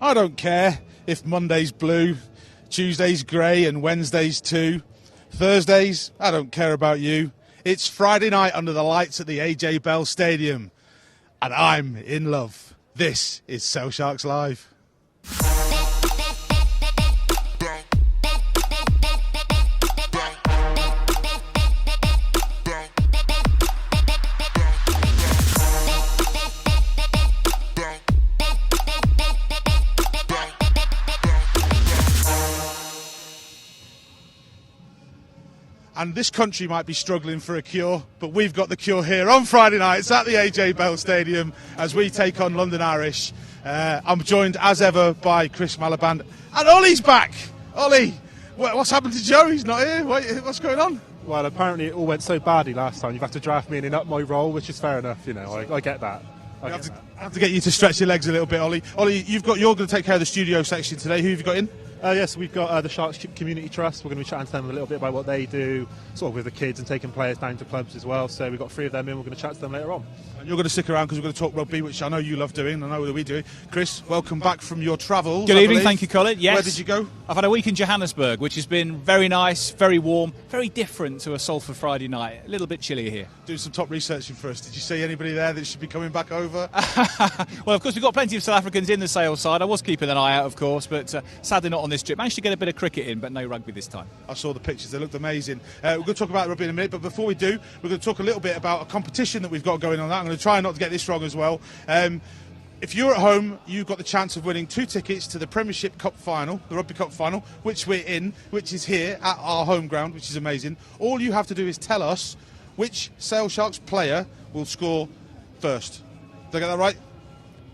I don't care if Monday's blue, Tuesday's grey and Wednesday's too. Thursdays, I don't care about you. It's Friday night under the lights at the AJ Bell Stadium. And I'm in love. This is Sale Sharks Live. And this country might be struggling for a cure, but we've got the cure here on Friday nights at the AJ Bell Stadium as we take on London Irish. I'm joined as ever by Chris Malaband, and Ollie's back. Ollie, what's happened to Joe? He's not here. What's going on? Well, apparently it all went so badly last time. You've had to draft me in and up my role, which is fair enough. You know, I get that. I have to get you to stretch your legs a little bit, Ollie. Ollie, you're going to take care of the studio section today. Who have you got in? Yes, we've got the Sharks Community Trust. We're going to be chatting to them a little bit about what they do, sort of with the kids and taking players down to clubs as well. So we've got 3 of them in. We're going to chat to them later on. And you're going to stick around because we're going to talk rugby, which I know you love doing. I know that we do. Chris, welcome back from your travels. Good evening, thank you, Colin. Yes. Where did you go? I've had a week in Johannesburg, which has been very nice, very warm, very different to a Salford Friday night. A little bit chillier here. Doing some top researching for us. Did you see anybody there that should be coming back over? Well, of course, we've got plenty of South Africans in the Sale side. I was keeping an eye out, of course, but sadly not on this trip. Managed to get a bit of cricket in, but no rugby this time. I saw the pictures. They looked amazing. We're going to talk about rugby in a minute, but before we do, we're going to talk a little bit about a competition that we've got going on. I'm going to try not to get this wrong as well. If you're at home, you've got the chance of winning 2 tickets to the Premiership Cup final, the Rugby Cup final, which we're in, which is here at our home ground, which is amazing. All you have to do is tell us which Sale Sharks player will score first. Did I get that right?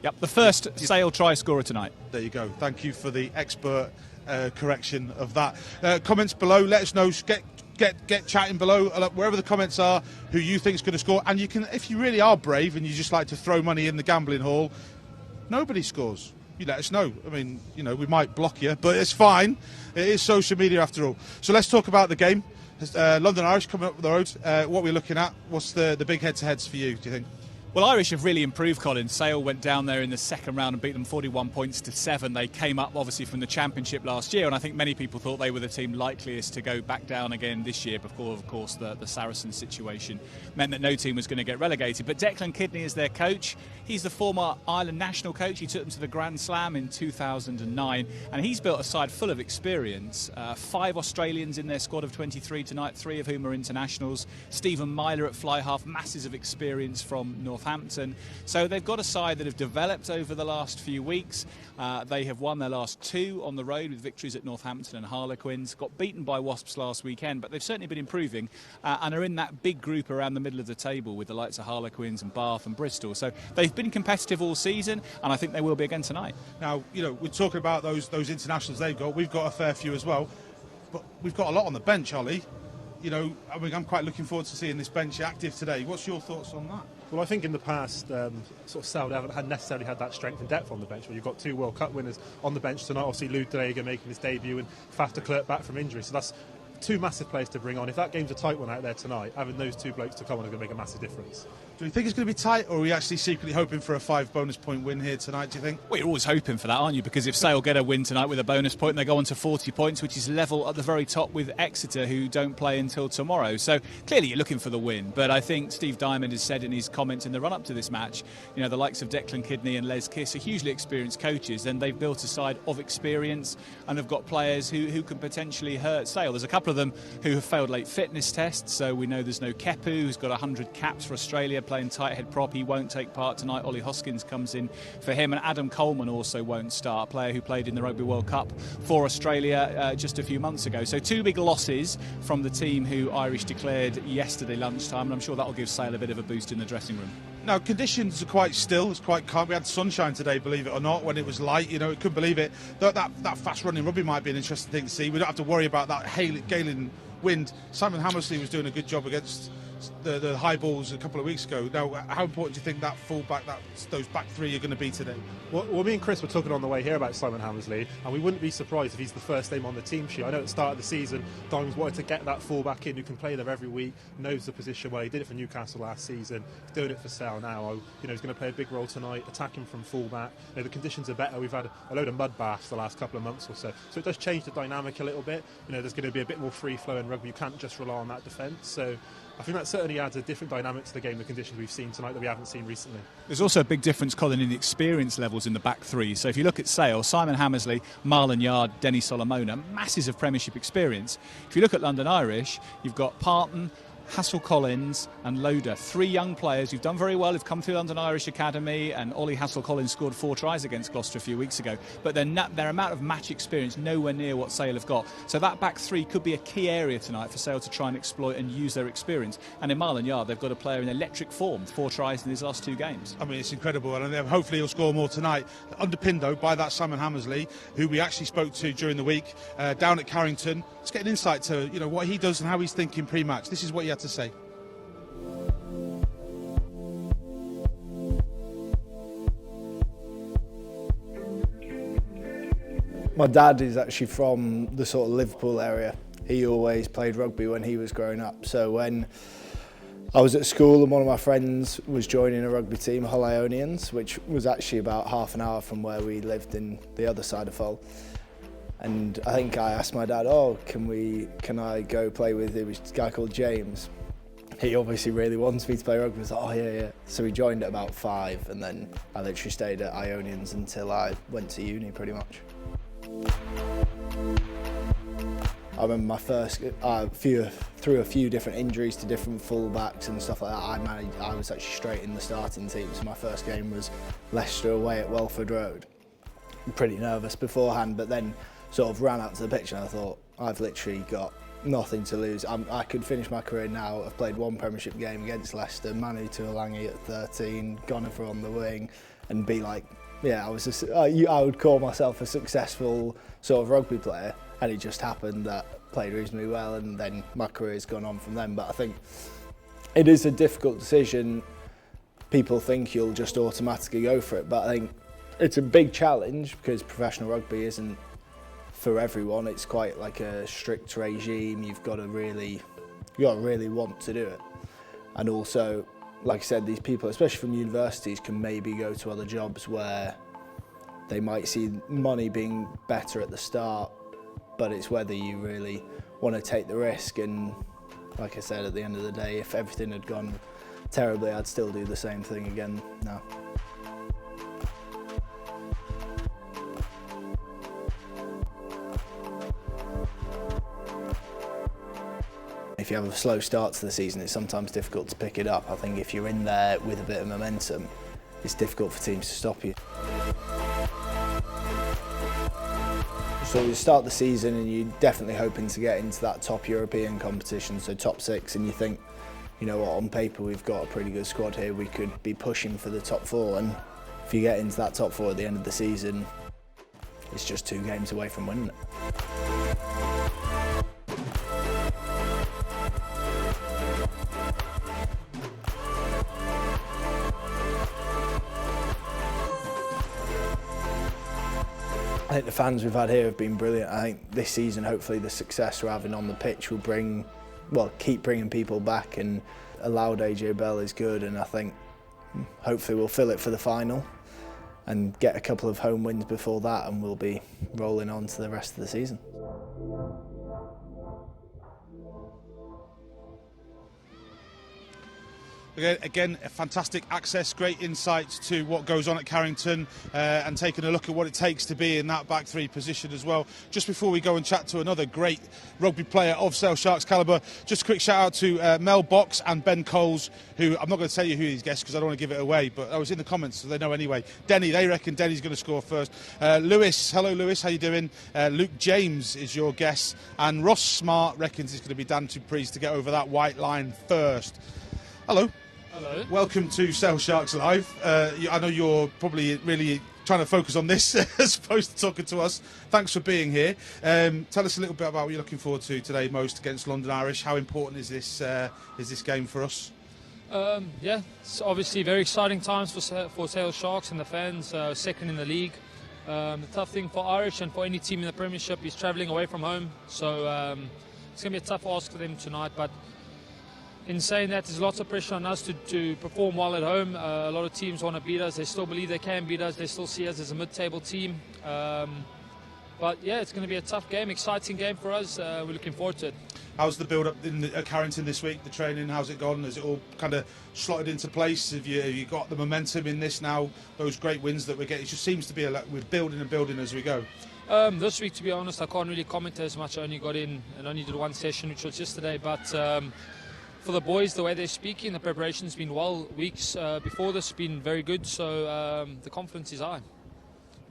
Yep, the first Sale try scorer tonight. There you go. Thank you for the expert correction of that. Comments below, let us know. Get chatting below, wherever the comments are, who you think is going to score. And you can, if you really are brave and you just like to throw money in the gambling hall, nobody scores. You let us know. I mean, you know, we might block you, but it's fine. It is social media after all. So let's talk about the game. London Irish coming up the road. What we're looking at. What's the big head-to-heads for you, do you think? Well, Irish have really improved, Colin. Sale went down there in the second round and beat them 41 points to 7. They came up, obviously, from the Championship last year, and I think many people thought they were the team likeliest to go back down again this year before, of course, the Saracens situation meant that no team was going to get relegated. But Declan Kidney is their coach. He's the former Ireland national coach. He took them to the Grand Slam in 2009, and he's built a side full of experience. 5 Australians in their squad of 23 tonight, 3 of whom are internationals. Stephen Myler at fly half, masses of experience from Northampton. So they've got a side that have developed over the last few weeks. They have won their last 2 on the road with victories at Northampton and Harlequins. Got beaten by Wasps last weekend, but they've certainly been improving and are in that big group around the middle of the table with the likes of Harlequins and Bath and Bristol. So they've been competitive all season, and I think they will be again tonight. Now, you know, we're talking about those internationals they've got. We've got a fair few as well, but we've got a lot on the bench, Ollie. You know, I mean, I'm quite looking forward to seeing this bench active today. What's your thoughts on that? Well, I think in the past, sort of Sale haven't necessarily had that strength and depth on the bench. Where you've got 2 World Cup winners on the bench tonight. Obviously, Lou Drager making his debut and Faf de Klerk back from injury. So that's 2 massive players to bring on. If that game's a tight one out there tonight, having those 2 blokes to come on is going to make a massive difference. Do you think it's going to be tight, or are we actually secretly hoping for a 5 bonus point win here tonight, do you think? Well, you're always hoping for that, aren't you? Because if Sale get a win tonight with a bonus point, they go on to 40 points, which is level at the very top with Exeter, who don't play until tomorrow. So clearly you're looking for the win. But I think Steve Diamond has said in his comments in the run-up to this match, you know, the likes of Declan Kidney and Les Kiss are hugely experienced coaches, and they've built a side of experience and have got players who can potentially hurt Sale. There's a couple of them who have failed late fitness tests, so we know there's no Kepu, who's got 100 caps for Australia, playing tight head prop. He won't take part tonight. Ollie Hoskins comes in for him, and Adam Coleman also won't start, a player who played in the Rugby World Cup for Australia just a few months ago. So 2 big losses from the team who Irish declared yesterday lunchtime, and I'm sure that'll give Sale a bit of a boost in the dressing room. Now, conditions are quite still, it's quite calm. We had sunshine today, believe it or not, when it was light. You know, it couldn't believe it. That fast-running rugby might be an interesting thing to see. We don't have to worry about that gale wind. Simon Hammersley was doing a good job against the high balls a couple of weeks ago. Now, how important do you think that full-back, those back three are going to be today? Well, me and Chris were talking on the way here about Simon Hammersley, and we wouldn't be surprised if he's the first name on the team sheet. I know at the start of the season, Diamonds wanted to get that full-back in who can play there every week, knows the position well. He did it for Newcastle last season, he's doing it for Sale now. He's going to play a big role tonight, attacking from full-back. The conditions are better. We've had a load of mud baths the last couple of months or so it does change the dynamic a little bit. There's going to be a bit more free flow in rugby. You can't just rely on that defence. So I think that certainly adds a different dynamic to the game, the conditions we've seen tonight that we haven't seen recently. There's also a big difference, Colin, in the experience levels in the back three. So if you look at Sale, Simon Hammersley, Marlon Yard, Denny Solomona, masses of Premiership experience. If you look at London Irish, you've got Parton, Hassel Collins and Loader, 3 young players who've done very well, who've come through London Irish Academy, and Ollie Hassel Collins scored 4 tries against Gloucester a few weeks ago, but their amount of match experience nowhere near what Sale have got. So that back three could be a key area tonight for Sale to try and exploit and use their experience. And in Marlon Yard, they've got a player in electric form, 4 tries in his last 2 games. I mean, it's incredible, and hopefully he'll score more tonight. Underpinned, though, by that Simon Hammersley, who we actually spoke to during the week down at Carrington. Let's get an insight to what he does and how he's thinking pre-match. This is what he had to say. My dad is actually from the sort of Liverpool area. He always played rugby when he was growing up. So when I was at school and one of my friends was joining a rugby team, Hull Ionians, which was actually about half an hour from where we lived in the other side of Hull. And I think I asked my dad, can I go play with, it was a guy called James. He obviously really wants me to play rugby. I was like, yeah. So we joined at about 5, and then I literally stayed at Ionians until I went to uni pretty much. I remember my first, through a few different injuries to different full-backs and stuff like that, I was actually straight in the starting team. So my first game was Leicester away at Welford Road. I'm pretty nervous beforehand, but then sort of ran out to the pitch and I thought, I've literally got nothing to lose. I could finish my career now. I've played 1 Premiership game against Leicester, Manu Tuolangi at 13, Gonifer on the wing, and be like, I would call myself a successful sort of rugby player, and it just happened that I played reasonably well, and then my career's gone on from then. But I think it is a difficult decision. People think you'll just automatically go for it, but I think it's a big challenge because professional rugby isn't for everyone. It's quite like a strict regime. You've got to really want to do it, and also, like I said, these people, especially from universities, can maybe go to other jobs where they might see money being better at the start, but it's whether you really want to take the risk. And like I said, at the end of the day, if everything had gone terribly, I'd still do the same thing again now. If you have a slow start to the season, it's sometimes difficult to pick it up. I think if you're in there with a bit of momentum, it's difficult for teams to stop you. So you start the season and you're definitely hoping to get into that top European competition, so top 6, and you think, on paper we've got a pretty good squad here, we could be pushing for the top 4, and if you get into that top 4 at the end of the season, it's just 2 games away from winning it. I think the fans we've had here have been brilliant. I think this season, hopefully, the success we're having on the pitch will keep bringing people back, and a loud AJ Bell is good, and I think hopefully we'll fill it for the final and get a couple of home wins before that, and we'll be rolling on to the rest of the season. Again, fantastic access, great insights to what goes on at Carrington, and taking a look at what it takes to be in that back 3 position as well. Just before we go and chat to another great rugby player of Sale Sharks calibre, just a quick shout out to Mel Box and Ben Coles, who I'm not going to tell you who he's guessed because I don't want to give it away, but I was in the comments so they know anyway. Denny, they reckon Denny's going to score first. Lewis, hello Lewis, how you doing? Luke James is your guess, and Ross Smart reckons it's going to be Dan Dupree's to get over that white line first. Hello. Hello. Welcome to Sale Sharks Live. I know you're probably really trying to focus on this as opposed to talking to us. Thanks for being here. Tell us a little bit about what you're looking forward to today most against London Irish. How important is this game for us? Yeah, it's obviously very exciting times for Sale Sharks and the fans, second in the league. The tough thing for Irish and for any team in the Premiership is travelling away from home, so it's going to be a tough ask for them tonight. But in saying that, there's lots of pressure on us to perform well at home. A lot of teams want to beat us. They still believe they can beat us. They still see us as a mid-table team. But yeah, it's going to be a tough game, exciting game for us. We're looking forward to it. How's the build-up at Carrington this week, the training? How's it gone? Has it all kind of slotted into place? Have you got the momentum in this now? Those great wins that we're getting, it just seems to be we're building and building as we go. This week, to be honest, I can't really comment as much. I only got in and only did one session, which was yesterday. But for the boys, the way they're speaking, the preparation's been well. Weeks before this have been very good, so the confidence is high.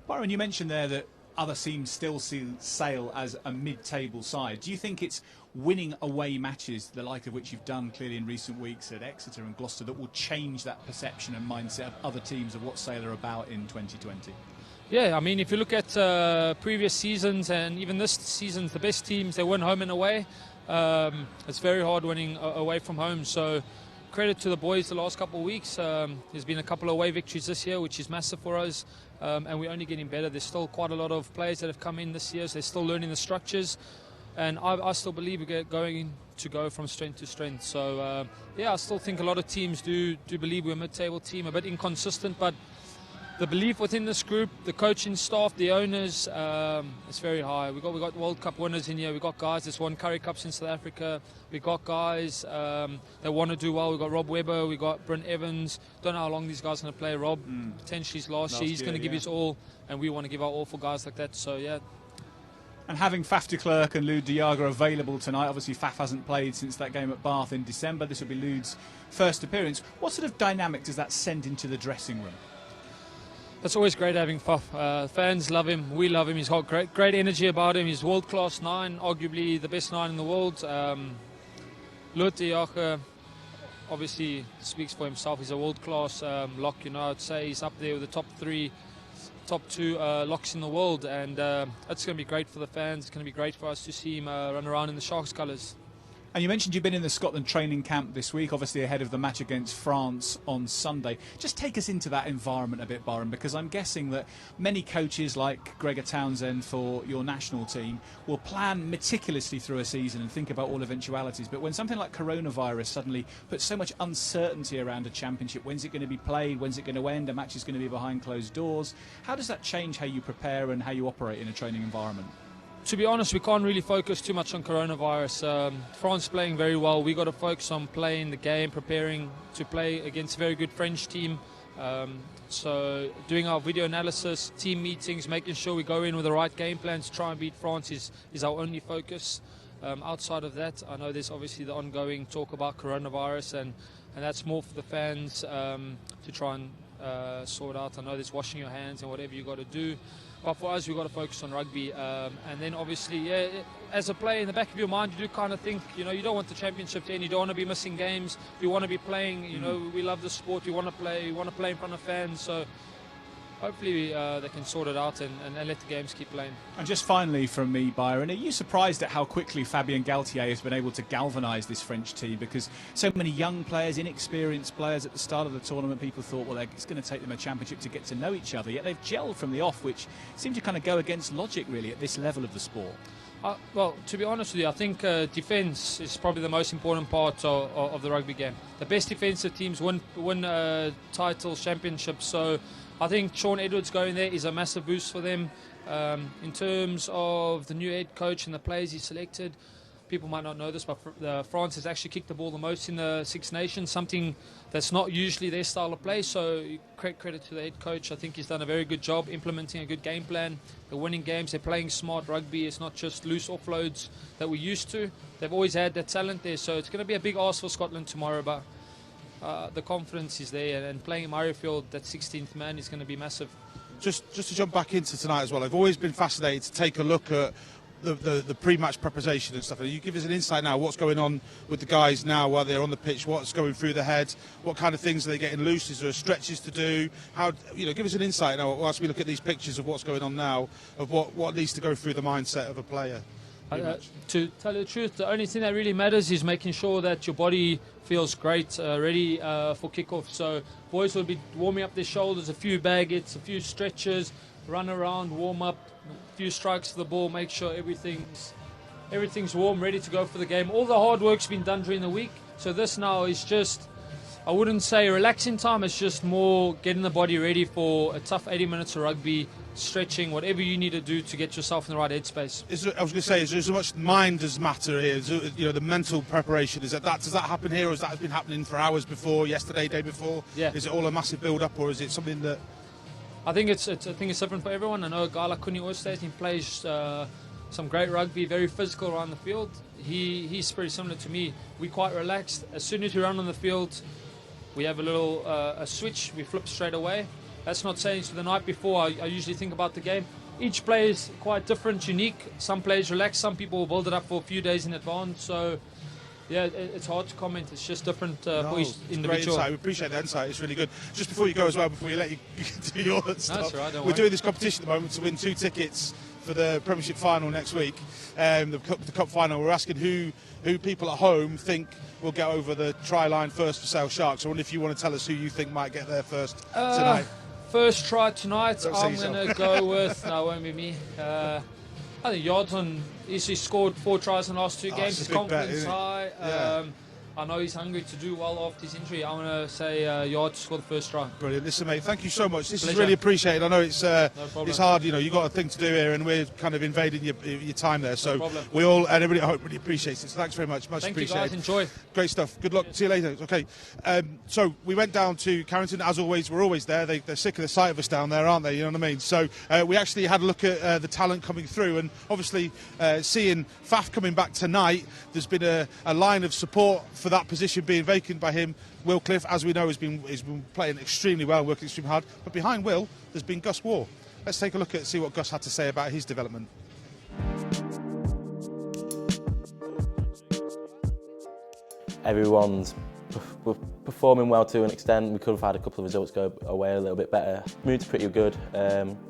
Byron, you mentioned there that other teams still see Sale as a mid-table side. Do you think it's winning away matches, the like of which you've done clearly in recent weeks at Exeter and Gloucester, that will change that perception and mindset of other teams of what Sale are about in 2020? Yeah, I mean, if you look at previous seasons and even this season, the best teams, they win home and away. It's very hard winning away from home. So credit to the boys the last couple of weeks. There's been a couple of away victories this year, which is massive for us. And we're only getting better. There's still quite a lot of players that have come in this year, so they're still learning the structures. And I still believe we're going to go from strength to strength. So, yeah, I still think a lot of teams do believe we're a mid-table team, a bit inconsistent, but the belief within this group, the coaching staff, the owners, it's very high. We got World Cup winners in here. We got guys that's won Currie Cups in South Africa. We got guys that want to do well. We got Rob Webber. We got Brent Evans. Don't know how long these guys are going to play. Rob potentially is last year. He's going to give his all, and we want to give our all for guys like that. So yeah. And having Faf de Klerk and Lud de Jager available tonight, obviously Faf hasn't played since that game at Bath in December. This will be Lud's first appearance. What sort of dynamic does that send into the dressing room? It's always great having Faf. Fans love him. We love him. He's got great energy about him. He's world-class 9, arguably the best 9 in the world. Lud de Jager obviously speaks for himself. He's a world-class lock. I'd say he's up there with the top 2 locks in the world. And it's going to be great for the fans. It's going to be great for us to see him run around in the Sharks colours. And you mentioned you've been in the Scotland training camp this week, obviously ahead of the match against France on Sunday. Just take us into that environment a bit, Byron, because I'm guessing that many coaches like Gregor Townsend for your national team will plan meticulously through a season and think about all eventualities. But when something like coronavirus suddenly puts so much uncertainty around a championship, when's it going to be played, when's it going to end, a match is going to be behind closed doors, how does that change how you prepare and how you operate in a training environment? To be honest, we can't really focus too much on coronavirus. France playing very well. We got to focus on playing the game, preparing to play against a very good French team. So doing our video analysis, team meetings, making sure we go in with the right game plan to try and beat France is our only focus. Outside of that, I know there's obviously the ongoing talk about coronavirus, and that's more for the fans to try and sort out. I know there's washing your hands and whatever you got to do. But for us, we've got to focus on rugby. And then obviously, yeah, as a player, in the back of your mind, you do kind of think, you don't want the championship to end. You don't want to be missing games. You want to be playing. We love the sport. We want to play. We want to play in front of fans. So hopefully they can sort it out and let the games keep playing. And just finally from me, Byron, are you surprised at how quickly Fabien Galtier has been able to galvanise this French team? Because so many young players, inexperienced players at the start of the tournament, people thought, well, it's going to take them a championship to get to know each other. Yet they've gelled from the off, which seemed to kind of go against logic, really, at this level of the sport. Well, to be honest with you, I think defence is probably the most important part of the rugby game. The best defensive teams win titles, championships. So I think Sean Edwards going there is a massive boost for them. In terms of the new head coach and the players he selected, people might not know this, but France has actually kicked the ball the most in the Six Nations, something that's not usually their style of play. So credit to the head coach. I think he's done a very good job implementing a good game plan. They're winning games. They're playing smart rugby. It's not just loose offloads that we're used to. They've always had that talent there. So it's going to be a big ask for Scotland tomorrow, but the confidence is there, and playing in Murrayfield, that 16th man, is going to be massive. Just to jump back into tonight as well, I've always been fascinated to take a look at the pre-match preparation and stuff. You give us an insight now. What's going on with the guys now while they're on the pitch? What's going through their heads? What kind of things are they getting loose? Is there stretches to do? How, give us an insight now whilst we look at these pictures of what's going on now, of what needs to go through the mindset of a player. To tell you the truth, the only thing that really matters is making sure that your body feels great, ready for kickoff. So boys will be warming up their shoulders, a few bag hits, a few stretches, run around, warm up, a few strikes to the ball, make sure everything's warm, ready to go for the game. All the hard work's been done during the week, so this now is just, I wouldn't say relaxing time, it's just more getting the body ready for a tough 80 minutes of rugby, stretching, whatever you need to do to get yourself in the right headspace. I was going to say, is there as much mind as matter here? The mental preparation, does that happen here, or has that been happening for hours before, yesterday, day before? Yeah. Is it all a massive build-up, or is it something that... I think it's different for everyone. I know a guy like Kuni Oosthuizen, he plays some great rugby, very physical around the field. He's pretty similar to me. We're quite relaxed. As soon as we run on the field, we have a little a switch, we flip straight away. That's not saying so the night before I usually think about the game. Each player is quite different, unique. Some players relax, some people will build it up for a few days in advance. So yeah, it's hard to comment. It's just different for each individual. Great insight. We appreciate the insight. It's really good. Just before you go as well, before we let you do your stuff, that's right, don't we're worry. doing this competition at the moment to win 2 tickets for the Premiership final next week, the cup final. We're asking who people at home think will get over the try line first for Sale Sharks. I wonder if you want to tell us who you think might get there first tonight. First try tonight, I'm going to go with, no, it won't be me. I think Yodson, he's scored 4 tries in the last 2 games. His confidence is high. Yeah. I know he's hungry to do well after his injury. I want to say Yard to score the first try. Brilliant. Listen, mate, thank you so much. This Pleasure. is really appreciated. I know it's No it's hard. You've got a thing to do here, and we're kind of invading your time there. So problem. we all and everybody, I hope, really appreciates it. So thanks very much. Much Thank you, appreciated. guys. Enjoy. Great stuff. Good luck. See you later. Okay. So we went down to Carrington. As always, we're always there. They're sick of the sight of us down there, aren't they? You know what I mean? So we actually had a look at the talent coming through, and obviously seeing Faf coming back tonight, there's been a line of support for that position being vacant by him. Will Cliff, as we know, has been playing extremely well, working extremely hard. But behind Will, there's been Gus Waugh. Let's take a look at see what Gus had to say about his development. Everyone's performing well to an extent. We could have had a couple of results go away a little bit better. Mood's pretty good,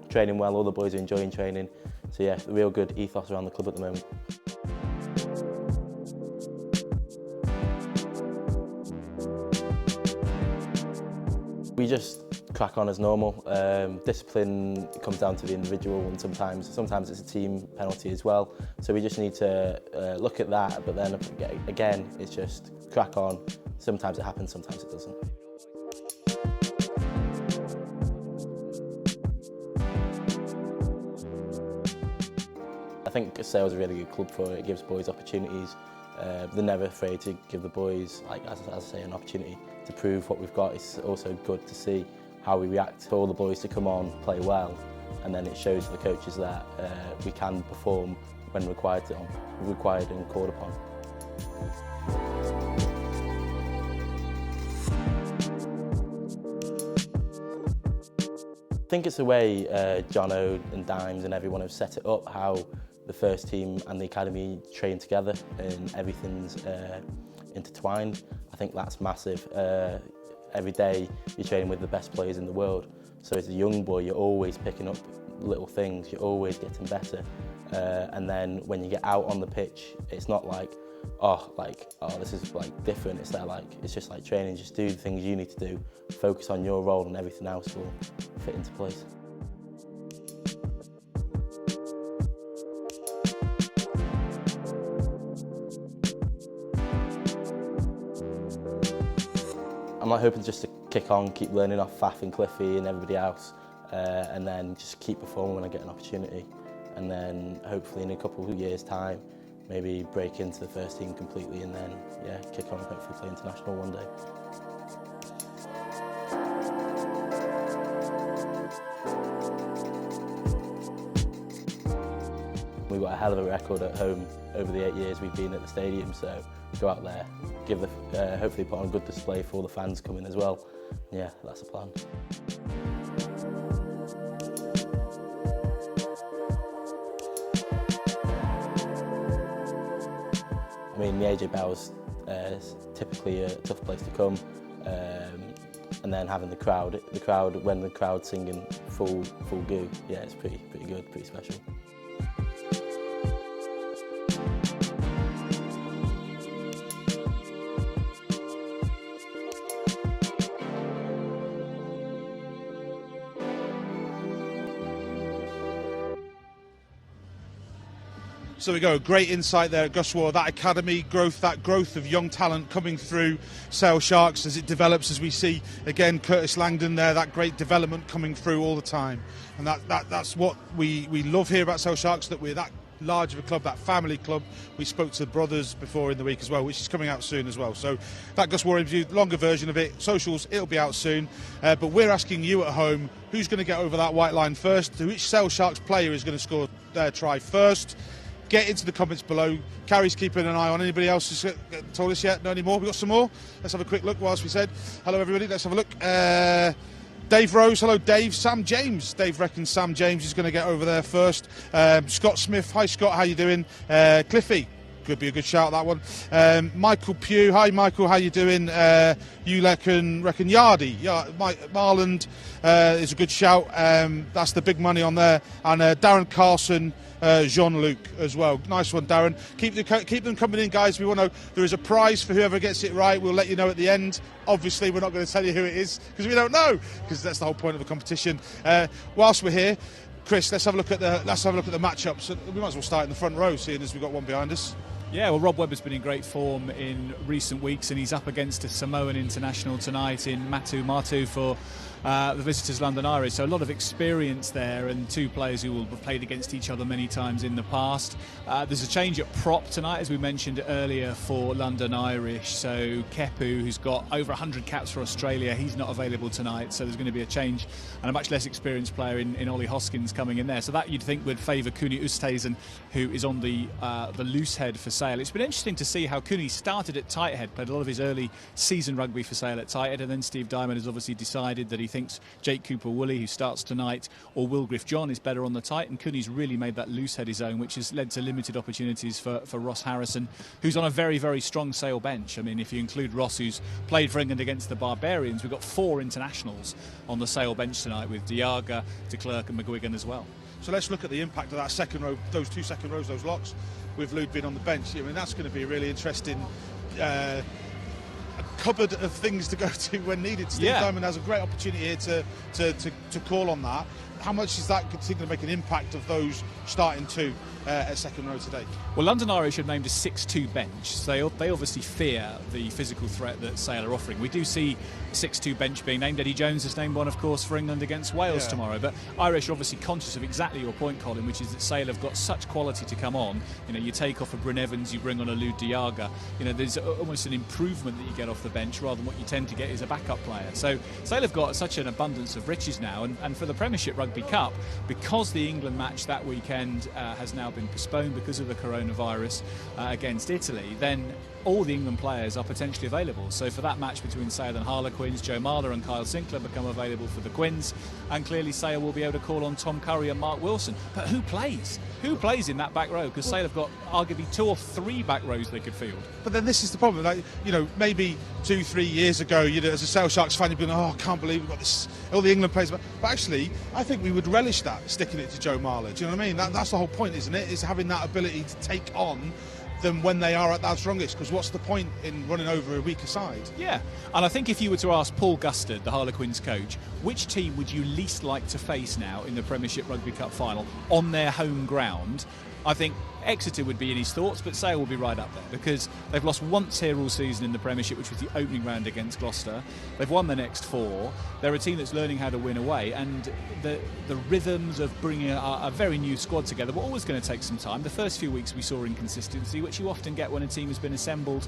training well, all the boys are enjoying training. So yeah, a real good ethos around the club at the moment. We just crack on as normal. Discipline comes down to the individual, and sometimes it's a team penalty as well. So we just need to look at that, but then again, it's just crack on. Sometimes it happens, sometimes it doesn't. I think Sale's a really good club for it. It gives boys opportunities. They're never afraid to give the boys, like as I say, an opportunity to prove what we've got. It's also good to see how we react for all the boys to come on, play well, and then it shows the coaches that we can perform when required and called upon. I think it's the way Jono and Dimes and everyone have set it up, how the first team and the academy train together and everything's intertwined. I think that's massive. Every day you're training with the best players in the world. So as a young boy, you're always picking up little things, you're always getting better. And then when you get out on the pitch, it's not like, oh, this is like different. It's just like training, just do the things you need to do, focus on your role and everything else will fit into place. I'm hoping just to kick on, keep learning off Faf and Cliffy and everybody else, and then just keep performing when I get an opportunity. And then hopefully in a couple of years' time, maybe break into the first team completely and then, yeah, kick on and hopefully play international one day. We've got a hell of a record at home over the 8 years we've been at the stadium, so go out there, hopefully put on a good display for all the fans coming as well. Yeah, that's the plan. I mean, the AJ Bell's typically a tough place to come, and then having the crowd when the crowd's singing full goo, yeah, it's pretty good, pretty special. So we go, great insight there at Gus Waugh, that academy growth, that growth of young talent coming through Sale Sharks as it develops, as we see, again, Curtis Langdon there, that great development coming through all the time. And that's what we love here about Sale Sharks, that we're that large of a club, that family club. We spoke to the brothers before in the week as well, which is coming out soon as well. So that Gus Waugh interview, longer version of it, socials, it'll be out soon. But we're asking you at home, who's going to get over that white line first? Which Sale Sharks player is going to score their try first? Get into the comments below. Carrie's keeping an eye on. Anybody else who's told us yet? No, any more? We've got some more. Let's have a quick look whilst we said hello, everybody. Let's have a look. Dave Rose, hello Dave. Sam James. Dave reckons Sam James is going to get over there first. Scott Smith, hi Scott, how you doing? Cliffy, could be a good shout, that one. Michael Pugh, hi Michael, how you doing? You reckon Yardy. Yeah, Marland is a good shout. That's the big money on there. And Darren Carson, Jean-Luc as well. Nice one, Darren. Keep them coming in, guys. We want to know, there is a prize for whoever gets it right. We'll let you know at the end. Obviously, we're not going to tell you who it is because we don't know, because that's the whole point of the competition. Whilst we're here, Chris, let's have a look at the matchups. We might as well start in the front row, seeing as we've got one behind us. Yeah, well, Rob Webber's been in great form in recent weeks, and he's up against a Samoan international tonight in Matu Matu for the visitors London Irish. So a lot of experience there, and two players who will have played against each other many times in the past. There's a change at prop tonight, as we mentioned earlier, for London Irish. So Kepu, who's got over 100 caps for Australia, he's not available tonight. So there's going to be a change, and a much less experienced player in Ollie Hoskins coming in there. So that you'd think would favour Cooney Oosthuizen, who is on the loose head for Sale. It's been interesting to see how Cooney started at tight head, played a lot of his early season rugby for Sale at tight head, and then Steve Diamond has obviously decided that he thinks Jake Cooper-Woolley, who starts tonight, or Will Griff-John is better on the tight, and Cooney's really made that loose head his own, which has led to limited opportunities for Ross Harrison, who's on a very, very strong Sale bench. I mean, if you include Ross, who's played for England against the Barbarians, we've got 4 internationals on the Sale bench tonight, with Diaga, de Klerk and McGuigan as well. So let's look at the impact of that second row, those two second rows, those locks, with Lude being on the bench. I mean, that's going to be a really interesting cupboard of things to go to when needed. Steve Diamond has a great opportunity here to call on that. How much is that going to make an impact of those starting two at second row today? Well, London Irish have named a 6-2 bench, so they obviously fear the physical threat that Sale are offering. We do see 6-2 bench being named. Eddie Jones has named one, of course, for England against Wales tomorrow. But Irish are obviously conscious of exactly your point, Colin, which is that Sale have got such quality to come on. You know, you take off a Bryn Evans, you bring on a Lou Diaga. You know, there's almost an improvement that you get off the bench rather than what you tend to get is a backup player. So Sale have got such an abundance of riches now, and for the Premiership Rugby Cup, because the England match that weekend has now been postponed because of the coronavirus against Italy, then all the England players are potentially available. So for that match between Sale and Harlequins, Joe Marler and Kyle Sinclair become available for the Quins, and clearly Sale will be able to call on Tom Curry and Mark Wilson. But who plays? Who plays in that back row? Because Sale have got arguably 2 or 3 back rows they could field. But then this is the problem. Like, you know, maybe 2-3 years ago, you know, as a Sale Sharks fan, you'd be going, oh, I can't believe we've got this, all the England players. But actually, I think we would relish that, sticking it to Joe Marler. Do you know what I mean? That's the whole point, isn't it? Is having that ability to take on them when they are at their strongest, because what's the point in running over a weaker side? Yeah, and I think if you were to ask Paul Gustard, the Harlequins coach, which team would you least like to face now in the Premiership Rugby Cup final on their home ground, I think Exeter would be in his thoughts, but Sale will be right up there because they've lost once here all season in the Premiership, which was the opening round against Gloucester. They've won the next 4. They're a team that's learning how to win away, and the rhythms of bringing a very new squad together were always going to take some time. The first few weeks we saw inconsistency, which you often get when a team has been assembled,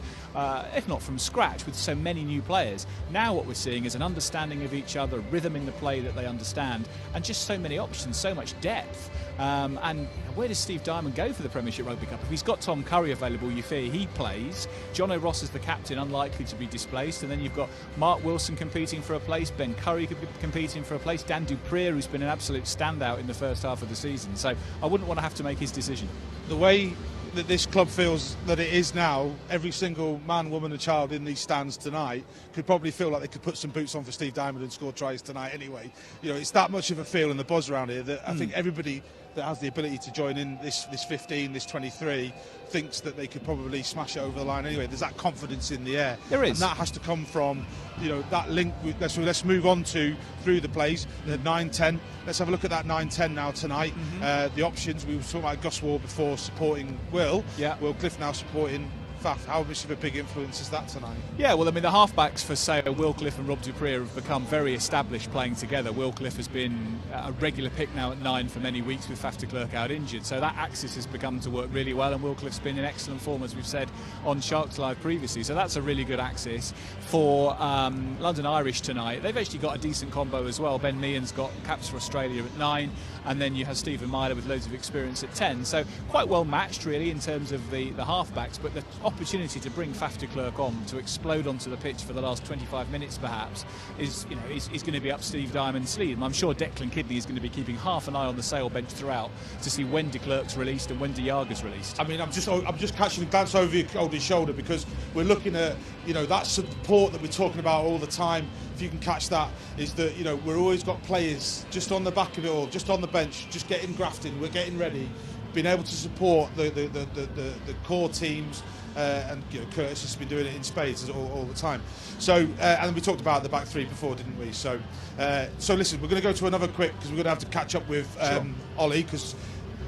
if not from scratch, with so many new players. Now what we're seeing is an understanding of each other, rhythm in the play that they understand, and just so many options, so much depth. And where does Steve Diamond go for the Premiership Rugby Cup? If he's got Tom Curry available, you fear he plays. John O'Ross is the captain, unlikely to be displaced. And then you've got Mark Wilson competing for a place, Ben Curry could be competing for a place, Dan Duprier, who's been an absolute standout in the first half of the season. So I wouldn't want to have to make his decision. The way that this club feels that it is now, every single man, woman and child in these stands tonight could probably feel like they could put some boots on for Steve Diamond and score tries tonight anyway. You know, it's that much of a feel and the buzz around here that I think everybody that has the ability to join in this 15, this 23, thinks that they could probably smash it over the line anyway. There's that confidence in the air. There is. And that has to come from, you know, that link. So let's move on to through the plays, the 9-10. Let's have a look at that 9-10 now tonight. The options, we were talking about Gus Ward before supporting Will. Yeah. Will Cliff now supporting Faf. How much of a big influence is that tonight? Yeah, well, I mean, the halfbacks for Sale, Will Cliff and Rob Dupree have become very established playing together. Will Cliff has been a regular pick now at 9 for many weeks with Faf de Klerk out injured, so that axis has begun to work really well, and Will Cliff's been in excellent form, as we've said on Sharks Live previously, so that's a really good axis. For London Irish tonight, they've actually got a decent combo as well. Ben Meehan's got caps for Australia at 9, and then you have Stephen Myler with loads of experience at 10, so quite well matched really in terms of the halfbacks, but the opportunity to bring Faf de Klerk on, to explode onto the pitch for the last 25 minutes perhaps, is going to be up Steve Diamond's sleeve. And I'm sure Declan Kidney is going to be keeping half an eye on the Sale bench throughout to see when de Klerk's released and when de Jager's released. I mean, I'm just catching a glance over his shoulder, because we're looking at, you know, that support that we're talking about all the time. If you can catch that, is that, you know, we're always got players just on the back of it all, just on the bench, just getting grafting, we're getting ready, being able to support the core teams. And you know, Curtis has been doing it in spades all the time. So, and we talked about the back three before, didn't we? So, listen, we're going to go to another quick, because we're going to have to catch up with Ollie, because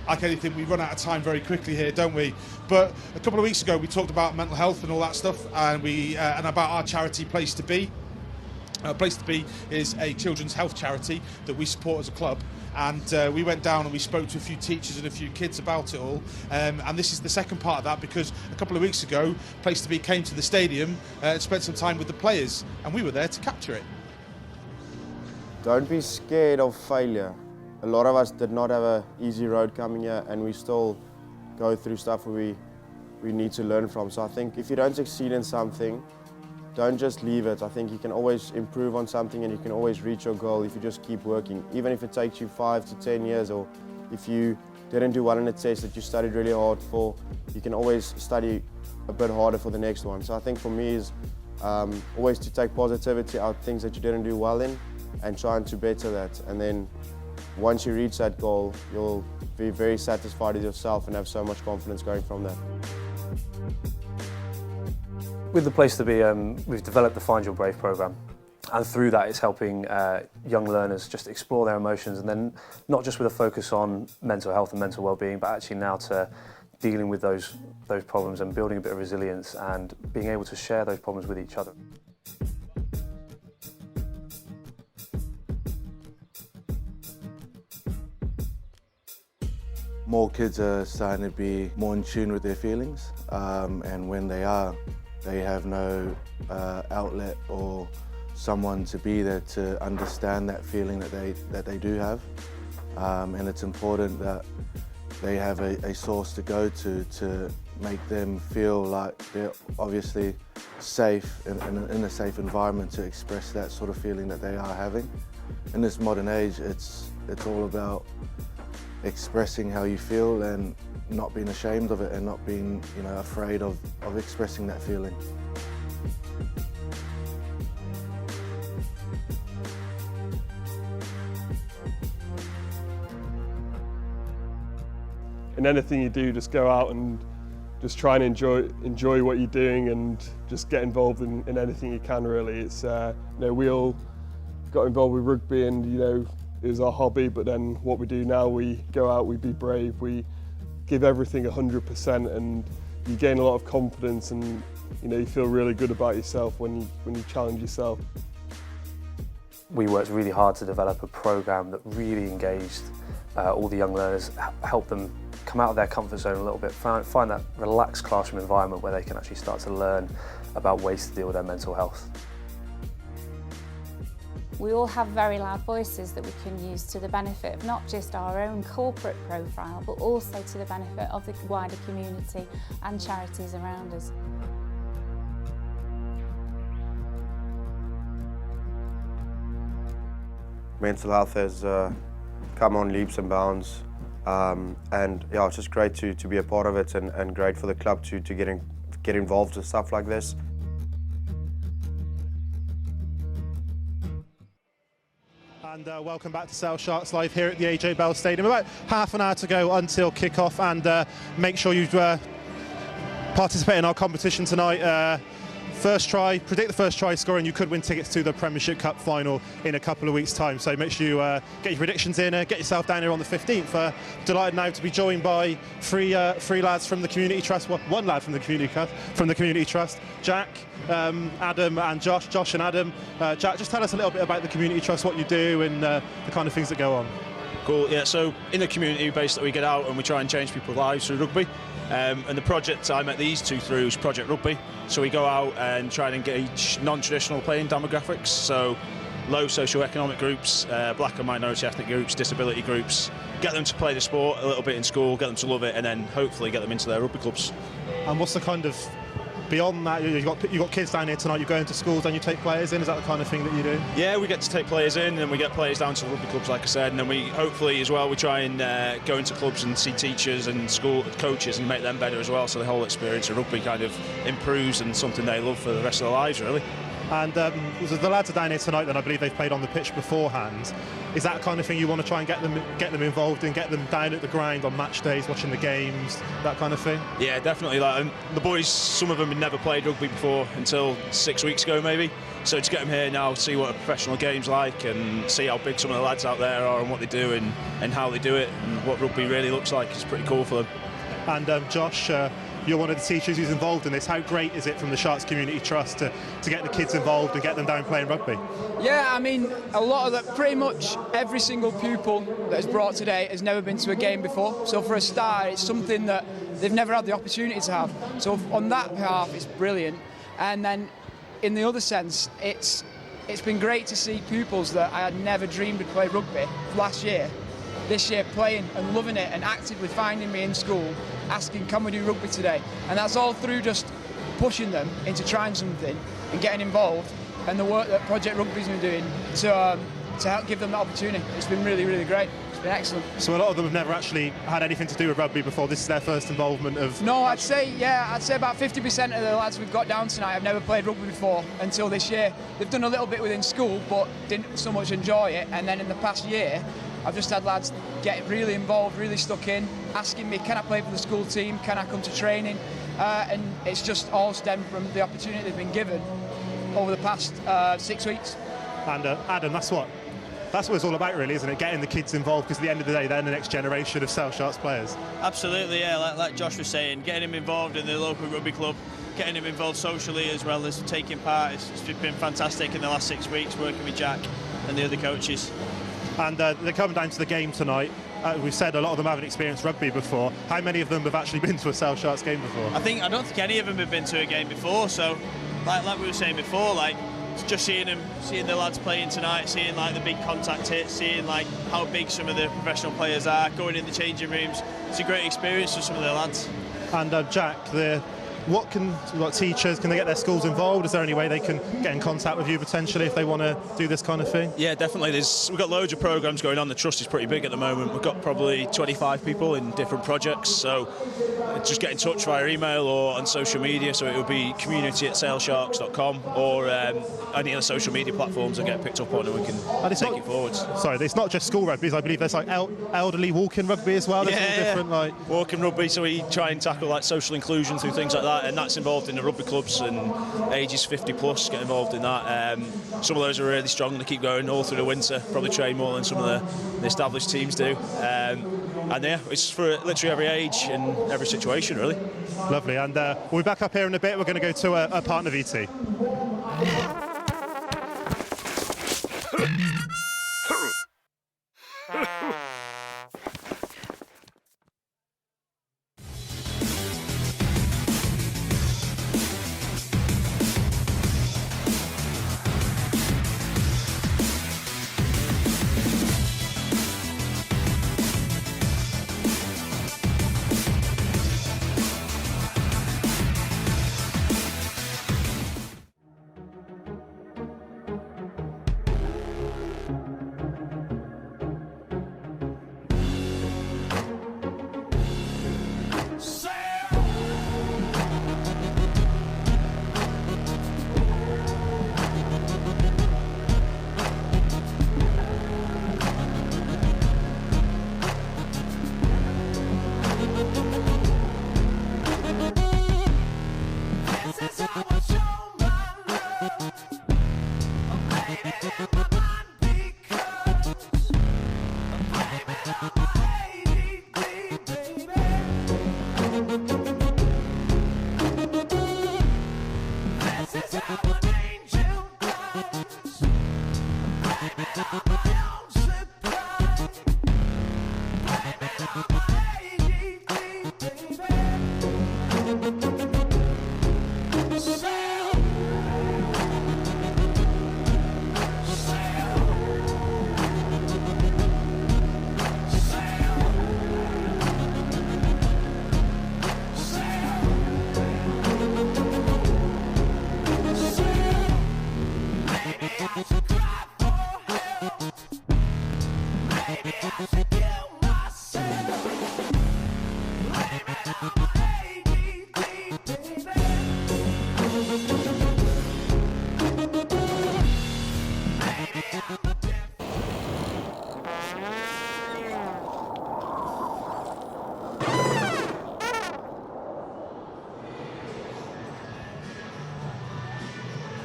like anything, we run out of time very quickly here, don't we? But a couple of weeks ago, we talked about mental health and all that stuff, and and about our charity Place to Be. Place to Be is a children's health charity that we support as a club, and we went down and we spoke to a few teachers and a few kids about it all, and this is the second part of that, because a couple of weeks ago Place to Be came to the stadium and spent some time with the players, and we were there to capture it. Don't be scared of failure. A lot of us did not have an easy road coming here, and we still go through stuff where we need to learn from. So I think if you don't succeed in something, don't just leave it. I think you can always improve on something, and you can always reach your goal if you just keep working. Even if it takes you 5 to 10 years, or if you didn't do well in a test that you studied really hard for, you can always study a bit harder for the next one. So I think for me is always to take positivity out things that you didn't do well in and trying to better that. And then once you reach that goal, you'll be very satisfied with yourself and have so much confidence going from that. With the Place to Be, we've developed the Find Your Brave programme, and through that it's helping young learners just explore their emotions, and then not just with a focus on mental health and mental well-being, but actually now to dealing with those problems and building a bit of resilience and being able to share those problems with each other. More kids are starting to be more in tune with their feelings, and when they are, they have no outlet or someone to be there to understand that feeling that they do have, and it's important that they have a source to go to make them feel like they're obviously safe in a safe environment to express that sort of feeling that they are having. In this modern age, it's all about expressing how you feel and not being ashamed of it, and not being, you know, afraid of expressing that feeling. In anything you do, just go out and just try and enjoy what you're doing, and just get involved in anything you can. Really, it's you know, we all got involved with rugby, and you know, it was our hobby. But then what we do now, we go out, we be brave, we give everything 100%, and you gain a lot of confidence, and you know, you feel really good about yourself when you challenge yourself. We worked really hard to develop a programme that really engaged all the young learners, helped them come out of their comfort zone a little bit, find that relaxed classroom environment where they can actually start to learn about ways to deal with their mental health. We all have very loud voices that we can use to the benefit of not just our own corporate profile, but also to the benefit of the wider community and charities around us. Mental health has come on leaps and bounds And yeah, it's just great to be a part of it, and great for the club to get involved with stuff like this. And welcome back to Sale Sharks Live here at the AJ Bell Stadium. About half an hour to go until kick-off, and make sure you participate in our competition tonight. First try, predict the first try score, and you could win tickets to the Premiership Cup final in a couple of weeks' time. So make sure you get your predictions in, get yourself down here on the 15th. Delighted now to be joined by three lads from the Community Trust. Well, one lad from the Community Trust, Jack, Adam, and Josh. Josh and Adam. Jack, just tell us a little bit about the Community Trust, what you do, and the kind of things that go on. Cool. Yeah. So in the community, basically, we get out and we try and change people's lives through rugby. And the project I met these two through is Project Rugby. So we go out and try and engage non-traditional playing demographics, so low socio-economic groups, black and minority ethnic groups, disability groups, get them to play the sport a little bit in school, get them to love it, and then hopefully get them into their rugby clubs. And what's the kind of, beyond that, you've got kids down here tonight, you go into schools and you take players in, is that the kind of thing that you do? Yeah, we get to take players in, and we get players down to rugby clubs, like I said, and then we hopefully as well, we try and go into clubs and see teachers and school coaches and make them better as well, so the whole experience of rugby kind of improves and something they love for the rest of their lives, really. And the lads are down here tonight, then I believe they've played on the pitch beforehand. Is that the kind of thing you want to try and get them involved in, get them down at the ground on match days, watching the games, that kind of thing? Yeah, definitely. Like the boys, some of them had never played rugby before until 6 weeks ago, maybe. So to get them here now, see what a professional game's like, and see how big some of the lads out there are and what they do and how they do it and what rugby really looks like is pretty cool for them. And Josh, you're one of the teachers who's involved in this. How great is it from the Sharks Community Trust to get the kids involved and get them down playing rugby? Yeah, I mean, a lot of that, pretty much every single pupil that is brought today has never been to a game before. So for a start, it's something that they've never had the opportunity to have. So on that behalf, it's brilliant. And then in the other sense, it's been great to see pupils that I had never dreamed would play rugby last year, this year playing and loving it and actively finding me in school, asking, can we do rugby today? And that's all through just pushing them into trying something and getting involved, and the work that Project Rugby's been doing to help give them the opportunity. It's been really, really great. It's been excellent. So a lot of them have never actually had anything to do with rugby before. This is their first involvement of... No, I'd say about 50% of the lads we've got down tonight have never played rugby before until this year. They've done a little bit within school, but didn't so much enjoy it. And then in the past year, I've just had lads get really involved, really stuck in, asking me, can I play for the school team? Can I come to training? And it's just all stemmed from the opportunity they've been given over the past 6 weeks. And Adam, that's what it's all about, really, isn't it? Getting the kids involved, because at the end of the day, they're the next generation of Sale Sharks players. Absolutely, yeah. Like Josh was saying, getting him involved in the local rugby club, getting him involved socially as well as taking part. It's been fantastic in the last 6 weeks working with Jack and the other coaches. And they're coming down to the game tonight. We've said a lot of them haven't experienced rugby before. How many of them have actually been to a Sale Sharks game before? I don't think any of them have been to a game before. So, like we were saying before, like just seeing the lads playing tonight, seeing like the big contact hits, seeing like how big some of the professional players are, going in the changing rooms. It's a great experience for some of the lads. And Jack, teachers, can they get their schools involved? Is there any way they can get in contact with you potentially if they want to do this kind of thing? Yeah, definitely. We've got loads of programmes going on. The trust is pretty big at the moment. We've got probably 25 people in different projects, so just get in touch via email or on social media. So it will be community@salesharks.com or any of the social media platforms that get picked up on, and we can take it forwards. Sorry, it's not just school rugby. I believe there's like elderly walking rugby as well. Different, like walking rugby. So we try and tackle like social inclusion through things like that. And that's involved in the rugby clubs, and ages 50 plus get involved in that. Some of those are really strong. They keep going all through the winter, probably train more than some of the established teams do. And yeah, it's for literally every age and every situation, really. Lovely. And we'll be back up here in a bit. We're going to go to a partner VT.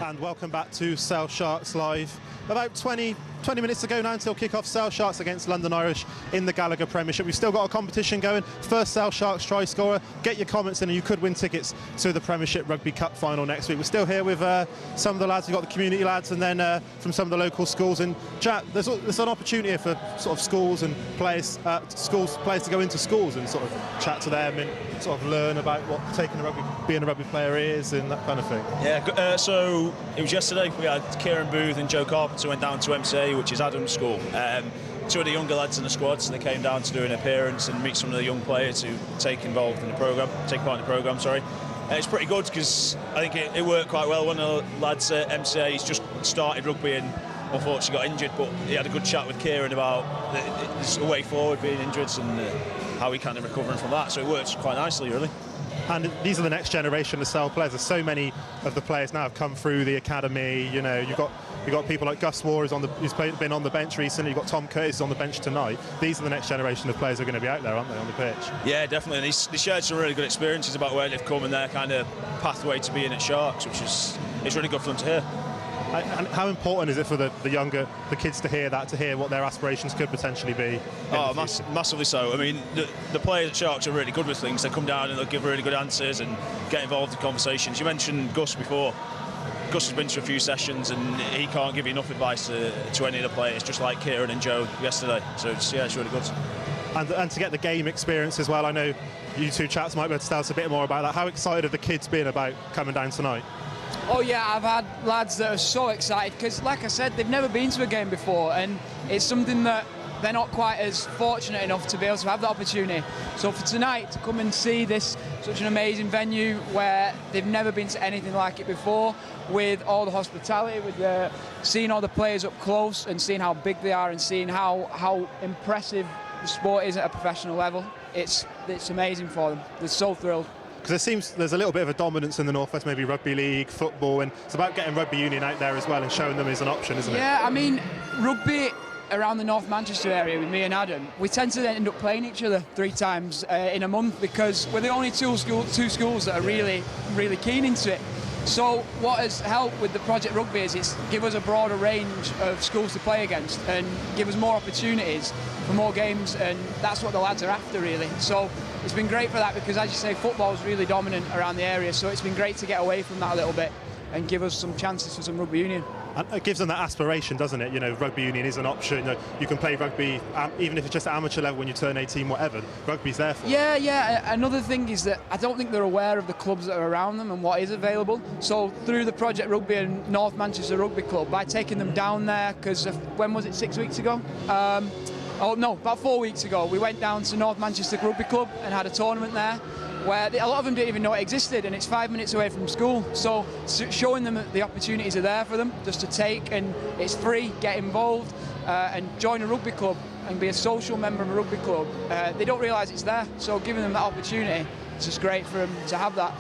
And welcome back to Sale Sharks Live. About 20 minutes to go now until kick-off. Sale Sharks against London Irish in the Gallagher Premiership. We've still got a competition going. First Sale Sharks try scorer. Get your comments in and you could win tickets to the Premiership Rugby Cup final next week. We're still here with some of the lads. We've got the community lads and then from some of the local schools. And Jack, there's an opportunity for sort of schools and players to go into schools and sort of chat to them and sort of learn about what being a rugby player is and that kind of thing. Yeah, so it was yesterday. We had Kieran Booth and Joe Carpenter went down to MCA, which is Adam's school. Two of the younger lads in the squad, so they came down to do an appearance and meet some of the young players who take part in the programme. It's pretty good because I think it worked quite well. One of the lads at MCA, he's just started rugby and unfortunately got injured, but he had a good chat with Kieran about the way forward being injured and how he kind of recovering from that. So it works quite nicely, really. And these are the next generation of Sale players. There's so many of the players now have come through the academy. You know, you've got people like Gus Waugh who's been on the bench recently. You've got Tom Curtis on the bench tonight. These are the next generation of players who are going to be out there, aren't they, on the pitch? Yeah, definitely. And they shared some really good experiences about where they've come and their kind of pathway to being at Sharks, which is really good for them to hear. And how important is it for the kids to hear what their aspirations could potentially be? Massively so. I mean, the players at Sharks are really good with things. They come down and they'll give really good answers and get involved in conversations. You mentioned Gus before. Gus has been to a few sessions and he can't give you enough advice to any of the players, just like Kieran and Joe yesterday. So it's really good. And to get the game experience as well. I know you two chaps might be able to tell us a bit more about that. How excited have the kids been about coming down tonight? Oh yeah, I've had lads that are so excited because, like I said, they've never been to a game before, and it's something that they're not quite as fortunate enough to be able to have the opportunity. So for tonight, to come and see such an amazing venue where they've never been to anything like it before, with all the hospitality, with seeing all the players up close and seeing how big they are and seeing how impressive the sport is at a professional level, it's amazing for them. They're so thrilled. Because it seems there's a little bit of a dominance in the North West, maybe rugby league, football, and it's about getting rugby union out there as well and showing them as an option, isn't it? Yeah, I mean, rugby around the North Manchester area with me and Adam, we tend to end up playing each other 3 times in a month because we're the only two schools that are really, really keen into it. So what has helped with the Project Rugby is it's give us a broader range of schools to play against and give us more opportunities for more games, and that's what the lads are after, really. So it's been great for that because, as you say, football is really dominant around the area, so it's been great to get away from that a little bit and give us some chances for some rugby union. And it gives them that aspiration, doesn't it? You know, rugby union is an option. You can play rugby, even if it's just at amateur level when you turn 18, whatever. Rugby's there for you. Yeah. Another thing is that I don't think they're aware of the clubs that are around them and what is available. So through the Project Rugby and North Manchester Rugby Club, by taking them down there, because when was it, 6 weeks ago? About 4 weeks ago, we went down to North Manchester Rugby Club and had a tournament there where a lot of them didn't even know it existed, and it's 5 minutes away from school. So showing them that the opportunities are there for them just to take, and it's free, get involved and join a rugby club and be a social member of a rugby club. They don't realise it's there, so giving them that opportunity, it's just great for them to have that.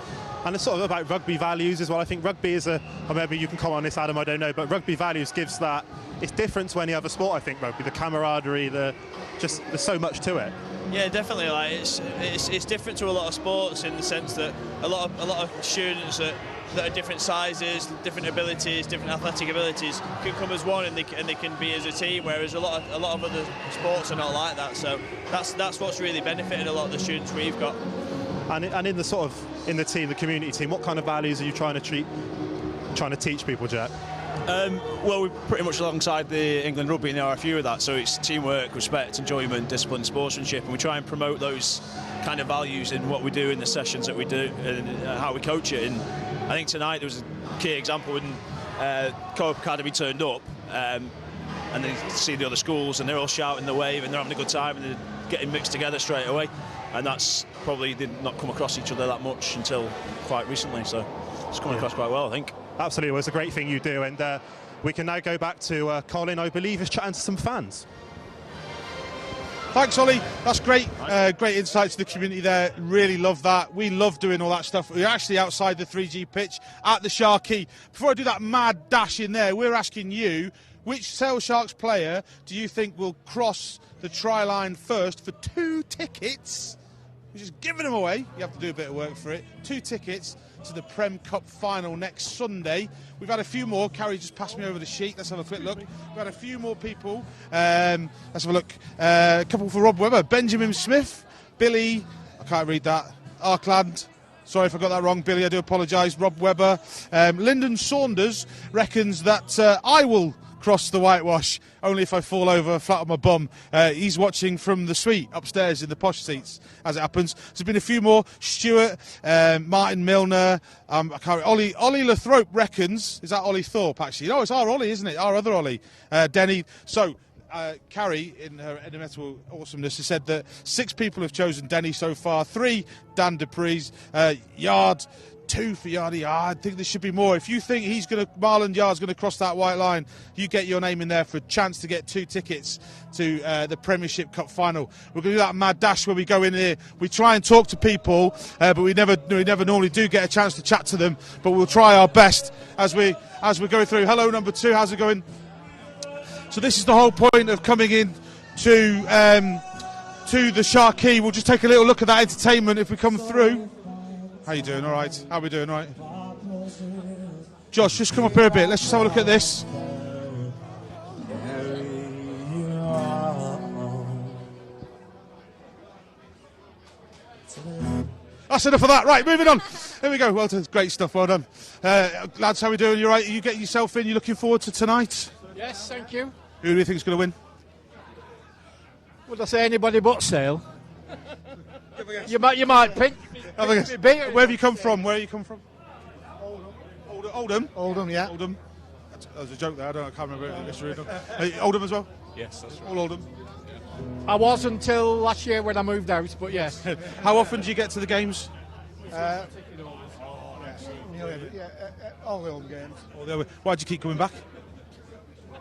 And it's sort of about rugby values as well. I think rugby is or maybe you can comment on this, Adam, I don't know, but rugby values gives that, it's different to any other sport, I think, rugby, the camaraderie, there's so much to it. Yeah, definitely. Like it's different to a lot of sports in the sense that a lot of students that that are different sizes, different abilities, different athletic abilities can come as one, and they can be as a team. Whereas a lot of other sports are not like that. So that's what's really benefited a lot of the students we've got. And in the team, the community team, what kind of values are you trying to teach people, Jack? Well, we're pretty much alongside the England Rugby, and there are a few of that. So it's teamwork, respect, enjoyment, discipline, sportsmanship, and we try and promote those kind of values in what we do in the sessions that we do and how we coach it. And I think tonight there was a key example when Co-op Academy turned up, and then you see the other schools, and they're all shouting the wave, and they're having a good time, and they're getting mixed together straight away. And that's probably did not come across each other that much until quite recently. So it's coming across quite well, I think. Absolutely, well, it's a great thing you do, and we can now go back to Colin, I believe, is chatting to some fans. Thanks, Ollie. That's great. Great insight to the community there. Really love that. We love doing all that stuff. We're actually outside the 3G pitch at the Sharkey. Before I do that mad dash in there, we're asking you, which Sale Sharks player do you think will cross the try line first for 2 tickets? We're just giving them away. You have to do a bit of work for it. 2 tickets to the Prem Cup final next Sunday. We've had a few more. Carrie just passed me over the sheet. Let's have a quick look. We've had a few more people. Let's have a look. A couple for Rob Webber. Benjamin Smith. Billy. I can't read that. Arkland. Sorry if I got that wrong, Billy. I do apologise. Rob Webber. Lyndon Saunders reckons that I will cross the whitewash only if I fall over flat on my bum. He's watching from the suite upstairs in the posh seats, as it happens. There's been a few more. Stuart, Martin Milner, Ollie Lathrop reckons, is that Ollie Thorpe actually? No, it's our Ollie, isn't it? Our other Ollie. Denny. So Carrie, in her elemental awesomeness, has said that 6 people have chosen Denny so far. 3 Dan Dupree's, Yard, 2 for Yardy. I think there should be more. If you think Marlon Yard's going to cross that white line, you get your name in there for a chance to get 2 tickets to the Premiership Cup final. We're going to do that mad dash where we go in here. We try and talk to people, but we never normally do get a chance to chat to them. But we'll try our best as we go through. Hello, number 2. How's it going? So this is the whole point of coming in to the Sharkey. We'll just take a little look at that entertainment if we come through. How you doing? All right. How we doing? All right. Josh, just come up here a bit. Let's just have a look at this. That's enough of that. Right, moving on. Here we go. Well done. Great stuff. Well done. Lads, how we doing? You all right? You getting yourself in? You looking forward to tonight? Yes, thank you. Who do you think is going to win? Would I say anybody but Sale? You might pick. Where have you come from? Where you come from? Oldham. Oldham, yeah. Oldham. That was a joke there. I can't remember. Oldham as well. Yes, that's right. All Oldham. I was until last year when I moved out, but yes. How often do you get to the games? All the home games. Why do you keep coming back?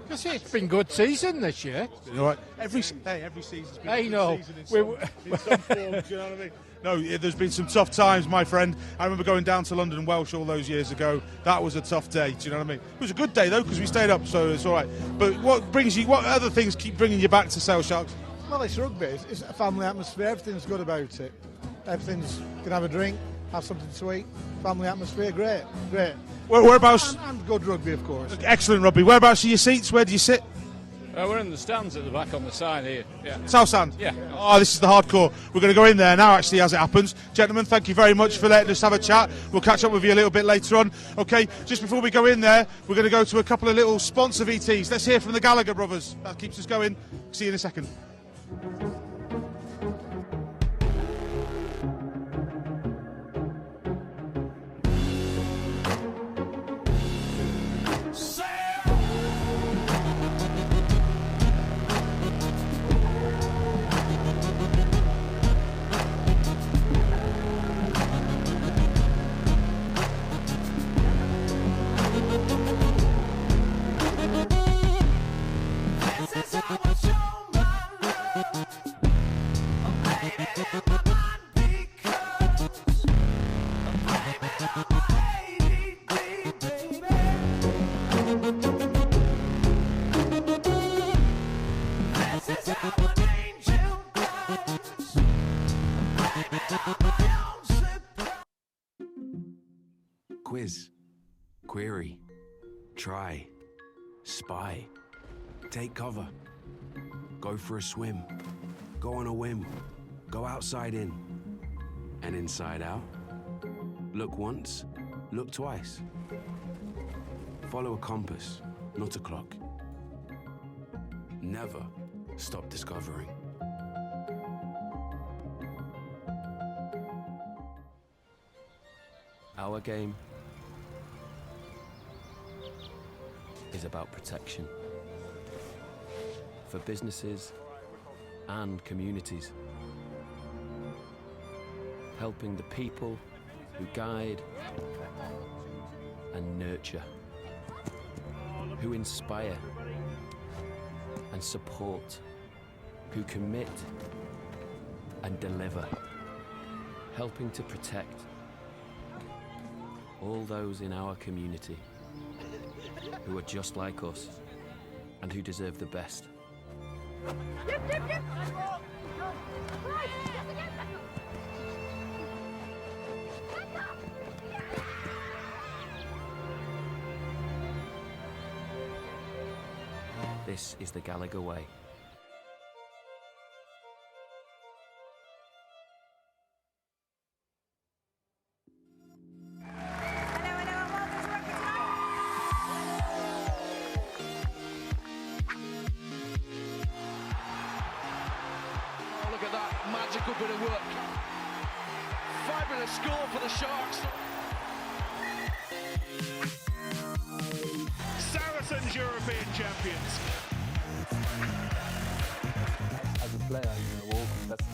Because it's been good season this year. All right. Every season's been a good season in some form, do you know what I mean? No, there's been some tough times, my friend. I remember going down to London Welsh all those years ago. That was a tough day, do you know what I mean? It was a good day, though, because we stayed up, so it's all right. But what other things keep bringing you back to Sale Sharks? Well, it's rugby. It's a family atmosphere. Everything's good about it. Everything's, you can have a drink, have something to eat. Family atmosphere, great. Whereabouts? And good rugby, of course. Excellent rugby. Whereabouts are your seats? Where do you sit? We're in the stands at the back on the side here. Yeah. South Stand? Yeah. Oh, this is the hardcore. We're going to go in there now, actually, as it happens. Gentlemen, thank you very much for letting us have a chat. We'll catch up with you a little bit later on. Okay, just before we go in there, we're going to go to a couple of little sponsor VTs. Let's hear from the Gallagher brothers. That keeps us going. See you in a second. Quiz. try, spy, take cover, go for a swim, go on a whim, go outside in, and inside out. Look once, look twice. Follow a compass, not a clock. Never stop discovering. Our game is about protection for businesses and communities, helping the people who guide and nurture, who inspire and support, who commit and deliver, helping to protect all those in our community who are just like us and who deserve the best. This is the Gallagher way. Look at that magical bit of work. Fabulous score for the Sharks. Saracens European champions. As a player, that's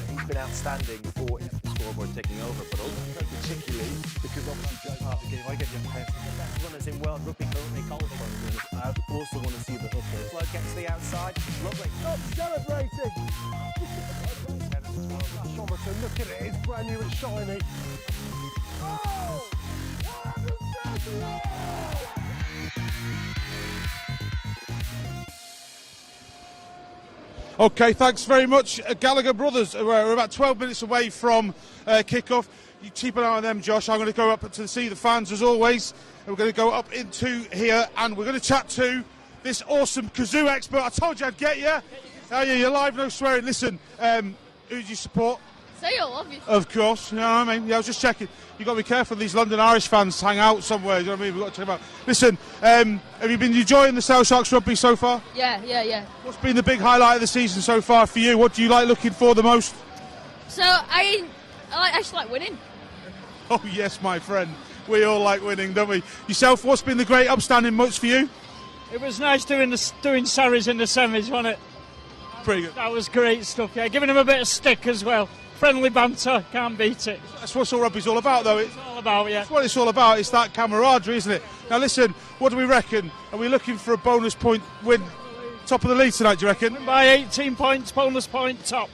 He's been outstanding for the scoreboard taking over, but also particularly because obviously just part of the game, I get the impression the best runners in world rugby currently qualifying. I also want to see the hook there. Flow gets to the outside, lovely. Stop celebrating! Somerton, look at it, it's brand new, it's shiny. Oh! Okay, thanks very much, Gallagher brothers. We're about 12 minutes away from kickoff. You keep an eye on them, Josh. I'm going to go up to see the fans as always. And we're going to go up into here and we're going to chat to this awesome kazoo expert. I told you I'd get you. Oh, yeah, you're live, no swearing. Listen, who do you support? Sale, obviously. Of course, you know what I mean? Yeah, I was just checking. You've got to be careful, these London Irish fans hang out somewhere, you know what I mean? We've got to check them out. Listen, have you been enjoying the Sale Sharks rugby so far? Yeah. What's been the big highlight of the season so far for you? What do you like looking for the most? So, I actually like winning. Oh, yes, my friend. We all like winning, don't we? Yourself, what's been the great upstanding much for you? It was nice doing Sarries in the semis, wasn't it? Pretty good. That was great stuff, yeah. Giving him a bit of stick as well. Friendly banter, can't beat it. That's what all rugby's all about, though. It's all about, yeah. That's what it's all about. It's that camaraderie, isn't it? Now, listen, what do we reckon? Are we looking for a bonus point win? Top of the league tonight, do you reckon? By 18 points, bonus point, top.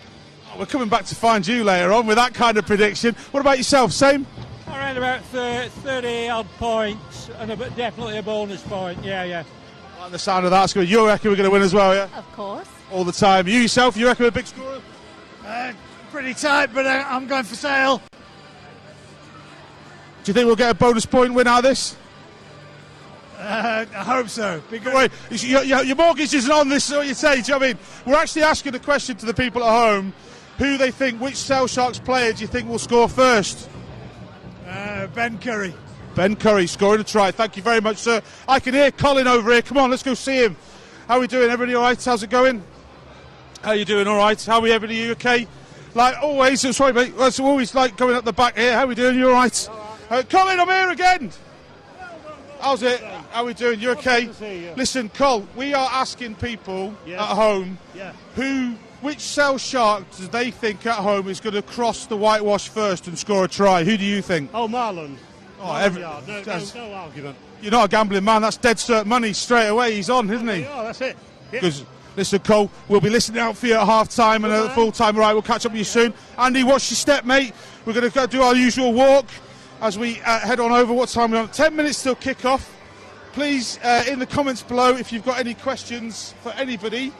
Oh, we're coming back to find you later on with that kind of prediction. What about yourself? Same? Around about 30-odd points and definitely a bonus point, yeah. I like the sound of that. You reckon we're going to win as well, yeah? Of course. All the time. You yourself, you reckon we're a big scorer? Pretty tight, but I'm going for Sale. Do you think we'll get a bonus point win out of this? I hope so. Wait, your mortgage isn't on this, so what you say. Do you know what I mean? We're actually asking a question to the people at home who they think, which Sale Sharks player do you think will score first? Ben Curry. Ben Curry scoring a try. Thank you very much, sir. I can hear Colin over here. Come on, let's go see him. How are we doing? Everybody all right? How's it going? How are you doing? All right. How are we? Everybody you okay? Like always, sorry mate, it's always like going up the back here. How are we doing? You all right? Colin, I'm here again. How's it? How are we doing? You okay? Listen, Col, we are asking people at home which Sale Shark do they think at home is going to cross the whitewash first and score a try? Who do you think? Oh, Marlon. No argument. You're not a gambling man. That's dead cert money straight away. He's on, isn't he? Oh, that's it. Because listen, Cole, we'll be listening out for you at half time and at full time. All right, we'll catch up with you soon. Andy, watch your step, mate. We're going to go do our usual walk as we head on over. What time are we on? 10 minutes till kick-off. Please, in the comments below, if you've got any questions for anybody,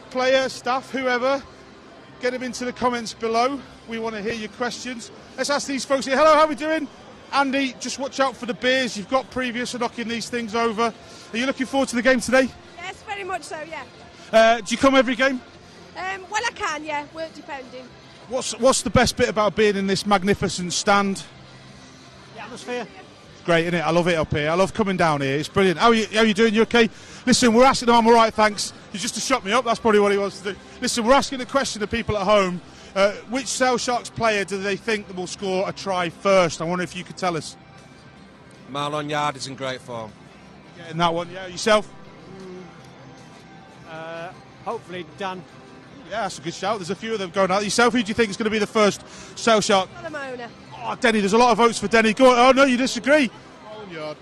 player, staff, whoever, get them into the comments below. We want to hear your questions. Let's ask these folks here. Hello, how are we doing? Andy, just watch out for the beers. You've got previous to knocking these things over. Are you looking forward to the game today? Yes, very much so, yeah. Do you come every game? Well, I can, yeah, work depending. What's the best bit about being in this magnificent stand? The atmosphere. Great, isn't it? I love it up here. I love coming down here. It's brilliant. How are you doing? You okay? Listen, we're asking... No, I'm all right, thanks. He's just to shut me up. That's probably what he wants to do. Listen, we're asking a question to people at home. Which Sale Sharks player do they think will score a try first? I wonder if you could tell us. Marlon Yard is in great form. Getting that one, yeah. Yourself? Hopefully Dan. Yeah, that's a good shout. There's a few of them going out. Yourself, who do you think is going to be the first Sale Shark? Salamona. Oh, Denny, there's a lot of votes for Denny. Go on. Oh, no, you disagree.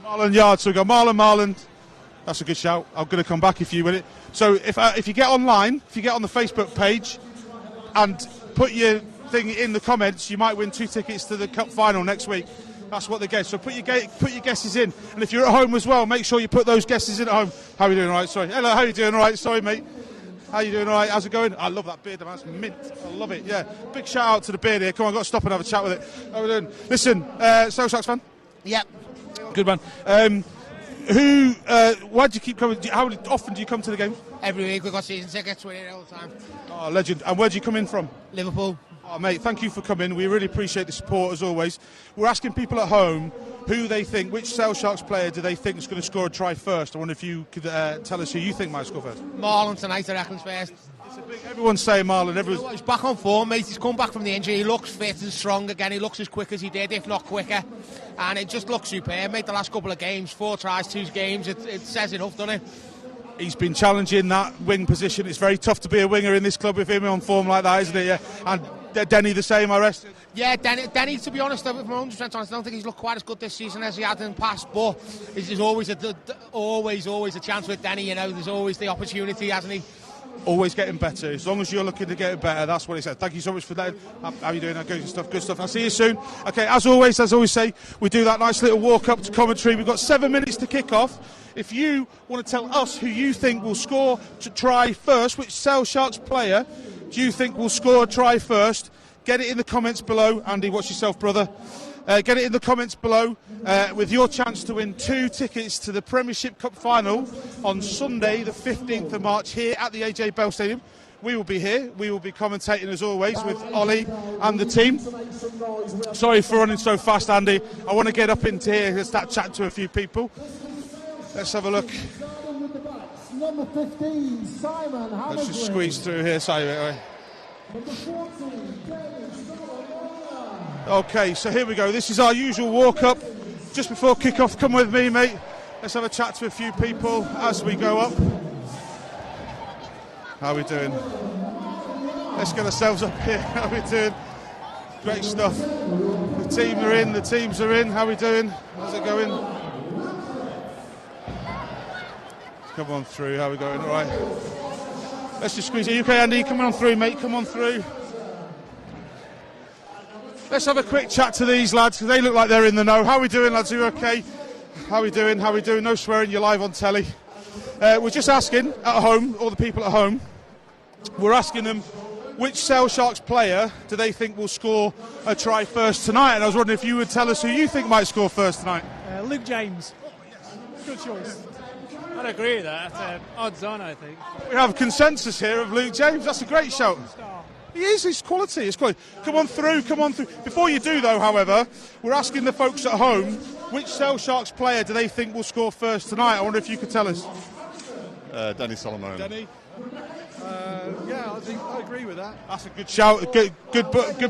Marlon Yard. So we go Marlon. That's a good shout. I'm going to come back if you win it. So if you get online, if you get on the Facebook page and put your thing in the comments, you might win 2 tickets to the Cup final next week. That's what they get. So put your guesses in. And if you're at home as well, make sure you put those guesses in at home. How are you doing? All right, sorry. Hello, how are you doing? All right, sorry, mate. How you doing? All right, how's it going? I love that beard, man. That's mint. I love it, yeah. Big shout out to the beard here. Come on, I've got to stop and have a chat with it. How are we doing? Listen, Sale Sharks fan? Yep. Good man. Why do you keep coming? How often do you come to the game? Every week we've got season tickets, we're here all the time. Oh, legend. And where do you come in from? Liverpool. Oh, mate, thank you for coming. We really appreciate the support as always. We're asking people at home who they think, which Sale Sharks player do they think is going to score a try first? I wonder if you could tell us who you think might score first. Marlon tonight, I reckon, first. Everyone's saying Marlon. He's back on form, mate. He's come back from the injury. He looks fit and strong again. He looks as quick as he did, if not quicker. And it just looks superb, mate. The last couple of games, 4 tries, 2 games. It says enough, doesn't it? He's been challenging that wing position. It's very tough to be a winger in this club with him on form like that, isn't it? Yeah. And Denny the same, I rest. Yeah, Denny, to be honest, if I'm 100% honest, I don't think he's looked quite as good this season as he had in the past, but there's always a chance with Denny, you know, there's always the opportunity, hasn't he? Always getting better. As long as you're looking to get better, that's what he said. Thank you so much for that. How are you doing? Good stuff. I'll see you soon. Okay, as always say, we do that nice little walk up to commentary. We've got 7 minutes to kick off. If you want to tell us who you think will score to try first, which Sale Sharks player do you think will score a try first, get it in the comments below. Andy, watch yourself, brother. Get it in the comments below with your chance to win 2 tickets to the Premiership Cup final on Sunday the 15th of March here at the AJ Bell Stadium. We will be here. We will be commentating as always with Ollie and the team. Sorry for running so fast, Andy. I want to get up into here and start chatting to a few people. Let's have a look. Number 15, Simon. Let's just squeeze through here. Sorry. Okay, so here we go. This is our usual walk-up just before kick-off. Come with me, mate. Let's have a chat to a few people as we go up. How are we doing? Let's get ourselves up here. How are we doing? Great stuff. The teams are in. How are we doing? How's it going? Come on through. How are we going? All right. Let's just squeeze it. Are you okay, Andy? Come on through, mate. Come on through. Let's have a quick chat to these lads, because they look like they're in the know. How are we doing, lads? Are you okay? How are we doing? No swearing, you're live on telly. We're just asking at home, all the people at home, we're asking them which Sale Sharks player do they think will score a try first tonight? And I was wondering if you would tell us who you think might score first tonight. Luke James. Good choice. I'd agree with that. That's odds on, I think. We have consensus here of Luke James. That's a great shout. He is. It's quality. It's quality. Come on through. Before you do, though, however, we're asking the folks at home which Sale Sharks player do they think will score first tonight. I wonder if you could tell us. Danny Solomon. Danny? Yeah, I think I agree with that. That's a good shout. Good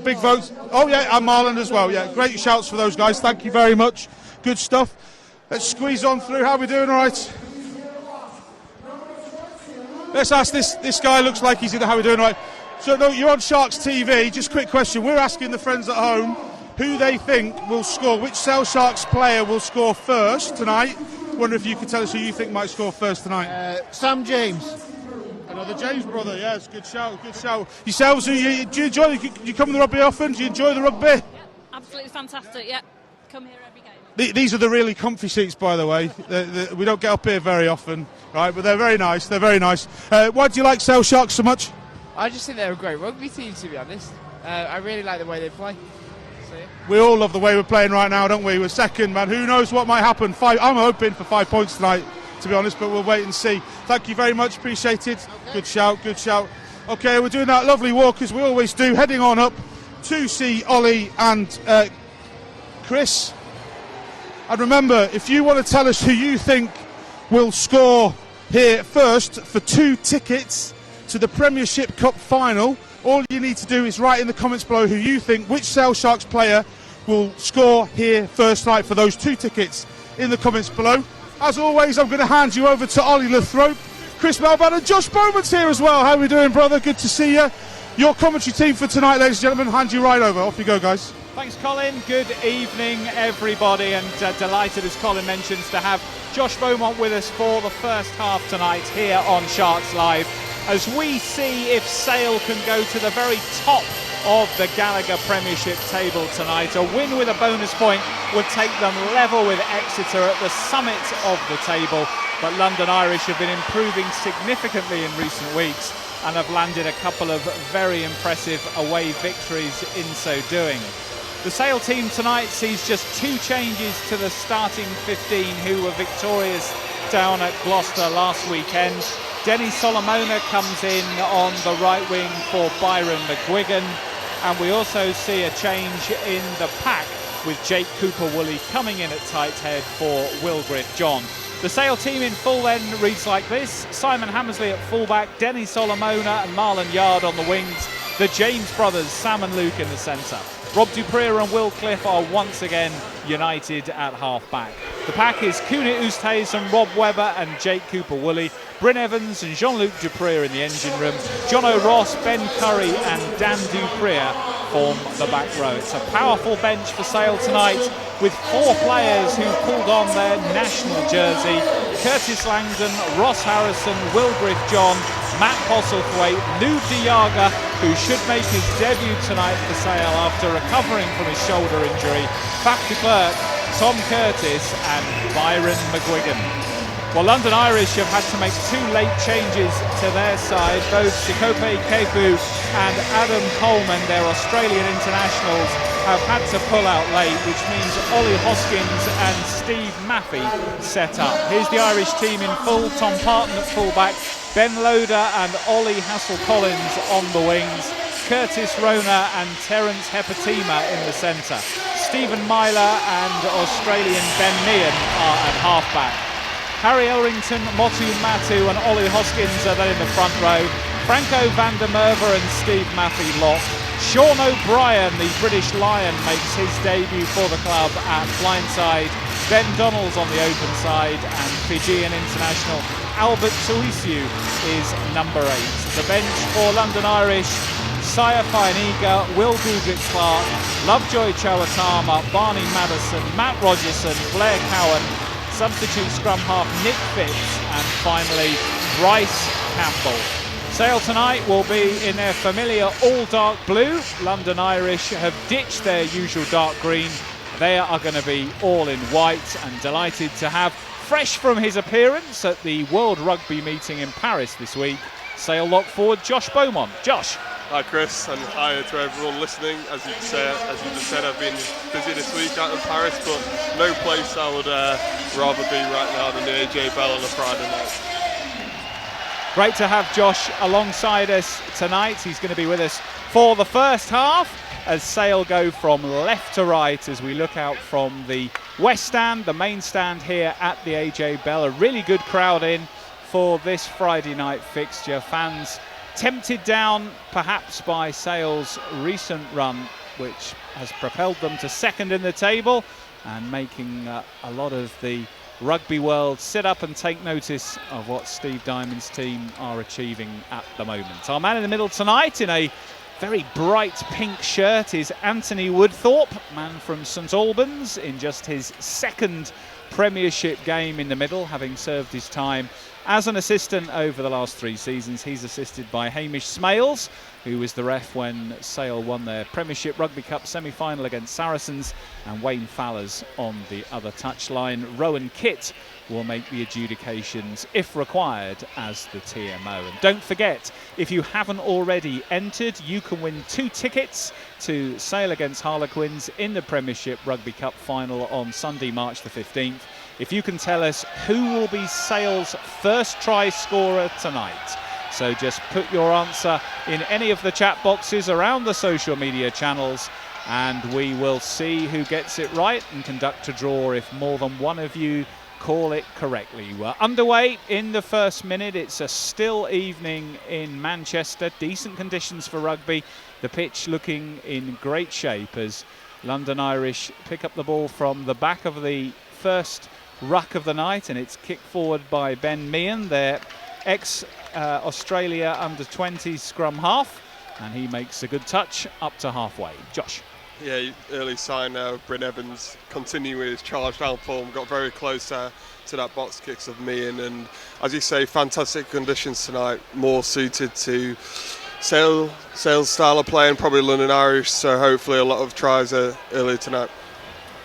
big votes. Oh, yeah, and Marlon as well. Yeah, great shouts for those guys. Thank you very much. Good stuff. Let's squeeze on through. How are we doing? All right. Let's ask this guy. Looks like he's in. How are we doing? All right. So, no, you're on Sharks TV. Just a quick question. We're asking the friends at home who they think will score. Which Sale Sharks player will score first tonight? Wonder if you could tell us who you think might score first tonight. Sam James. Another James brother, yes, good shout. Yourselves, do you enjoy? You come to the rugby often? Do you enjoy the rugby? Yeah, absolutely fantastic. Yeah, come here every game. These are the really comfy seats, by the way. We don't get up here very often, right? But they're very nice. Why do you like Sale Sharks so much? I just think they're a great rugby team, to be honest. I really like the way they play. We all love the way we're playing right now, don't we? We're second, man. Who knows what might happen? I'm hoping for 5 points tonight, to be honest, but we'll wait and see. Thank you very much. Appreciate it. Okay. Good shout, good shout. Okay, we're doing that lovely walk as we always do, heading on up to see Ollie and Chris. And remember, if you want to tell us who you think will score here first for 2 tickets to the Premiership Cup final, all you need to do is write in the comments below who you think, which Sale Sharks player will score here first night for those 2 tickets in the comments below. As always, I'm going to hand you over to Ollie Lathrop, Chris Melban and Josh Bowman's here as well. How are we doing, brother? Good to see you. Your commentary team for tonight, ladies and gentlemen, hand you right over. Off you go, guys. Thanks, Colin. Good evening, everybody, and delighted, as Colin mentions, to have Josh Beaumont with us for the first half tonight here on Sharks Live, as we see if Sale can go to the very top of the Gallagher Premiership table tonight. A win with a bonus point would take them level with Exeter at the summit of the table, but London Irish have been improving significantly in recent weeks and have landed a couple of very impressive away victories in so doing. The Sale team tonight sees just 2 changes to the starting 15 who were victorious down at Gloucester last weekend. Denny Solomona comes in on the right wing for Byron McGuigan, and we also see a change in the pack with Jake Cooper-Woolley coming in at tight head for Will Griff-John. The Sale team in full then reads like this: Simon Hammersley at fullback, Denny Solomona and Marlon Yard on the wings, the James brothers, Sam and Luke in the centre. Rob Dupree and Will Cliff are once again united at half-back. The pack is Kunit Oosthuizen, Rob Webber and Jake Cooper-Woolley. Bryn Evans and Jean-Luc Dupree in the engine room. Jono Ross, Ben Curry and Dan Dupree form the back row. It's a powerful bench for Sale tonight, with 4 players who pulled on their national jersey: Curtis Langdon, Ross Harrison, Will Griff-John, Matt Postlethwaite, Nude Diaga, who should make his debut tonight for Sale after recovering from his shoulder injury, Faf de Klerk, Tom Curtis and Byron McGuigan. Well, London Irish have had to make 2 late changes to their side. Both Sikope Kepu and Adam Coleman, their Australian internationals, have had to pull out late, which means Ollie Hoskins and Steve Maffey set up. Here's the Irish team in full: Tom Parton at fullback, Ben Loader and Ollie Hassel-Collins on the wings, Curtis Rona and Terence Hepatima in the centre. Stephen Myler and Australian Ben Meehan are at half-back. Harry Elrington, Motu Matu and Ollie Hoskins are then in the front row. Franco van der Merwe and Steve Maffey lock. Sean O'Brien, the British Lion, makes his debut for the club at blindside. Ben Donnells on the open side, and Fijian international Albert Tuisiu is number 8. The bench for London Irish: Saya Fainiga, Will Goodrich-Clark, Lovejoy Chowatama, Barney Madison, Matt Rogerson, Blair Cowan, substitute scrum half Nick Fitz, and finally Bryce Campbell. Sale tonight will be in their familiar all dark blue. London Irish have ditched their usual dark green. They are going to be all in white, and delighted to have, fresh from his appearance at the World Rugby meeting in Paris this week, Sale lock forward Josh Beaumont. Josh. Hi Chris, and hi to everyone listening. As you just said, I've been busy this week out in Paris, but no place I would rather be right now than the AJ Bell on a Friday night. Great to have Josh alongside us tonight. He's going to be with us for the first half as Sale go from left to right as we look out from the West Stand, the main stand here at the AJ Bell. A really good crowd in for this Friday night fixture. Fans tempted down perhaps by Sale's recent run, which has propelled them to second in the table and making a lot of the rugby world sit up and take notice of what Steve Diamond's team are achieving at the moment. Our man in the middle tonight in a very bright pink shirt is Anthony Woodthorpe, man from St Albans, in just his 2nd Premiership game in the middle, having served his time as an assistant over the last 3 seasons. He's assisted by Hamish Smales, who was the ref when Sale won their Premiership Rugby Cup semi-final against Saracens, and Wayne Fallers on the other touchline. Rowan Kitt will make the adjudications if required as the TMO. And don't forget, if you haven't already entered, you can win 2 tickets to Sale against Harlequins in the Premiership Rugby Cup final on Sunday, March the 15th. If you can tell us who will be Sale's first try scorer tonight. So just put your answer in any of the chat boxes around the social media channels, and we will see who gets it right and conduct a draw if more than one of you call it correctly. We're underway in the first minute. It's a still evening in Manchester. Decent conditions for rugby. The pitch looking in great shape as London Irish pick up the ball from the back of the first ruck of the night, and it's kicked forward by Ben Meehan, their ex-Australia under-20 scrum half, and he makes a good touch up to halfway. Josh. Yeah, early sign now of Bryn Evans continuing his charge down form, got very close to that box kicks of Meehan, and as you say, fantastic conditions tonight, more suited to Sale's style of play and probably London Irish, so hopefully a lot of tries early tonight.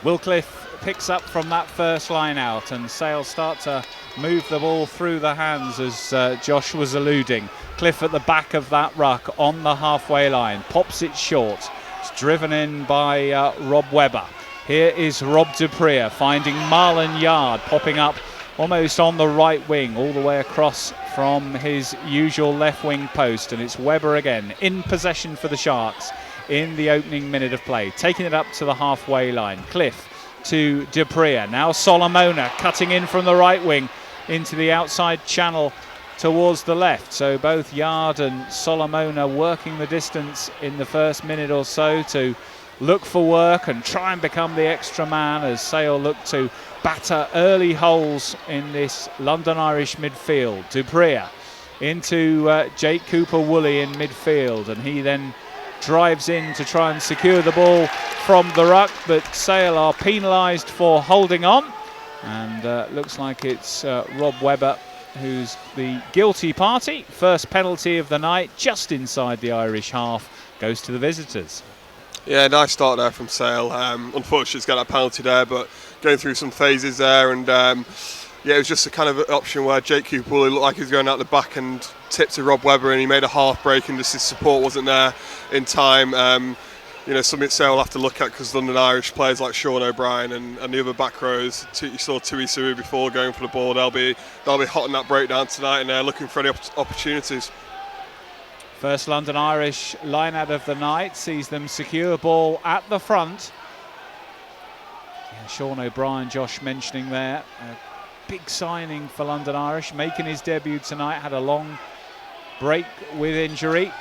Will Cliff picks up from that first line out, and Sale start to move the ball through the hands as Josh was alluding. Cliff at the back of that ruck on the halfway line, pops it short. It's driven in by Rob Webber. Here is Rob Dupree finding Marlon Yard, popping up almost on the right wing, all the way across from his usual left wing post, and it's Webber again in possession for the Sharks in the opening minute of play, taking it up to the halfway line. Cliff to Dupree, now Solomona cutting in from the right wing into the outside channel towards the left. So both Yard and Solomona working the distance in the first minute or so to look for work and try and become the extra man as Sale look to batter early holes in this London Irish midfield. Dupree into Jake Cooper-Woolley in midfield, and he then drives in to try and secure the ball from the ruck, but Sale are penalised for holding on, and looks like it's Rob Webber who's the guilty party. First penalty of the night, just inside the Irish half, goes to the visitors. Yeah, nice start there from Sale. Unfortunately, he's got that penalty there, but going through some phases there, and yeah, it was just a kind of option where Jake Cooper looked like he was going out the back and tipped to Rob Webber, and he made a half break, and just his support wasn't there in time. You know, something Sale will have to look at, because London Irish players like Sean O'Brien and the other back rows, you saw Tui Suru before going for the ball, they'll be hot in that breakdown tonight, and they're looking for any opportunities. First London Irish line out of the night sees them secure ball at the front. Yeah, Sean O'Brien, Josh mentioning there, a big signing for London Irish, making his debut tonight, had a long break with injury.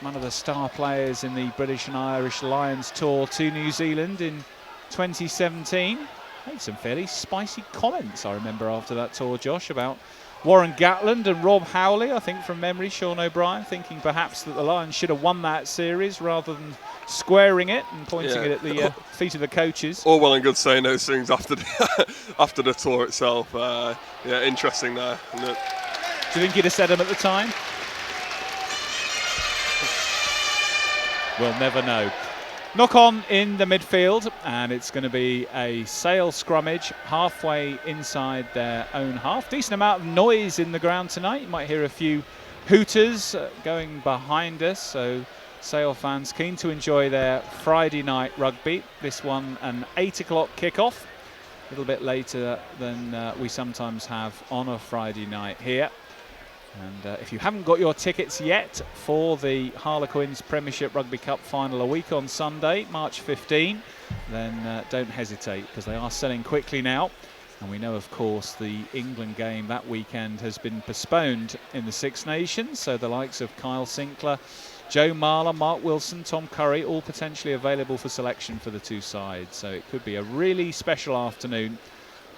One of the star players in the British and Irish Lions tour to New Zealand in 2017. Made some fairly spicy comments, I remember, after that tour, Josh, about Warren Gatland and Rob Howley, I think from memory. Sean O'Brien thinking perhaps that the Lions should have won that series rather than squaring it and pointing it at the feet of the coaches. All well and good saying those things after the tour itself. Yeah, interesting there. Do you think he'd have said them at the time? We'll never know. Knock on in the midfield, and it's going to be a Sale scrummage halfway inside their own half. Decent amount of noise in the ground tonight. You might hear a few hooters going behind us, so Sale fans keen to enjoy their Friday night rugby. This one an 8 o'clock kickoff, a little bit later than we sometimes have on a Friday night here. And if you haven't got your tickets yet for the Harlequins Premiership Rugby Cup final a week on Sunday, March 15, then don't hesitate, because they are selling quickly now. And we know, of course, the England game that weekend has been postponed in the Six Nations, so the likes of Kyle Sinclair, Joe Marler, Mark Wilson, Tom Curry, all potentially available for selection for the two sides. So it could be a really special afternoon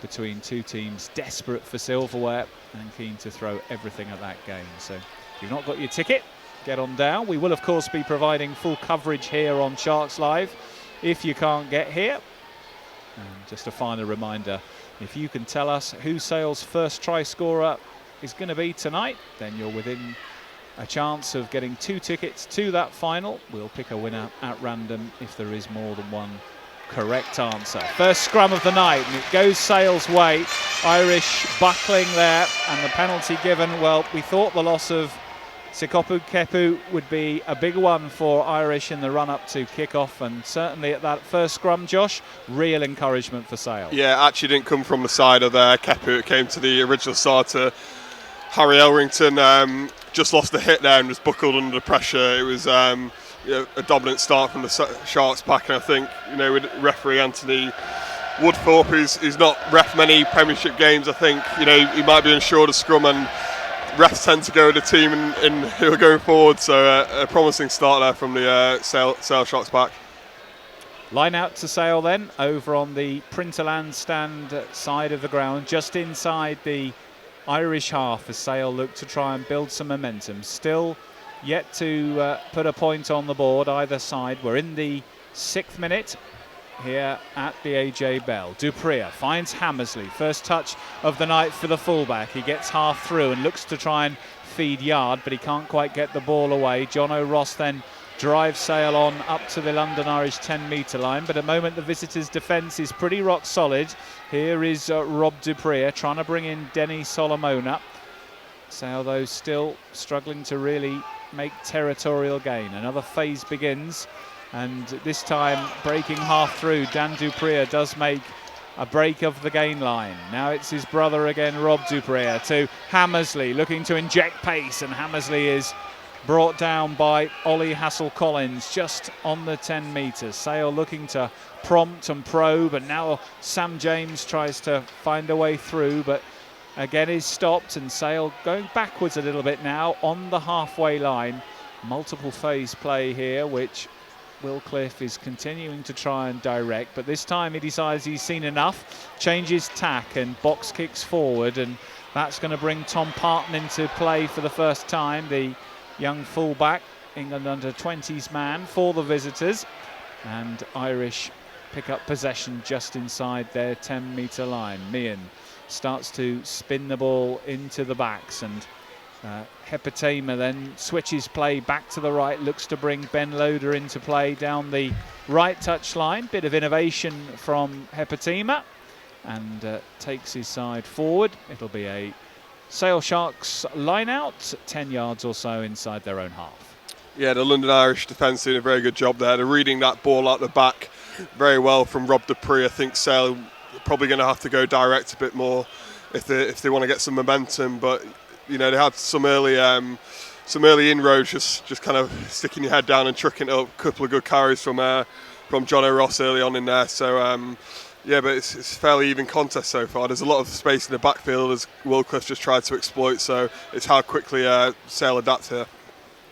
between two teams desperate for silverware and keen to throw everything at that game. So if you've not got your ticket, get on down. We will, of course, be providing full coverage here on Sharks Live if you can't get here. And just a final reminder, if you can tell us who Sale's first try scorer is going to be tonight, then you're within a chance of getting 2 tickets to that final. We'll pick a winner at random if there is more than one correct answer. First scrum of the night, and it goes Sale's way. Irish buckling there, and the penalty given. Well, we thought the loss of Sikopu Kepu would be a big one for Irish in the run-up to kick-off, and certainly at that first scrum, Josh, real encouragement for Sale. Yeah, actually didn't come from the side of Kepu. It came to the original starter, Harry Elrington. Just lost the hit there and was buckled under the pressure. It was a dominant start from the Sharks pack, and I think, with referee Anthony Woodthorpe, who's not ref many Premiership games, I think he might be unsure of the scrum, and refs tend to go with the team in who are going forward. So a promising start there from the Sale Sharks pack. Line out to Sale then, over on the Printerland stand side of the ground, just inside the Irish half, as Sale look to try and build some momentum. Still yet to put a point on the board either side. We're in the 6th minute here at the AJ Bell. Dupree finds Hammersley. First touch of the night for the fullback. He gets half through and looks to try and feed Yard, but he can't quite get the ball away. John O'Ross then drives Sale on up to the London Irish 10-metre line, but at the moment the visitors' defence is pretty rock solid. Here is Rob Dupree trying to bring in Denny Solomona. Sale, though, still struggling to really make territorial gain. Another phase begins, and this time breaking half through, Dan Dupree does make a break of the gain line. Now it's his brother again, Rob Dupree, to Hammersley, looking to inject pace, and Hammersley is brought down by Ollie Hassel-Collins just on the 10 metres. Sale looking to prompt and probe, and now Sam James tries to find a way through, but again is stopped, and Sale going backwards a little bit now on the halfway line. Multiple phase play here, which Will Cliff is continuing to try and direct, but this time he decides he's seen enough, changes tack and box kicks forward, and that's going to bring Tom Parton into play for the first time, the young fullback, England under-20s man for the visitors, and Irish pick up possession just inside their 10-metre line. Meehan starts to spin the ball into the backs, and Hepatema then switches play back to the right, looks to bring Ben Loader into play down the right touch line. Bit of innovation from Hepatema, and takes his side forward. It'll be a Sale Sharks line out, 10 yards or so inside their own half. Yeah, the London Irish defence doing a very good job there. They're reading that ball out the back very well from Rob Dupree. I think Sale are probably going to have to go direct a bit more if they want to get some momentum. But they had some early inroads, just kind of sticking your head down and trucking it up. A couple of good carries from John O'Ross early on in there. So. Yeah, but it's a fairly even contest so far. There's a lot of space in the backfield as Will Cliff just tried to exploit, so it's how quickly Sale adapts here.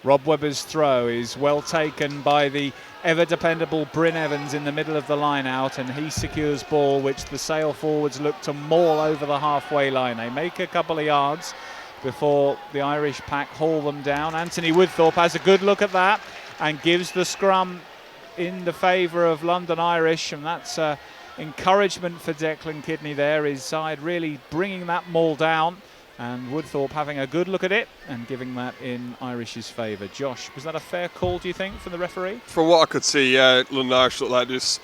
Rob Webber's throw is well taken by the ever-dependable Bryn Evans in the middle of the line out, and he secures ball, which the Sale forwards look to maul over the halfway line. They make a couple of yards before the Irish pack haul them down. Anthony Woodthorpe has a good look at that and gives the scrum in the favour of London Irish, and that's encouragement for Declan Kidney there, his side really bringing that maul down, and Woodthorpe having a good look at it and giving that in Irish's favour. Josh, was that a fair call, do you think, from the referee? From what I could see, London Irish looked like just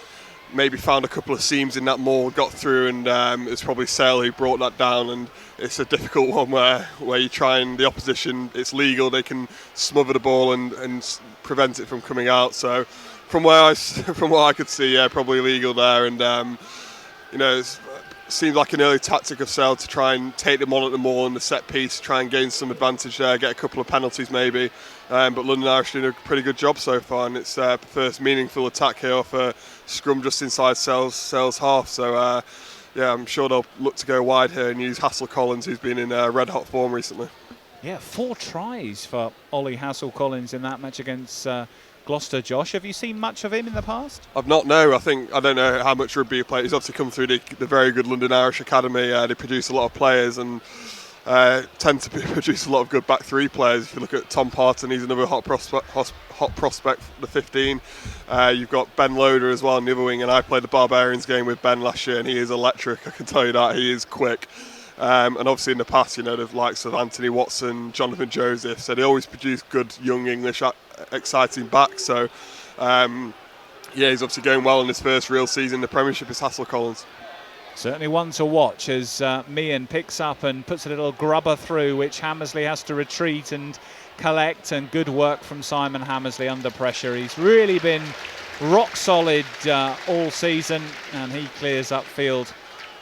maybe found a couple of seams in that maul, got through, and it's probably Sale who brought that down, and it's a difficult one where you try and the opposition, it's legal, they can smother the ball and prevent it from coming out. So from what I could see, probably legal there, and it seemed like an early tactic of Sale to try and take them on at the maul and the set piece, try and gain some advantage there, get a couple of penalties maybe. But London Irish doing a pretty good job so far, and it's the first meaningful attack here off a scrum just inside Sale's half. So I'm sure they'll look to go wide here and use Hassel-Collins, who's been in red hot form recently. Yeah, 4 tries for Ollie Hassel-Collins in that match against Gloucester. Josh, have you seen much of him in the past? I've not, no. I don't know how much rugby he played. He's obviously come through the very good London Irish Academy. They produce a lot of players and tend to produce a lot of good back three players. If you look at Tom Parton, he's another hot prospect for the 15. You've got Ben Loader as well on the other wing, and I played the Barbarians game with Ben last year, and he is electric. I can tell you that. He is quick. And obviously in the past, you know, the likes of Anthony Watson, Jonathan Joseph, so they always produce good young English exciting backs. So yeah, he's obviously going well in his first real season in the Premiership as Hassel Collins. Certainly one to watch as Meehan picks up and puts a little grubber through, which Hammersley has to retreat and collect, and good work from Simon Hammersley under pressure. He's really been rock solid all season, and he clears upfield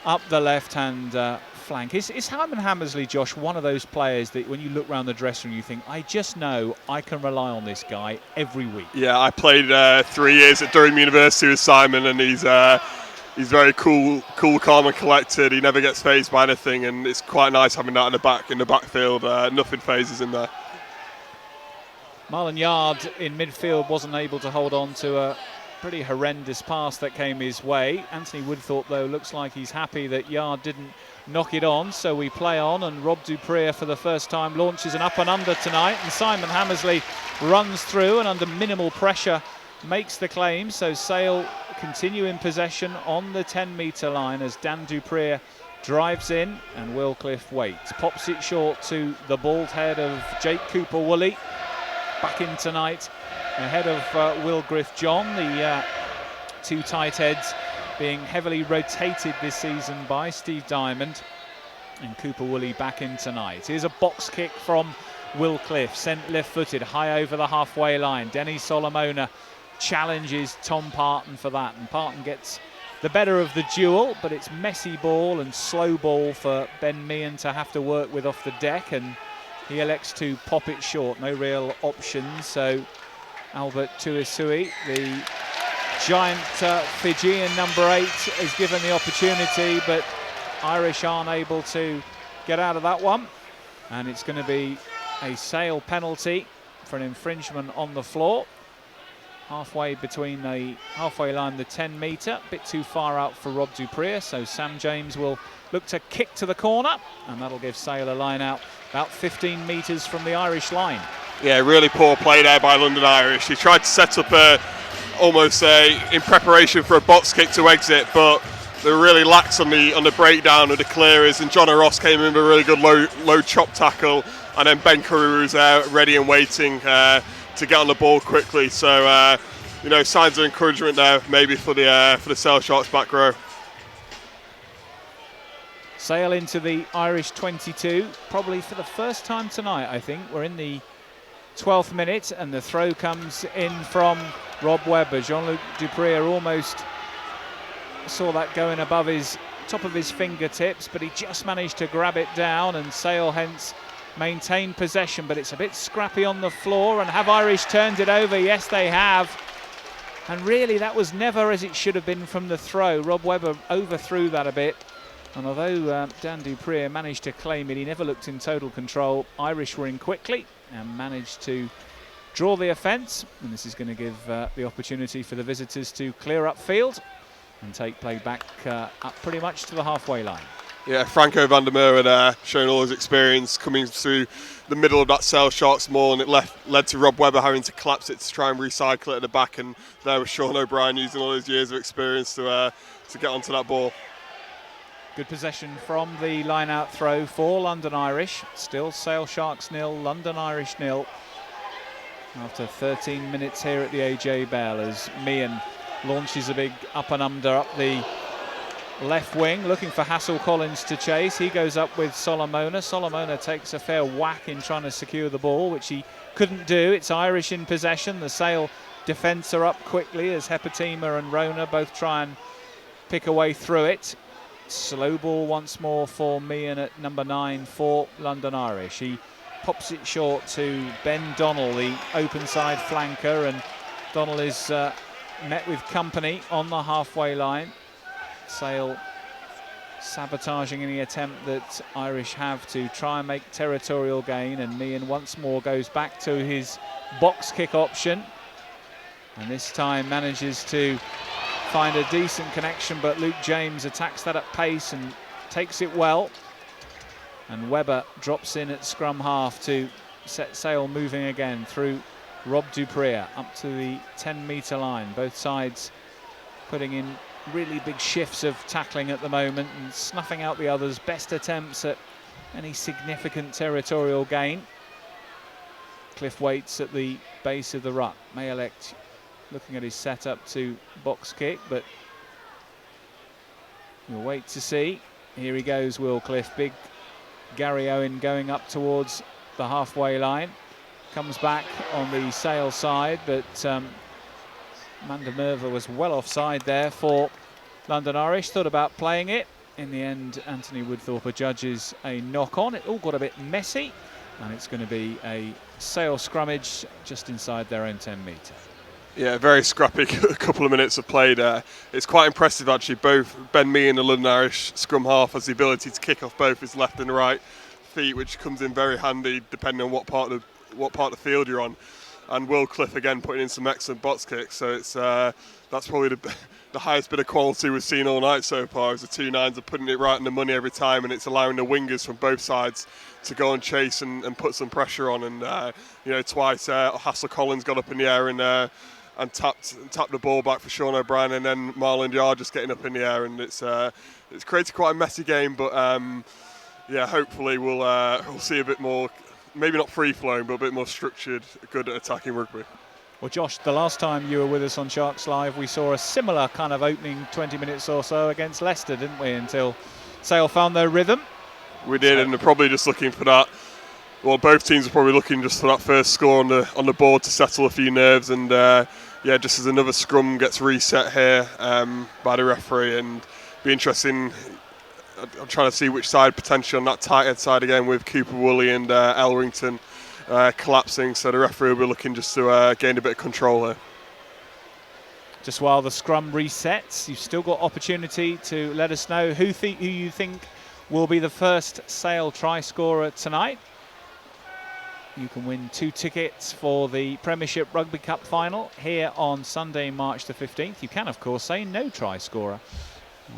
up the left-hand flank. Is Simon Hammersley, Josh, one of those players that when you look around the dressing room you think, I just know I can rely on this guy every week? Yeah, I played 3 years at Durham University with Simon, and he's very cool, calm and collected. He never gets fazed by anything, and it's quite nice having that in the backfield. Nothing phases him there. Marlon Yard in midfield wasn't able to hold on to a pretty horrendous pass that came his way. Anthony Woodthorpe, though, looks like he's happy that Yard didn't knock it on, so we play on, and Rob Dupree for the first time launches an up and under tonight, and Simon Hammersley runs through and under minimal pressure makes the claim. So Sale continue in possession on the 10-metre line as Dan Dupree drives in, and Will Cliff waits, pops it short to the bald head of Jake Cooper-Woolley, back in tonight ahead of Will Griff-John, the two tight heads being heavily rotated this season by Steve Diamond, and Cooper-Woolley back in tonight. Here's a box kick from Will Cliff, sent left-footed high over the halfway line. Denny Solomona challenges Tom Parton for that, and Parton gets the better of the duel, but it's messy ball and slow ball for Ben Meehan to have to work with off the deck, and he elects to pop it short. No real options, so Albert Tuisui, the giant Fijian number 8, is given the opportunity, but Irish aren't able to get out of that one, and it's going to be a Sale penalty for an infringement on the floor. Halfway between the halfway line, the 10-metre, a bit too far out for Rob Dupree, so Sam James will look to kick to the corner, and that'll give Sale a line out about 15 metres from the Irish line. Yeah, really poor play there by London Irish. He tried to set up in preparation for a box kick to exit, but they were really lax on the breakdown of the clearers, and John Ross came in with a really good low chop tackle, and then Ben Carew was ready and waiting to get on the ball quickly. So you know, signs of encouragement there maybe for the Sale Sharks back row. Sale into the Irish 22, probably for the first time tonight, I think. We're in the 12th minute, and the throw comes in from Rob Webber. Jean-Luc Dupree almost saw that going above his top of his fingertips, but he just managed to grab it down, and Sale hence maintain possession, but it's a bit scrappy on the floor. And have Irish turned it over? Yes, they have. And really, that was never as it should have been from the throw. Rob Webber overthrew that a bit, and although Dan Dupree managed to claim it, he never looked in total control. Irish were in quickly and managed to draw the offence, and this is going to give the opportunity for the visitors to clear up field and take play back up pretty much to the halfway line. Yeah, Franco van der Merwe there, showing all his experience coming through the middle of that Sale Sharks maul, and it led to Rob Webber having to collapse it to try and recycle it at the back, and there was Sean O'Brien using all his years of experience to get onto that ball. Good possession from the line-out throw for London Irish. Still Sale Sharks 0, London Irish 0. After 13 minutes here at the AJ Bell, as Meehan launches a big up and under up the left wing, looking for Hassel Collins to chase. He goes up with Solomona. Solomona takes a fair whack in trying to secure the ball, which he couldn't do. It's Irish in possession. The Sale defence are up quickly as Hepatima and Rona both try and pick a way through it. Slow ball once more for Meehan at number 9 for London Irish. He pops it short to Ben Donnell, the open side flanker, and Donnell is met with company on the halfway line. Sale sabotaging any attempt that Irish have to try and make territorial gain, and Meehan once more goes back to his box kick option, and this time manages to find a decent connection, but Luke James attacks that at pace and takes it well, and Webber drops in at scrum half to set Sale moving again through Rob Dupree up to the 10-metre line. Both sides putting in really big shifts of tackling at the moment and snuffing out the others' best attempts at any significant territorial gain. Cliff waits at the base of the ruck. May elect looking at his setup to box kick, but we'll wait to see. Here he goes, Will Cliff. Big Gary Owen going up towards the halfway line. Comes back on the Sale side, but Amanda Merva was well offside there for London Irish. Thought about playing it. In the end, Anthony Woodthorpe adjudges a knock-on. It all got a bit messy, and it's going to be a Sale scrummage just inside their own 10 metre. Yeah, very scrappy a couple of minutes of play there. It's quite impressive actually. Both Ben Mee and the London Irish scrum half has the ability to kick off both his left and right feet, which comes in very handy depending on what part of the field you're on. And Will Cliff again putting in some excellent box kicks. So it's that's probably the highest bit of quality we've seen all night so far. As the 2-9s are putting it right in the money every time, and it's allowing the wingers from both sides to go and chase and put some pressure on. And twice Hassel Collins got up in the air and tapped the ball back for Sean O'Brien, and then Marlon Yard just getting up in the air, and it's created quite a messy game. But hopefully we'll see a bit more. Maybe not free-flowing, but a bit more structured, good at attacking rugby. Well, Josh, the last time you were with us on Sharks Live, we saw a similar kind of opening 20 minutes or so against Leicester, didn't we, until Sale found their rhythm? We did, and they're probably just looking for that. Well, both teams are probably looking just for that first score on the board to settle a few nerves, and just as another scrum gets reset here by the referee, and be interesting. I'm trying to see which side potentially on that tight head side again, with Cooper Woolley and Elrington collapsing. So the referee will be looking just to gain a bit of control here. Just while the scrum resets, you've still got opportunity to let us know who you think will be the first Sale try scorer tonight. You can win 2 tickets for the Premiership Rugby Cup final here on Sunday, March the 15th. You can, of course, say no try scorer.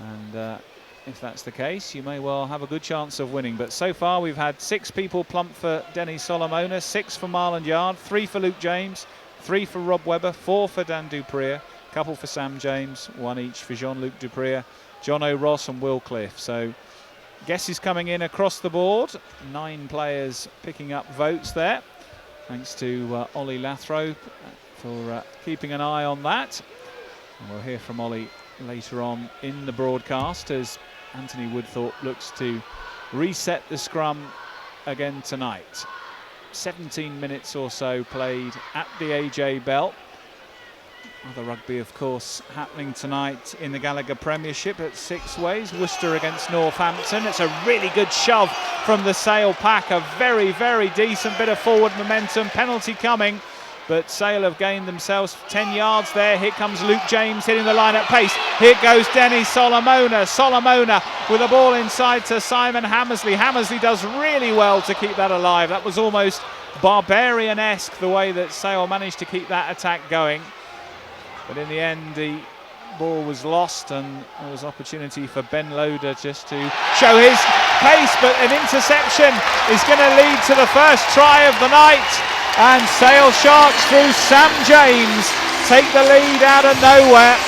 And if that's the case, you may well have a good chance of winning. But so far, we've had 6 people plump for Denny Solomona, 6 for Marlon Yard, 3 for Luke James, 3 for Rob Webber, 4 for Dan Dupree, couple for Sam James, 1 each for Jean-Luc Dupree, John O'Ross and Will Cliff. So guesses coming in across the board. 9 players picking up votes there. Thanks to Ollie Lathrope for keeping an eye on that. And we'll hear from Ollie later on in the broadcast as Anthony Woodthorpe looks to reset the scrum again tonight. 17 minutes or so played at the AJ Bell. Other rugby, of course, happening tonight in the Gallagher Premiership at 6 ways. Worcester against Northampton. It's a really good shove from the Sale pack. A very, very decent bit of forward momentum. Penalty coming, but Sale have gained themselves 10 yards there. Here comes Luke James hitting the line at pace. Here goes Denny Solomona. Solomona with a ball inside to Simon Hammersley. Hammersley does really well to keep that alive. That was almost barbarian-esque, the way that Sale managed to keep that attack going. But in the end, the ball was lost, and there was opportunity for Ben Loader just to show his pace, but an interception is going to lead to the first try of the night. And Sale Sharks through Sam James take the lead out of nowhere.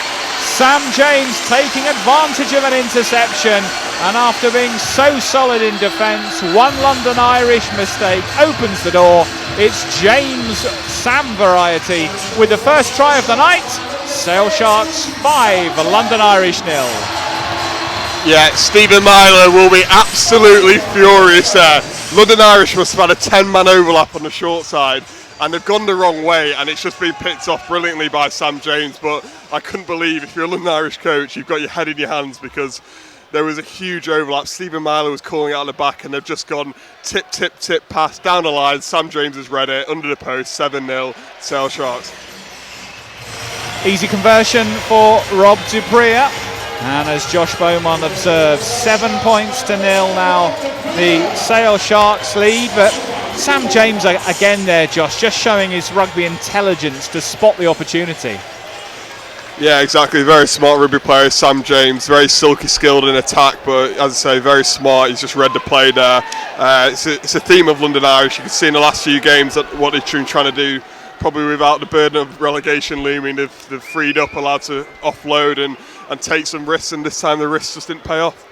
Sam James taking advantage of an interception, and after being so solid in defence, one London Irish mistake opens the door. It's James Sam variety with the first try of the night. Sale Sharks 5, London Irish 0. Yeah, Stephen Myler will be absolutely furious there. London Irish must have had a 10-man overlap on the short side, and they've gone the wrong way, and it's just been picked off brilliantly by Sam James. But I couldn't believe, if you're a London Irish coach, you've got your head in your hands, because there was a huge overlap. Stephen Myler was calling out the back, and they've just gone tip, tip, tip, pass down the line. Sam James has read it, under the post, 7-0, Sale Sharks. Easy conversion for Rob Dupree. And as Josh Beaumont observes, 7 points to 0 now, the Sale Sharks lead. But Sam James again there, Josh, just showing his rugby intelligence to spot the opportunity. Yeah, exactly. Very smart rugby player, Sam James. Very silky skilled in attack, but as I say, very smart. He's just read the play there. It's a theme of London Irish. You can see in the last few games that what they're trying to do, probably without the burden of relegation looming, they've freed up, allowed to offload, and and take some risks, and this time the risks just didn't pay off.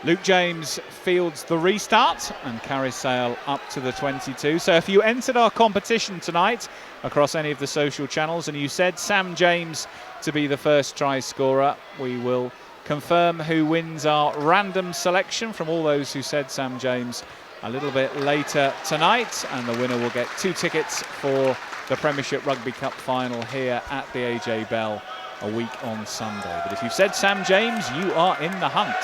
Luke James fields the restart and carries Sale up to the 22. So if you entered our competition tonight across any of the social channels and you said Sam James to be the first try scorer, we will confirm who wins our random selection from all those who said Sam James a little bit later tonight, and the winner will get 2 tickets for the Premiership Rugby Cup final here at the AJ Bell a week on Sunday. But if you've said Sam James, you are in the hunt.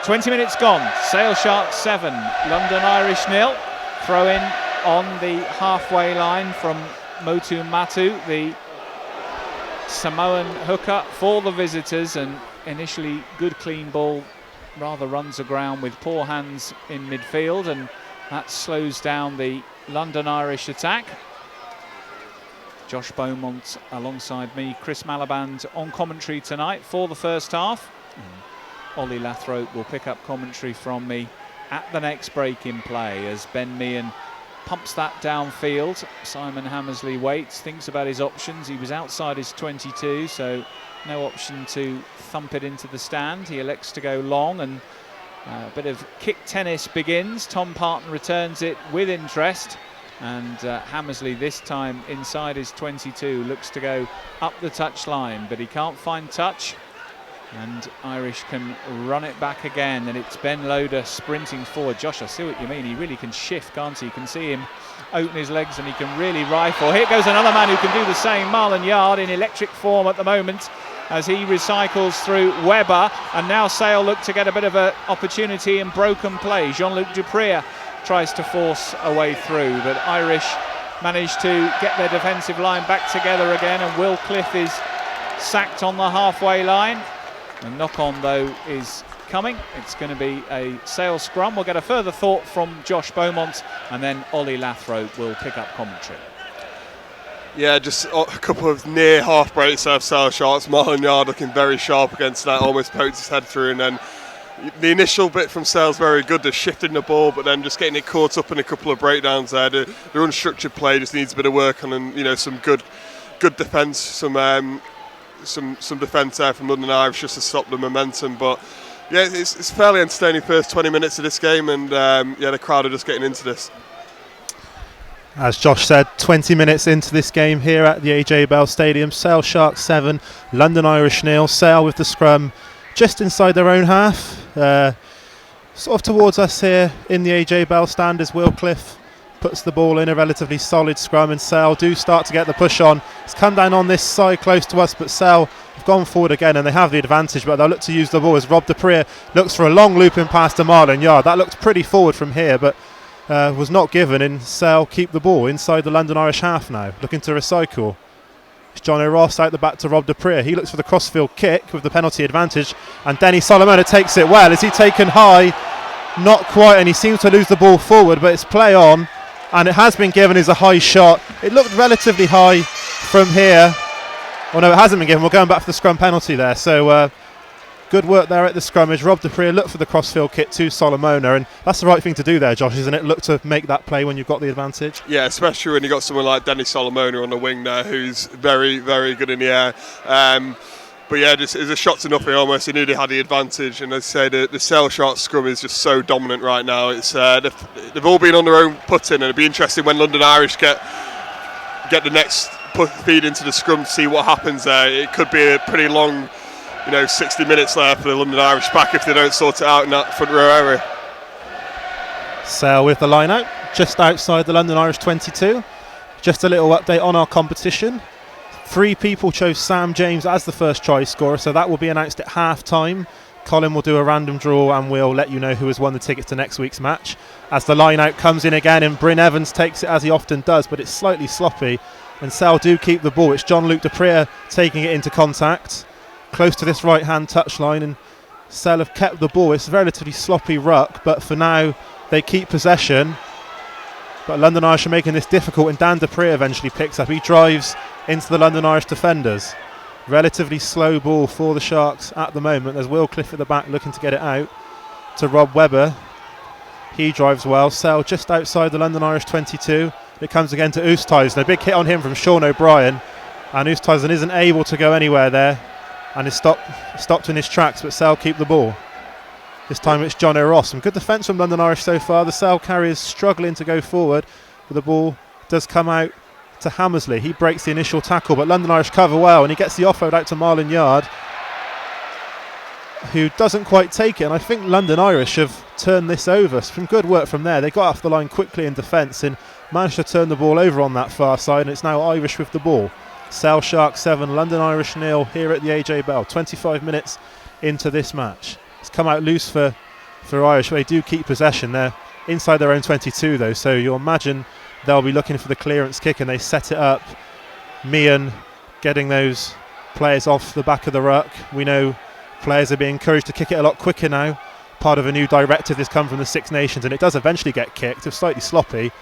20 minutes gone. Sale Sharks 7, London Irish 0. Throw in on the halfway line from Motu Matu, the Samoan hooker for the visitors, and initially good clean ball rather runs aground with poor hands in midfield, and that slows down the London Irish attack. Josh Beaumont alongside me, Chris Malaband on commentary tonight for the first half. Ollie Lathrope will pick up commentary from me at the next break in play as Ben Meehan pumps that downfield. Simon Hammersley waits, thinks about his options. He was outside his 22, so no option to thump it into the stand. He elects to go long, and a bit of kick tennis begins. Tom Parton returns it with interest, and Hammersley this time inside his 22 looks to go up the touchline, but he can't find touch. And Irish can run it back again, and it's Ben Loader sprinting forward. Josh, I see what you mean. He really can shift, can't he? You can see him open his legs and he can really rifle. Here goes another man who can do the same. Marlon Yard in electric form at the moment as he recycles through Webber, and now Sale look to get a bit of an opportunity in broken play. Jean-Luc Duprier tries to force a way through, but Irish manage to get their defensive line back together again, and Will Cliff is sacked on the halfway line. The knock-on, though, is coming. It's going to be a Sale scrum. We'll get a further thought from Josh Beaumont, and then Ollie Lathrope will pick up commentary. Yeah, just a couple of near half breaks of Sale Sharks. Marlon Yard looking very sharp against that, almost poked his head through, and then the initial bit from Sale's very good. They're shifting the ball, but then just getting it caught up in a couple of breakdowns there. The unstructured play just needs a bit of work on, and some good defence, some defence there from London Irish just to stop the momentum. But yeah, it's fairly entertaining first 20 minutes of this game, and the crowd are just getting into this. As Josh said, 20 minutes into this game here at the AJ Bell Stadium. Sale Sharks 7, London Irish 0. Sale with the scrum just inside their own half, sort of towards us here in the AJ Bell stand as Will Cliff puts the ball in a relatively solid scrum, and Sale do start to get the push on. It's come down on this side close to us, but Sale have gone forward again and they have the advantage, but they'll look to use the ball as Rob Duprier looks for a long looping pass to Marlon Yard. That looked pretty forward from here, but was not given, and Sale keep the ball inside the London Irish half now, looking to recycle. It's John O'Ross out the back to Rob Duprier. He looks for the crossfield kick with the penalty advantage, and Denny Solomona takes it well. Is he taken high? Not quite, and he seems to lose the ball forward, but it's play on, and it has been given as a high shot. It looked relatively high from here. Oh no, it hasn't been given. We're going back for the scrum penalty there. So good work there at the scrummage. Rob Duprier looked for the crossfield kick to Solomona, and that's the right thing to do there, Josh, isn't it? Look to make that play when you've got the advantage. Yeah, especially when you've got someone like Denny Solomona on the wing there, who's very, very good in the air. But yeah, it's a shot to nothing almost. He knew they had the advantage, and as I say, the Sale Sharks scrum is just so dominant right now. It's they've all been on their own putting, and it'll be interesting when London Irish get the next feed into the scrum to see what happens there. It could be a pretty long 60 minutes there for the London Irish pack if they don't sort it out in that front row area. Sale with the line out, just outside the London Irish 22. Just a little update on our competition. 3 people chose Sam James as the first try scorer, so that will be announced at half time. Colin will do a random draw and we'll let you know who has won the tickets to next week's match. As the line out comes in again, and Bryn Evans takes it as he often does, but it's slightly sloppy, and Sale do keep the ball. It's Jean-Luc Duprier taking it into contact close to this right hand touchline, and Sale have kept the ball. It's a relatively sloppy ruck, but for now they keep possession. But London Irish are making this difficult, and Dan Duprier eventually picks up. He drives into the London Irish defenders. Relatively slow ball for the Sharks at the moment. There's Will Cliff at the back looking to get it out to Rob Webber. He drives well. Sale just outside the London Irish 22. It comes again to Oosthuizen. A big hit on him from Sean O'Brien, and Oosthuizen isn't able to go anywhere there. and is stopped in his tracks, but Sale keep the ball. This time it's John O'Ross. Some good defence from London Irish so far. The Sale carriers struggling to go forward, but the ball does come out to Hammersley. He breaks the initial tackle, but London Irish cover well, and he gets the offload out to Marlon Yard, who doesn't quite take it. And I think London Irish have turned this over. Some good work from there. They got off the line quickly in defence and managed to turn the ball over on that far side, and it's now Irish with the ball. Sale Sharks 7, London Irish 0 here at the AJ Bell. 25 minutes into this match. It's come out loose for Irish, but they do keep possession. They're inside their own 22 though, so you'll imagine they'll be looking for the clearance kick, and they set it up. Meehan getting those players off the back of the ruck. We know players are being encouraged to kick it a lot quicker now. Part of a new directive that's come from the Six Nations, and it does eventually get kicked. It's slightly sloppy,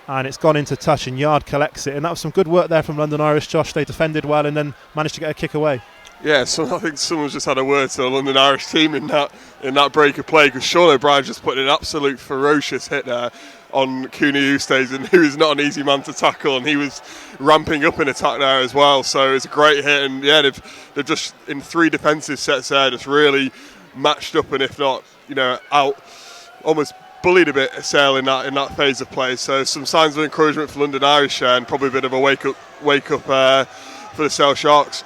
and it's gone into touch, and Yard collects it. And that was some good work there from London Irish, Josh. They defended well and then managed to get a kick away. Yeah, so I think someone's just had a word to the London Irish team in that break of play, because Sean O'Brien just put an absolute ferocious hit there on Cooney Oosthuizen, who is not an easy man to tackle, and he was ramping up in attack there as well. So it's a great hit, and yeah, they've just in 3 defensive sets there, just really matched up, and if not, out, almost bullied a bit Sale in that phase of play. So some signs of encouragement for London Irish, and probably a bit of a wake up for the Sale Sharks.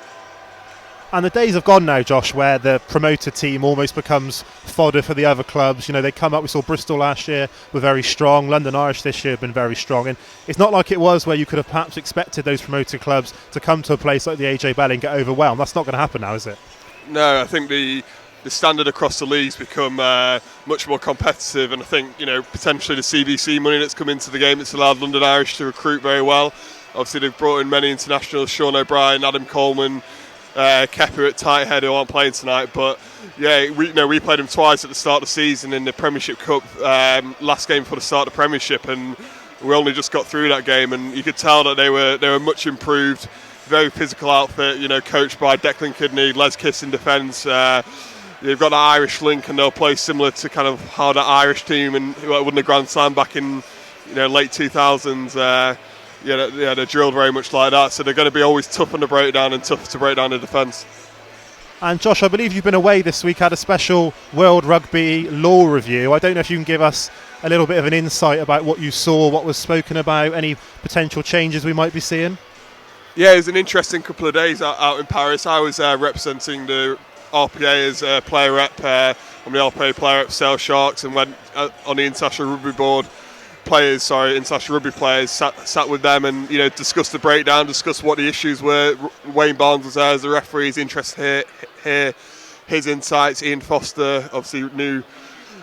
And the days have gone now, Josh, where the promoted team almost becomes fodder for the other clubs. They come up, we saw Bristol last year were very strong. London Irish this year have been very strong. And it's not like it was where you could have perhaps expected those promoted clubs to come to a place like the AJ Bell and get overwhelmed. That's not going to happen now, is it? No, I think the standard across the league's become much more competitive, and I think potentially the CVC money that's come into the game, it's allowed London Irish to recruit very well. Obviously they've brought in many internationals, Sean O'Brien, Adam Coleman, Kepa at tight head, who aren't playing tonight, but yeah, we played them twice at the start of the season in the Premiership Cup, last game before the start of the Premiership, and we only just got through that game, and you could tell that they were much improved. Very physical outfit, coached by Declan Kidney, Les Kiss in defence. They've got that Irish link, and they'll play similar to kind of how that Irish team and who won the Grand Slam back in late 2000s. They're drilled very much like that, so they're going to be always tough on the breakdown and tough to break down the defence. And Josh, I believe you've been away this week, had a special World Rugby law review. I don't know if you can give us a little bit of an insight about what you saw, what was spoken about, any potential changes we might be seeing. Yeah, it was an interesting couple of days out in Paris. I was representing the RPA as a player rep. I'm the RPA player rep Sale Sharks, and went on the International Rugby Board. International rugby players, sat with them and discussed the breakdown, discussed what the issues were. Wayne Barnes was there as the referee, his interest here, his insights. Ian Foster, obviously new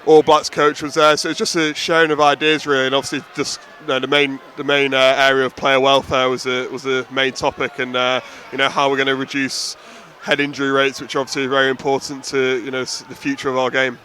All Blacks coach, was there. So it's just a sharing of ideas really, and obviously just the main area of player welfare was the main topic, and how we're going to reduce head injury rates, which are obviously very important to the future of our game.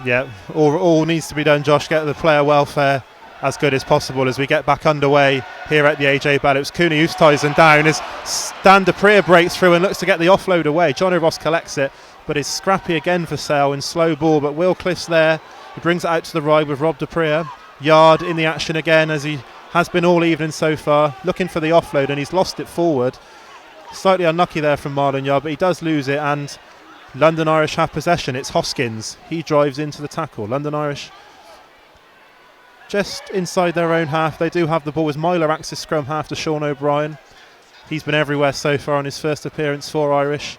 Yeah, all needs to be done, Josh. Get the player welfare as good as possible as we get back underway here at the AJ Bell. It was Cooney Oosthuizen down as Stan de Preer breaks through and looks to get the offload away. John O'Ross collects it, but it's scrappy again for Sale in slow ball. But Will Cliff's there. He brings it out to the right with Rob de Preer. Yard in the action again, as he has been all evening so far, looking for the offload, and he's lost it forward. Slightly unlucky there from Marlon Yard, but he does lose it, and London Irish have possession. It's Hoskins. He drives into the tackle. London Irish just inside their own half. They do have the ball as Myler acts as scrum half to Sean O'Brien. He's been everywhere so far on his first appearance for Irish.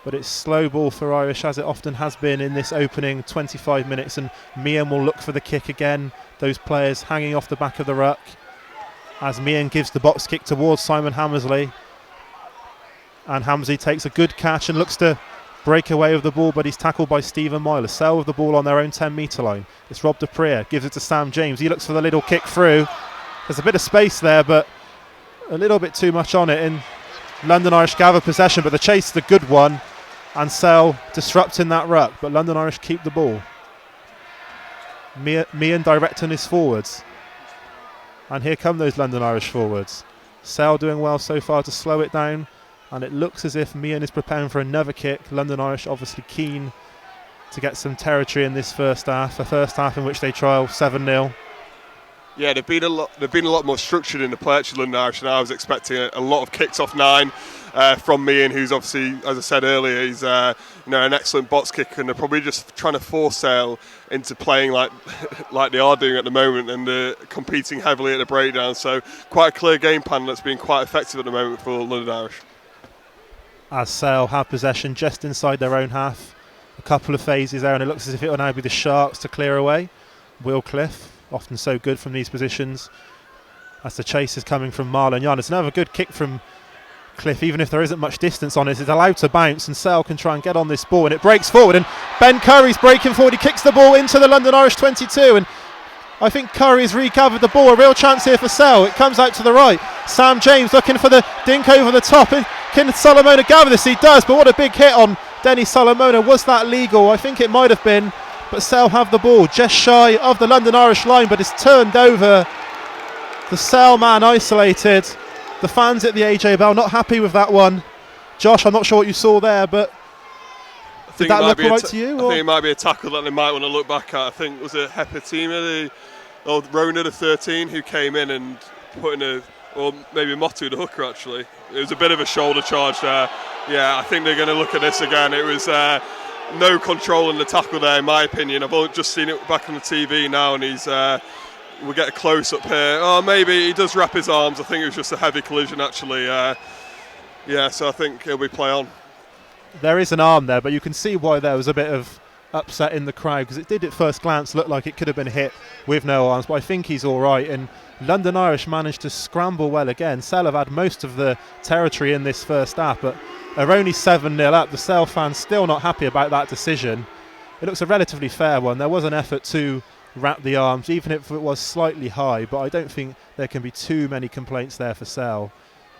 But it's slow ball for Irish, as it often has been in this opening 25 minutes. And Meehan will look for the kick again. Those players hanging off the back of the ruck. As Meehan gives the box kick towards Simon Hammersley. And Hammersley takes a good catch and looks to break away with the ball, but he's tackled by Stephen Myler. Sale with the ball on their own 10-metre line. It's Rob de Preer, gives it to Sam James. He looks for the little kick through. There's a bit of space there, but a little bit too much on it. And London Irish gather possession, but the chase is a good one. And Sale disrupting that ruck, but London Irish keep the ball. Meehan directing his forwards. And here come those London Irish forwards. Sale doing well so far to slow it down. And it looks as if Meehan is preparing for another kick. London Irish obviously keen to get some territory in this first half. A first half in which they trail 7-0. Yeah, they've been a lot more structured in the play actually, London Irish, and I was expecting a lot of kicks off 9 from Meehan, who's obviously, as I said earlier, he's an excellent box kicker, and they're probably just trying to force Sale into playing like they are doing at the moment, and competing heavily at the breakdown. So quite a clear game plan that's been quite effective at the moment for London Irish. As Sale have possession just inside their own half, a couple of phases there, and it looks as if it will now be the Sharks to clear away. Will Cliff, often so good from these positions, as the chase is coming from Marlon Yarn. It's another good kick from Cliff, even if there isn't much distance on it. It's allowed to bounce, and Sale can try and get on this ball, and it breaks forward, and Ben Curry's breaking forward. He kicks the ball into the London Irish 22, and I think Curry's regathered the ball. A real chance here for Sale. It comes out to the right. Sam James looking for the dink over the top. And can Solomona gather this? He does, but what a big hit on Denny Solomona. Was that legal? I think it might have been, but Sale have the ball just shy of the London Irish line, but it's turned over. The Sale man isolated. The fans at the AJ Bell not happy with that one. Josh, I'm not sure what you saw there, but did that look right to you? I think it might be a tackle that they might want to look back at. I think was it Hepatima, or Rona the 13, who came in and put in or maybe Motu the hooker actually. It was a bit of a shoulder charge there. Yeah, I think they're going to look at this again. It was no control in the tackle there, in my opinion. I've just seen it back on the TV now, and we'll get a close up here. Oh, maybe he does wrap his arms. I think it was just a heavy collision actually. So I think he'll be play on. There is an arm there, but you can see why there was a bit of upset in the crowd, because it did at first glance look like it could have been hit with no arms, but I think he's all right. And London Irish managed to scramble well again. Sale have had most of the territory in this first half, but are only 7-0 up. The Sale fans still not happy about that decision. It looks a relatively fair one. There was an effort to wrap the arms, even if it was slightly high, but I don't think there can be too many complaints there for Sale,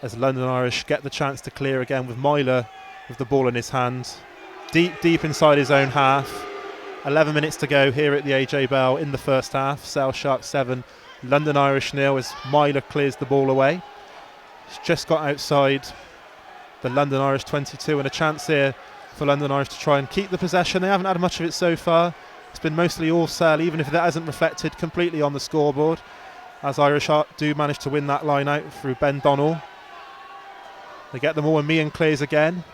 as London Irish get the chance to clear again with Myler with the ball in his hand, deep inside his own half. 11 minutes to go here at the AJ Bell in the first half. Sale Sharks 7, London Irish 0, as Myler clears the ball away. He's just got outside the London Irish 22, and a chance here for London Irish to try and keep the possession. They haven't had much of it so far. It's been mostly all Sale, even if that hasn't reflected completely on the scoreboard, as Irish do manage to win that line out through Ben Donnell. They get them all, and Meehan clears again.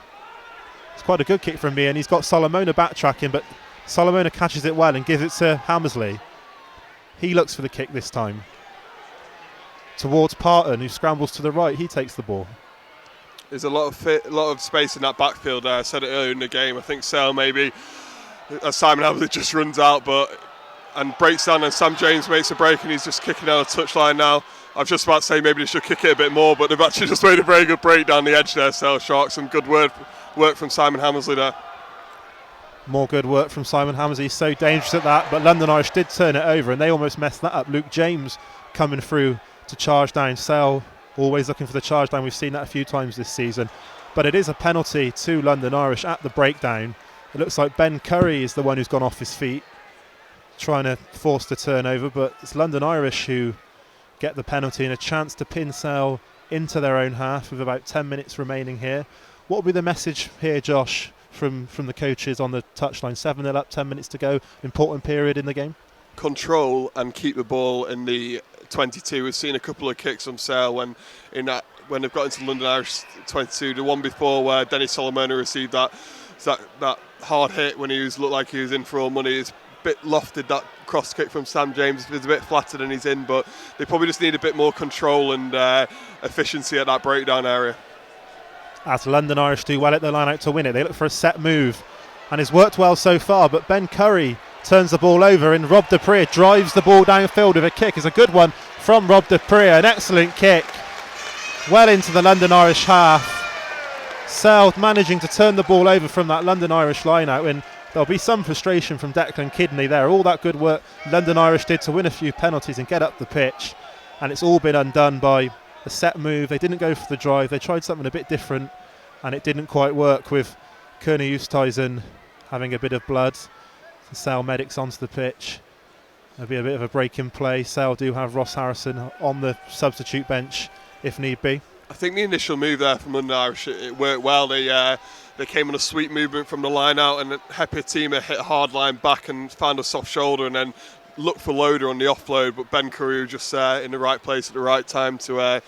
It's quite a good kick from Meehan. He's got Solomona backtracking, but Solomona catches it well and gives it to Hammersley. He looks for the kick this time towards Parton, who scrambles to the right. He takes the ball. There's a lot of space in that backfield there. I said it earlier in the game. I think Sale maybe, as Simon Hammersley just runs out and breaks down, and Sam James makes a break, and he's just kicking down a touchline now. I was just about to say maybe they should kick it a bit more, but they've actually just made a very good break down the edge there, Sale Sharks. Some good work from Simon Hammersley there. More good work from Simon Hammersley. He's so dangerous at that, but London Irish did turn it over, and they almost messed that up. Luke James coming through to charge down. Sale always looking for the charge down. We've seen that a few times this season, but it is a penalty to London Irish at the breakdown. It looks like Ben Curry is the one who's gone off his feet, trying to force the turnover, but it's London Irish who get the penalty and a chance to pin Sale into their own half with about 10 minutes remaining here. What will be the message here, Josh, from the coaches on the touchline? 7-0 up, 10 minutes to go, important period in the game. Control and keep the ball in the 22. We've seen a couple of kicks from Sale when they've got into London Irish 22. The one before where Denny Solomona received that hard hit when looked like he was in for all money. It's a bit lofted, that cross kick from Sam James. It's a bit flattered and he's in, but they probably just need a bit more control and efficiency at that breakdown area. As London Irish do well at the line out to win it. They look for a set move, and it's worked well so far, but Ben Curry turns the ball over, and Rob Dupree drives the ball downfield with a kick. It's a good one from Rob Dupree, an excellent kick well into the London Irish half. Sale managing to turn the ball over from that London Irish line out, and there'll be some frustration from Declan Kidney there. All that good work London Irish did to win a few penalties and get up the pitch, and it's all been undone by a set move. They didn't go for the drive. They tried something a bit different, and it didn't quite work, with Kearney Oosthuizen having a bit of blood. The Sale medics onto the pitch. There'll be a bit of a break in play. Sale do have Ross Harrison on the substitute bench if need be. I think the initial move there from London Irish, it worked well. They came on a sweep movement from the line out, and Hepatima hit a hard line back and found a soft shoulder, and then looked for Loader on the offload, but Ben Carew just in the right place at the right time to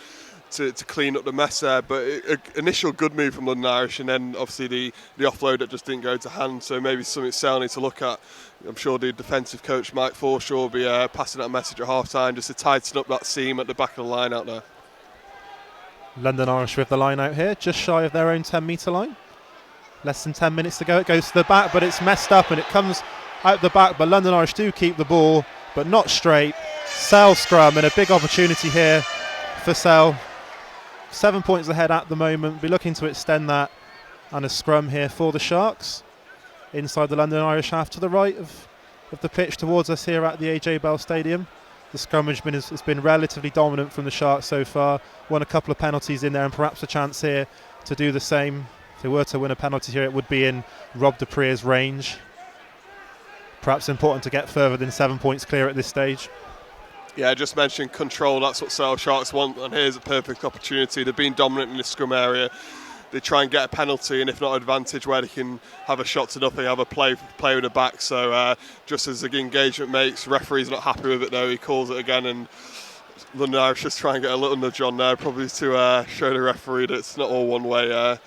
clean up the mess there. But initial good move from London Irish, and then obviously the offload that just didn't go to hand. So maybe something Sale need to look at. I'm sure the defensive coach Mike Forshaw will be passing that message at half time, just to tighten up that seam at the back of the line out there. London Irish with the line out here, just shy of their own 10-metre line. Less than 10 minutes to go. It goes to the back, but it's messed up and it comes out the back. But London Irish do keep the ball, but not straight. Sale scrum, and a big opportunity here for Sale. 7 points ahead at the moment. Be looking to extend that, and a scrum here for the Sharks. Inside the London Irish half to the right of the pitch towards us here at the AJ Bell Stadium. The scrummage has been relatively dominant from the Sharks so far. Won a couple of penalties in there, and perhaps a chance here to do the same. If they were to win a penalty here, it would be in Rob Dupree's range. Perhaps important to get further than 7 points clear at this stage. Yeah, I just mentioned control. That's what Sale Sharks want, and here's a perfect opportunity. They've been dominant in the scrum area. They try and get a penalty, and if not advantage, where they can have a shot to nothing, have a play with the back. So just as the engagement makes, referee's not happy with it though. He calls it again, and London Irish just try and get a little nudge on there, probably to show the referee that it's not all one-way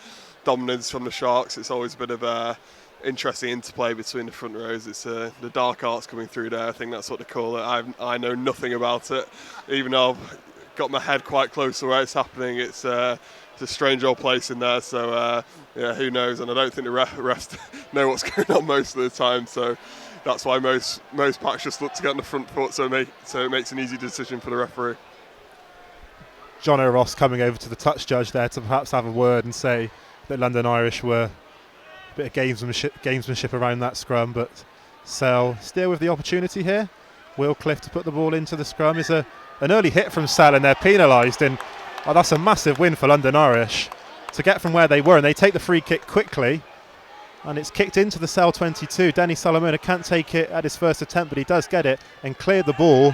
dominance from the Sharks. It's always a bit of interesting interplay between the front rows. It's the dark arts coming through there. I think that's what they call it. I know nothing about it, even though I've got my head quite close to where it's happening. It's a strange old place in there, so yeah, who knows? And I don't think the rest know what's going on most of the time, so that's why most packs just look to get on the front foot, so it makes an easy decision for the referee. John O'Ross coming over to the touch judge there to perhaps have a word and say that London Irish were a bit of gamesmanship around that scrum, but Sale still with the opportunity here. Will Cliff to put the ball into the scrum is an early hit from Sale, and they're penalised, and that's a massive win for London Irish to get from where they were, and they take the free kick quickly, and it's kicked into the Sale 22. Denny Solomona can't take it at his first attempt, but he does get it and clear the ball,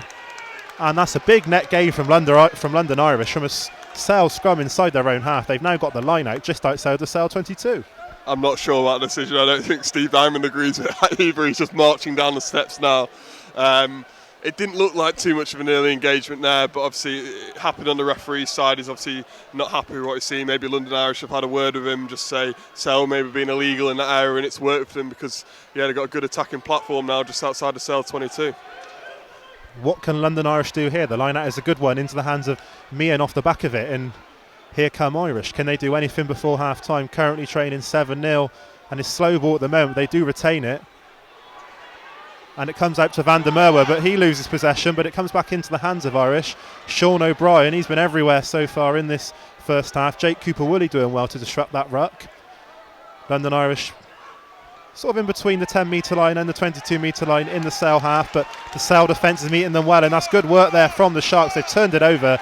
and that's a big net gain from London Irish from a Sale scrum inside their own half. They've now got the line out just outside the Sale 22. I'm not sure about the decision. I don't think Steve Diamond agrees with that either. He's just marching down the steps now. It didn't look like too much of an early engagement there, but obviously it happened on the referee's side. He's obviously not happy with what he's seen. Maybe London Irish have had a word with him, just say Sale maybe being illegal in that area, and it's worked for them because they've got a good attacking platform now just outside the Sale 22. What can London Irish do here? The line out is a good one into the hands of Meehan off the back of it, and here come Irish. Can they do anything before half time? Currently trailing 7-0, and it's slow ball at the moment. They do retain it, and it comes out to Van der Merwe, but he loses possession, but it comes back into the hands of Irish. Sean O'Brien, he's been everywhere so far in this first half. Jake Cooper-Woolley doing well to disrupt that ruck. London Irish sort of in between the 10-metre line and the 22-metre line in the Sale half, but the Sale defence is meeting them well, and that's good work there from the Sharks. They've turned it over,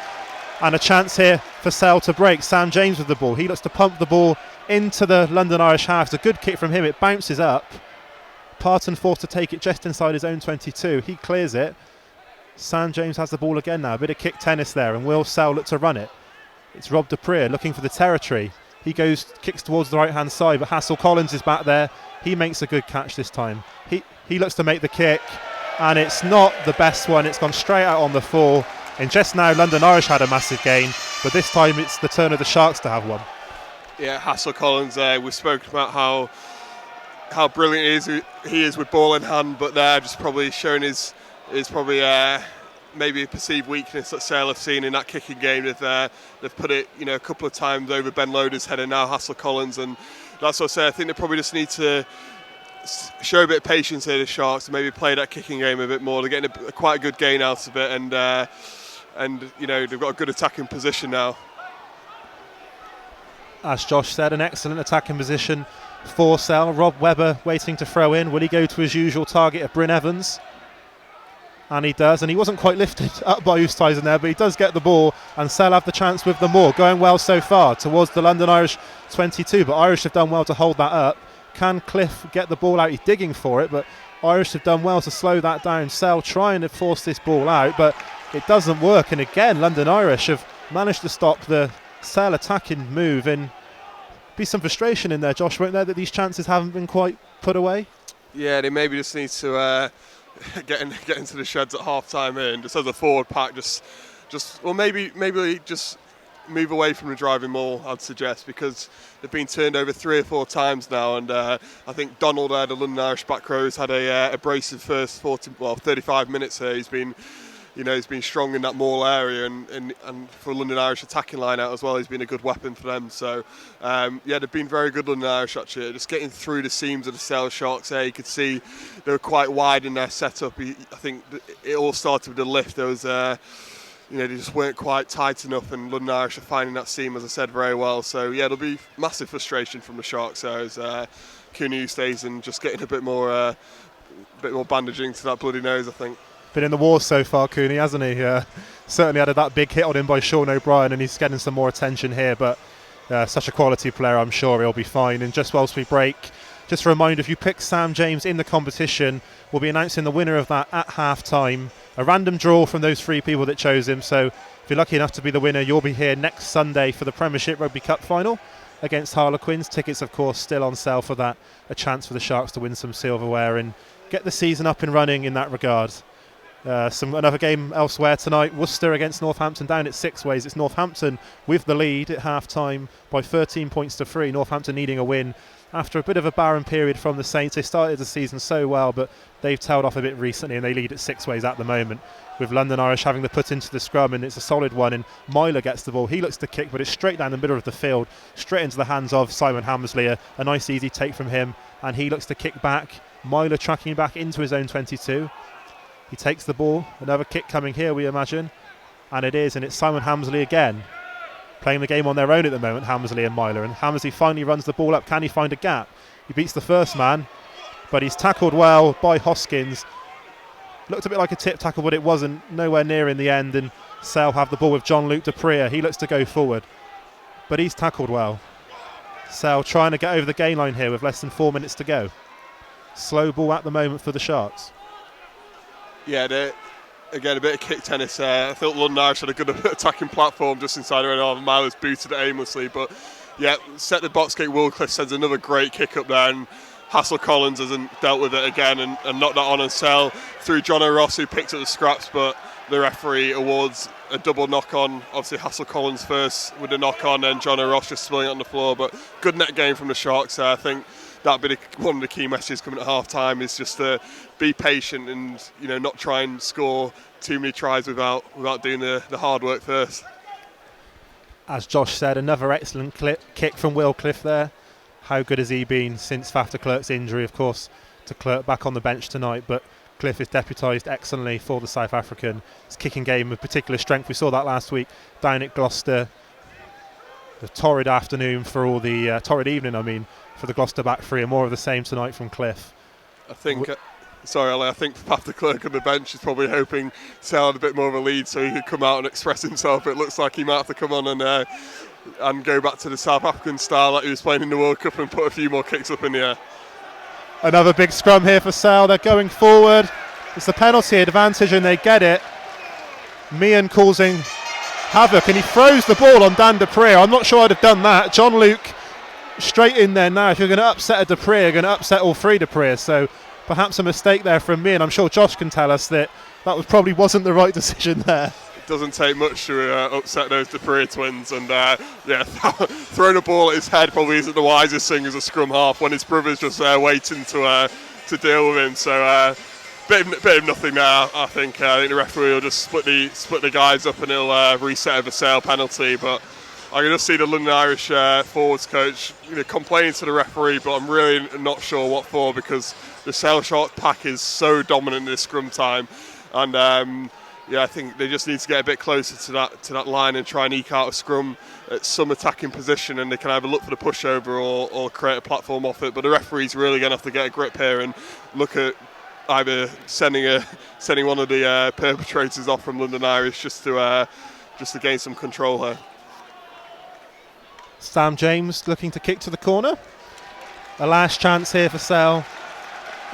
and a chance here for Sale to break. Sam James with the ball. He looks to pump the ball into the London Irish half. It's a good kick from him. It bounces up. Parton forced to take it just inside his own 22. He clears it. Sam James has the ball again now. A bit of kick tennis there, and will Sale look to run it? It's Rob Dupree looking for the territory. He kicks towards the right-hand side, but Hassel Collins is back there. He makes a good catch this time. He looks to make the kick, and it's not the best one. It's gone straight out on the full. And just now, London Irish had a massive gain, but this time it's the turn of the Sharks to have one. Yeah, Hassel Collins, we've spoken about how brilliant he is with ball in hand, but there just probably showing his probably maybe a perceived weakness that Sale have seen in that kicking game. They've put it a couple of times over Ben Loader's head, and now Hassel Collins, and that's what I say. I think they probably just need to show a bit of patience here, the Sharks, and maybe play that kicking game a bit more. They're getting quite a good gain out of it, and they've got a good attacking position now. As Josh said, an excellent attacking position for Sale. Rob Webber waiting to throw in. Will he go to his usual target of Bryn Evans? And he does, and he wasn't quite lifted up by Oosthuizen there, but he does get the ball, and Sale have the chance with the more. Going well so far towards the London Irish 22, but Irish have done well to hold that up. Can Cliff get the ball out? He's digging for it, but Irish have done well to slow that down. Sale trying to force this ball out, but it doesn't work, and again London Irish have managed to stop the Sale attacking move, and be some frustration in there, Josh, won't there, that these chances haven't been quite put away? Yeah, they maybe just need to getting to the sheds at half time in, just as a forward pack, maybe just move away from the driving more, I'd suggest, because they've been turned over 3 or 4 times now, and I think Donald, the London Irish back row, has had a abrasive first 35 minutes here. He's been strong in that Maul area, and for London Irish attacking line out as well, he's been a good weapon for them. So they've been very good, London Irish, actually, just getting through the seams of the Sale Sharks there. You could see they were quite wide in their setup. I think it all started with the lift. There was they just weren't quite tight enough, and London Irish are finding that seam, as I said, very well. So there'll be massive frustration from the Sharks there as Cooney stays and just getting a bit more bandaging to that bloody nose, I think. Been in the wars so far, Cooney, hasn't he? Certainly had that big hit on him by Sean O'Brien, and he's getting some more attention here, but such a quality player, I'm sure he'll be fine. And just whilst we break, just a reminder, if you pick Sam James in the competition, we'll be announcing the winner of that at half-time. A random draw from those 3 people that chose him, so if you're lucky enough to be the winner, you'll be here next Sunday for the Premiership Rugby Cup final against Harlequins. Tickets, of course, still on sale for that. A chance for the Sharks to win some silverware and get the season up and running in that regard. Another game elsewhere tonight, Worcester against Northampton down at Sixways. It's Northampton with the lead at half-time by 13 points to 3. Northampton needing a win after a bit of a barren period from the Saints. They started the season so well, but they've tailed off a bit recently, and they lead at Sixways at the moment, with London Irish having the put into the scrum, and it's a solid one, and Myler gets the ball. He looks to kick, but it's straight down the middle of the field, straight into the hands of Simon Hammersley. A nice easy take from him, and he looks to kick back. Myler tracking back into his own 22. He takes the ball, another kick coming here, we imagine, and it's Simon Hammersley again, playing the game on their own at the moment, Hammersley and Myler, and Hammersley finally runs the ball up. Can he find a gap? He beats the first man, but he's tackled well by Hoskins. Looked a bit like a tip tackle, but it wasn't, nowhere near in the end, and Sale have the ball with Jean-Luc Dupree. He looks to go forward, but he's tackled well. Sale trying to get over the gain line here with less than 4 minutes to go. Slow ball at the moment for the Sharks. Yeah, again, a bit of kick tennis there. I thought London Irish had a good attacking platform just inside their own half. Myler's booted it aimlessly, but set the box kick. Wilcliffe sends another great kick up there, and Hassel Collins hasn't dealt with it again and knocked that on and Sell through John O'Ross, who picked up the scraps, but the referee awards a double knock on. Obviously Hassel Collins first with the knock on, and John O'Ross just spilling it on the floor. But good net game from the Sharks there. I think that'd be one of the key messages coming at half time, is just to be patient and not try and score too many tries without doing the hard work first. As Josh said, another excellent kick from Wilcliffe there. How good has he been since Faf de Klerk's injury? Of course, de Klerk back on the bench tonight, but Cliff is deputised excellently for the South African. His kicking game of particular strength. We saw that last week down at Gloucester. A torrid afternoon for all the torrid evening, for the Gloucester back three, and more of the same tonight from Cliff. I think, I think Faf de Klerk on the bench is probably hoping Sale had a bit more of a lead so he could come out and express himself. It looks like he might have to come on and go back to the South African style that he was playing in the World Cup and put a few more kicks up in the air. Another big scrum here for Sale. They're going forward. It's the penalty advantage and they get it. Meehan causing havoc, and he throws the ball on Dan Dupree. I'm not sure I'd have done that. Jean-Luc straight in there now. If you're going to upset a Dupree, you're going to upset all three Dupree. So perhaps a mistake there from me, and I'm sure Josh can tell us that probably wasn't the right decision there. It doesn't take much to upset those Dupree twins, and throwing a ball at his head probably isn't the wisest thing as a scrum half when his brother's just there waiting to deal with him. So bit of nothing now. I think the referee will just split the guys up and he'll reset a Sale penalty. But I can just see the London Irish forwards coach complaining to the referee, but I'm really not sure what for, because the Sale Shark pack is so dominant in this scrum time, and I think they just need to get a bit closer to that line and try and eke out a scrum at some attacking position, and they can either look for the pushover or create a platform off it. But the referee's really going to have to get a grip here and look at either sending one of the perpetrators off from London Irish just to gain some control here. Sam James looking to kick to the corner. A last chance here for Sale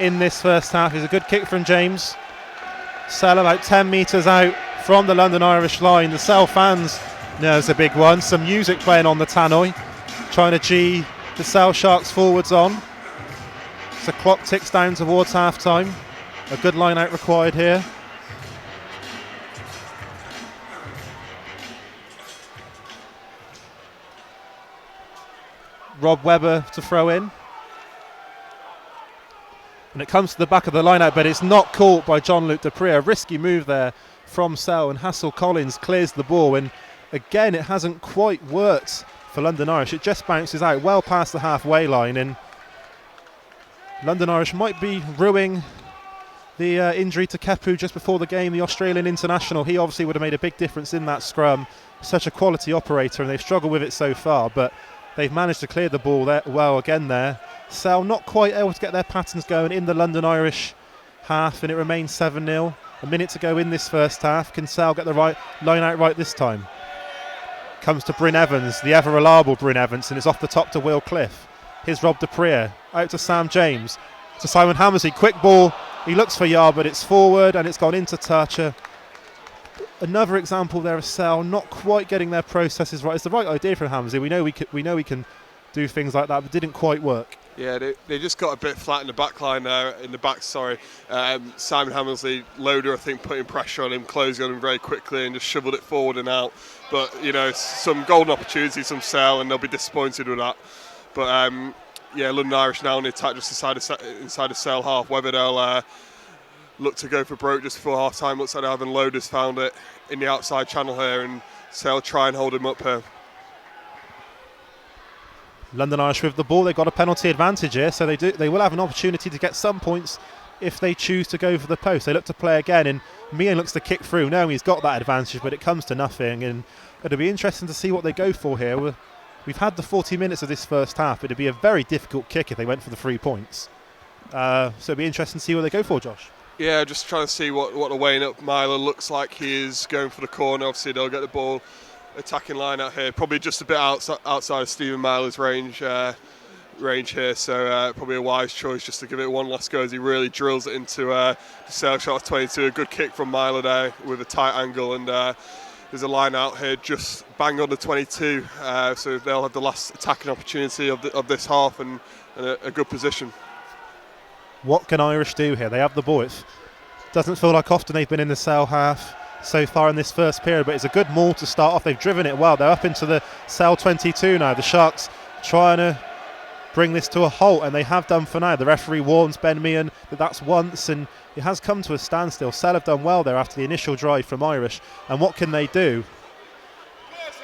in this first half. Is a good kick from James. Sale about 10 metres out from the London Irish line. The Sale fans, there's a big one. Some music playing on the tannoy, trying to gee the Sale Sharks forwards on. So clock ticks down towards half time. A good line out required here. Rob Webber to throw in. And it comes to the back of the line out, but it's not caught by Jean-Luc Dupree. A risky move there from Sell, and Hassel Collins clears the ball. And again, it hasn't quite worked for London Irish. It just bounces out well past the halfway line, and London Irish might be ruining the injury to Kepu just before the game, the Australian international. He obviously would have made a big difference in that scrum. Such a quality operator, and they've struggled with it so far, but they've managed to clear the ball there well again there. Sell not quite able to get their patterns going in the London Irish half, and it remains 7-0. A minute to go in this first half. Can Sell get the right line out right this time? Comes to Bryn Evans, the ever reliable Bryn Evans, and it's off the top to Will Cliff. Here's Rob Dupree, out to Sam James, to Simon Hammersley. Quick ball, he looks for Yard, but it's forward and it's gone into touch. Another example there of Sell not quite getting their processes right. It's the right idea from Hammersley. We know we can do things like that, but didn't quite work. Yeah, they just got a bit flat in the back line there, Simon Hammersley, Loader, I think, putting pressure on him, closing on him very quickly and just shoveled it forward and out. But, some golden opportunities from Sell, and they'll be disappointed with that. But, London Irish now on the attack just inside the Sell half. Whether they'll look to go for broke just before half time. Looks like they haven't. Loader's found it in the outside channel here, and Sell try and hold him up here. London Irish with the ball, they've got a penalty advantage here, so they will have an opportunity to get some points if they choose to go for the post. They look to play again, and Meehan looks to kick through. Now he's got that advantage, but it comes to nothing, and it'll be interesting to see what they go for here. We've had the 40 minutes of this first half. It'd be a very difficult kick if they went for the 3 points. So it'll be interesting to see what they go for, Josh. Yeah, just trying to see what the weighing up Myler looks like. He is going for the corner. Obviously, they'll get the ball. Attacking line out here, probably just a bit outside of Stephen Myler's range here, so probably a wise choice just to give it one last go as he really drills it into the Sale shot 22. A good kick from Myler there with a tight angle, and there's a line out here just bang on the 22, so they'll have the last attacking opportunity of this half and a good position. What can Irish do here? They have the ball. It doesn't feel like often they've been in the Sale half so far in this first period, but it's a good maul to start off. They've driven it well. They're up into the Sale 22 now. The Sharks trying to bring this to a halt, and they have done for now. The referee warns Ben Meehan that that's once, and it has come to a standstill. Sale have done well there after the initial drive from Irish, and what can they do?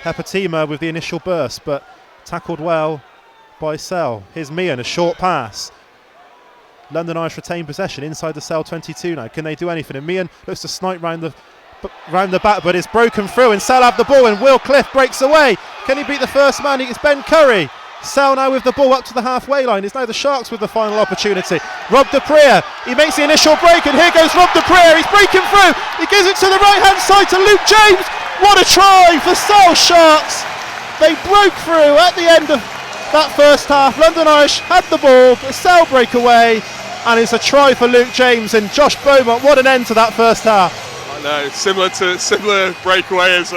Hepatima with the initial burst, but tackled well by Sale. Here's Meehan, a short pass. London Irish retain possession inside the Sale 22 now. Can they do anything? And Meehan looks to snipe round the back, but it's broken through, and Sale have the ball, and Will Cliff breaks away. Can he beat the first man? It's Ben Curry. Sale now with the ball up to the halfway line. It's now the Sharks with the final opportunity. Rob Dupree, he makes the initial break, and here goes Rob Dupree. He's breaking through. He gives it to the right hand side to Luke James. What a try for Sale Sharks. They broke through at the end of that first half. London Irish had the ball, but Sale break away, and it's a try for Luke James. And Josh Beaumont, what an end to that first half. No, similar breakaway as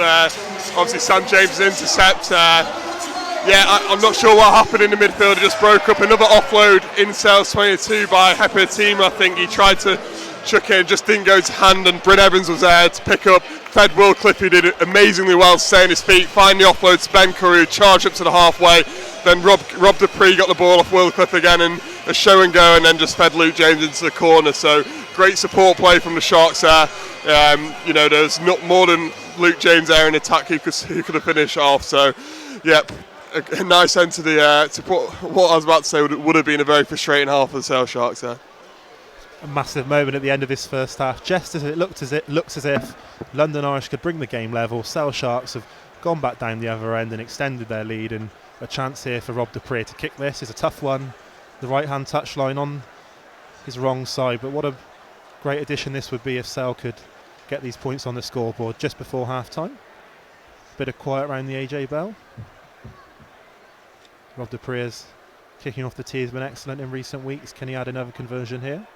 obviously Sam James' intercept. I'm not sure what happened in the midfield. It just broke up. Another offload in Sales 22 by Hepatima. I think he tried to chuck it, just didn't go to hand, and Bryn Evans was there to pick up. Fed Will Cliff, who did it amazingly well to stay on his feet, find the offload to Ben Curry, who charged up to the halfway. Then Rob Dupree got the ball off Will Cliff again, and a show and go, and then just fed Luke James into the corner. So great support play from the Sharks there. There's not more than Luke James there in attack who could have finished off. So, a nice end to what I was about to say would have been a very frustrating half for the Sale Sharks there. A massive moment at the end of this first half, just as it looks as if London Irish could bring the game level. Sale Sharks have gone back down the other end and extended their lead, and a chance here for Rob Dupree to kick this is a tough one. The right hand touchline on his wrong side, but what a great addition this would be if Sale could get these points on the scoreboard just before half time. Bit of quiet around the AJ Bell. Rob Dupree is kicking off the tee, has been excellent in recent weeks. Can he add another conversion here?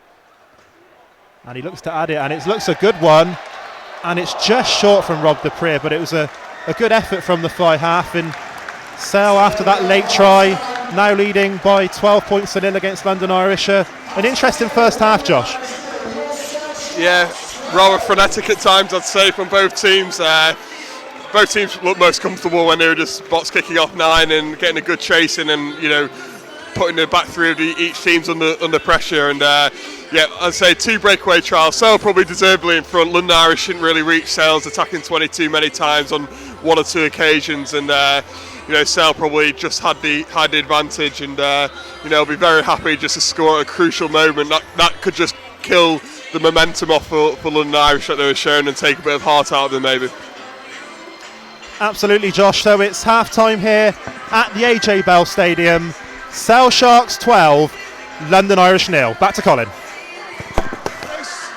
And he looks to add it, and it looks a good one, and it's just short from Rob Dupree, but it was a good effort from the fly half. And Sale, after that late try, now leading by 12 points to nil against London Irish. An interesting first half, Josh. yeah, rather frenetic at times, I'd say, from both teams. Both teams looked most comfortable when they were just box kicking off 9 and getting a good chase in, and putting the back three of each team's under pressure. And yeah, I'd say 2 breakaway trials. Sale probably deservedly in front. London Irish didn't really reach Sale's attacking 22 many times on 1 or 2 occasions, and Sale probably just had the advantage, and will be very happy just to score at a crucial moment. That could just kill the momentum off for London Irish that they were showing and take a bit of heart out of them maybe. Absolutely, Josh. So it's half-time here at the AJ Bell Stadium. Sale Sharks 12, London Irish 0. Back to Colin.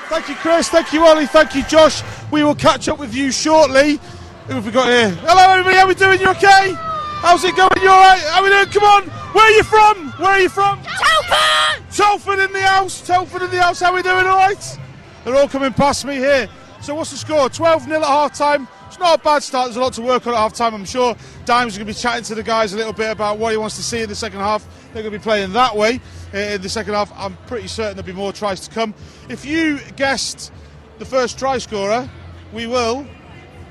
Thank you, Chris. Thank you, Ollie. Thank you, Josh. We will catch up with you shortly. Who have we got here? Hello, everybody. How are we doing? You okay? How's it going? You all right? How are we doing? Come on. Where are you from? Where are you from? Telford! Telford in the house. Telford in the house. How are we doing? All right? They're all coming past me here. So what's the score? 12-0 at half-time. It's not a bad start. There's a lot to work on at half-time. I'm sure Dimes is going to be chatting to the guys a little bit about what he wants to see in the second half. They're going to be playing that way in the second half. I'm pretty certain there'll be more tries to come. If you guessed the first try scorer, we will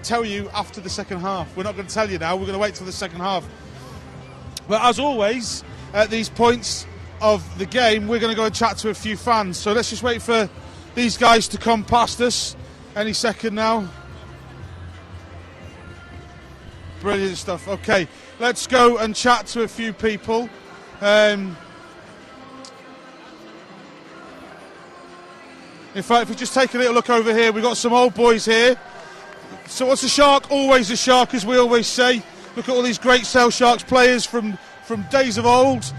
tell you after the second half. We're not going to tell you now. We're going to wait till the second half. But as always, at these points of the game, we're going to go and chat to a few fans. So let's just wait for these guys to come past us any second now. Brilliant stuff. Okay, let's go and chat to a few people. In fact, if we just take a little look over here, we've got some old boys here. So what's a Shark? Always a Shark, as we always say. Look at all these great Sale Sharks players from days of old.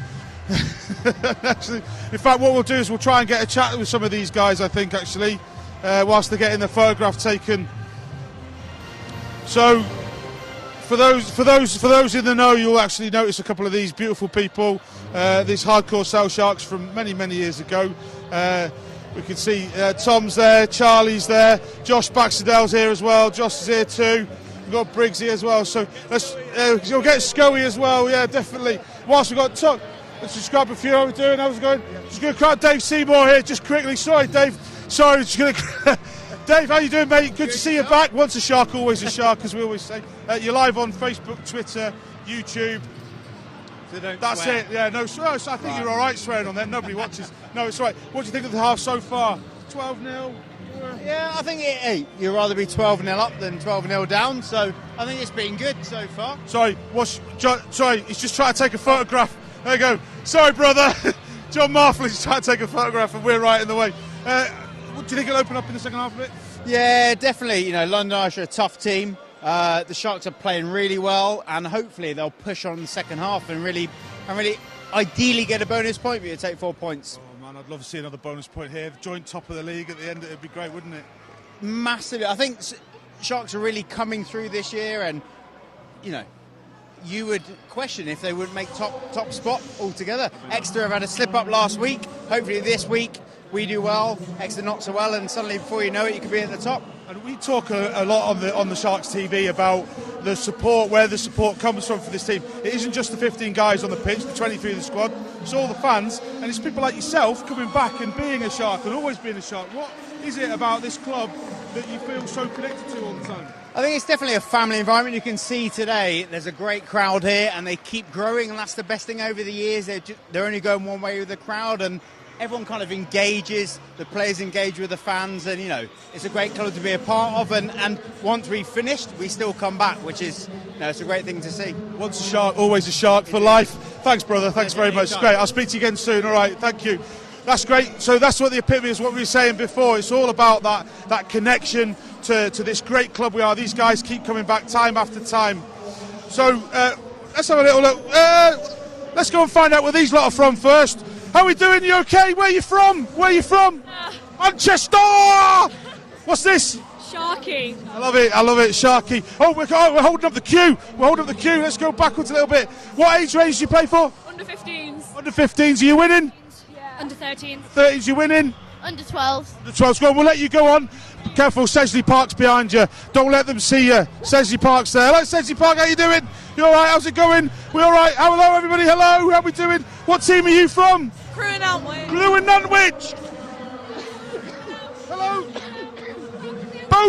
Actually, in fact, what we'll do is we'll try and get a chat with some of these guys, I think, actually, whilst they're getting their photograph taken. So for those in the know, you'll actually notice a couple of these beautiful people, these hardcore Sale Sharks from many years ago. We can see Tom's there, Charlie's there, Josh Baxterdale's here as well, Josh is here too. We've got Briggs here as well, so you'll get Scoey as well, yeah, definitely. Whilst we've got Tom, let's just grab a few. How are we doing? How's it going? Just going to grab Dave Seymour here, just quickly. Sorry, Dave. Sorry, just going to. Dave, how you doing, mate? Good to see you back. Once a Shark, always a Shark, as we always say. You're live on Facebook, Twitter, YouTube. So that's swear. it. Yeah, no. So I think you're all right swearing on there. Nobody watches. No, it's all right. What do you think of the half so far? 12-0. Yeah, I think you'd rather be 12-0 up than 12-0 down. So I think it's been good so far. Sorry, he's just trying to take a photograph. There you go. Sorry, brother. John Marflin's trying to take a photograph, and we're right in the way. What do you think it'll open up in the second half of it? Yeah, definitely. London Irish are a tough team. The Sharks are playing really well, and hopefully they'll push on the second half and really ideally get a bonus point, but you take 4 points. Oh man, I'd love to see another bonus point here. Joint top of the league at the end, it'd be great, wouldn't it? Massively. I think Sharks are really coming through this year, and you would question if they would make top spot altogether. Exeter have had a slip up last week. Hopefully this week we do well, Exeter not so well, and suddenly before you know it, you could be at the top. And we talk a lot on the Sharks TV about the support, where the support comes from for this team. It isn't just the 15 guys on the pitch, the 23 of the squad, it's all the fans, and it's people like yourself coming back and being a Shark and always being a Shark. What is it about this club that you feel so connected to all the time? I think it's definitely a family environment. You can see today there's a great crowd here, and they keep growing, and that's the best thing over the years. They're only going one way with the crowd, and everyone kind of engages, the players engage with the fans, and it's a great club to be a part of, and once we've finished we still come back, which is it's a great thing to see. Once a Shark, always a Shark for life. Thanks, brother. Thanks very much. It's great. I'll speak to you again soon. All right, thank you. That's great. So that's what the epitome is, what we were saying before. It's all about that connection to this great club we are. These guys keep coming back time after time. So let's have a little look. Let's go and find out where these lot are from first. How are we doing? You okay? Where are you from? Manchester! What's this? Sharky. I love it, Sharky. Oh, we're holding up the queue. Let's go backwards a little bit. What age range do you play for? Under 15s. Under 15s, are you winning? Yeah. Under 13s. 30s, you winning? Under 12s. Under 12s, go on, we'll let you go on. Careful, Sedgley Park's behind you. Don't let them see you. Sedgley Park's there. Hello, Sedgley Park, how you doing? You all right? How's it going? We all right? Hello, everybody. Hello, how we doing? What team are you from? Crewe and Nantwich. Crewe and Nantwich. Hello.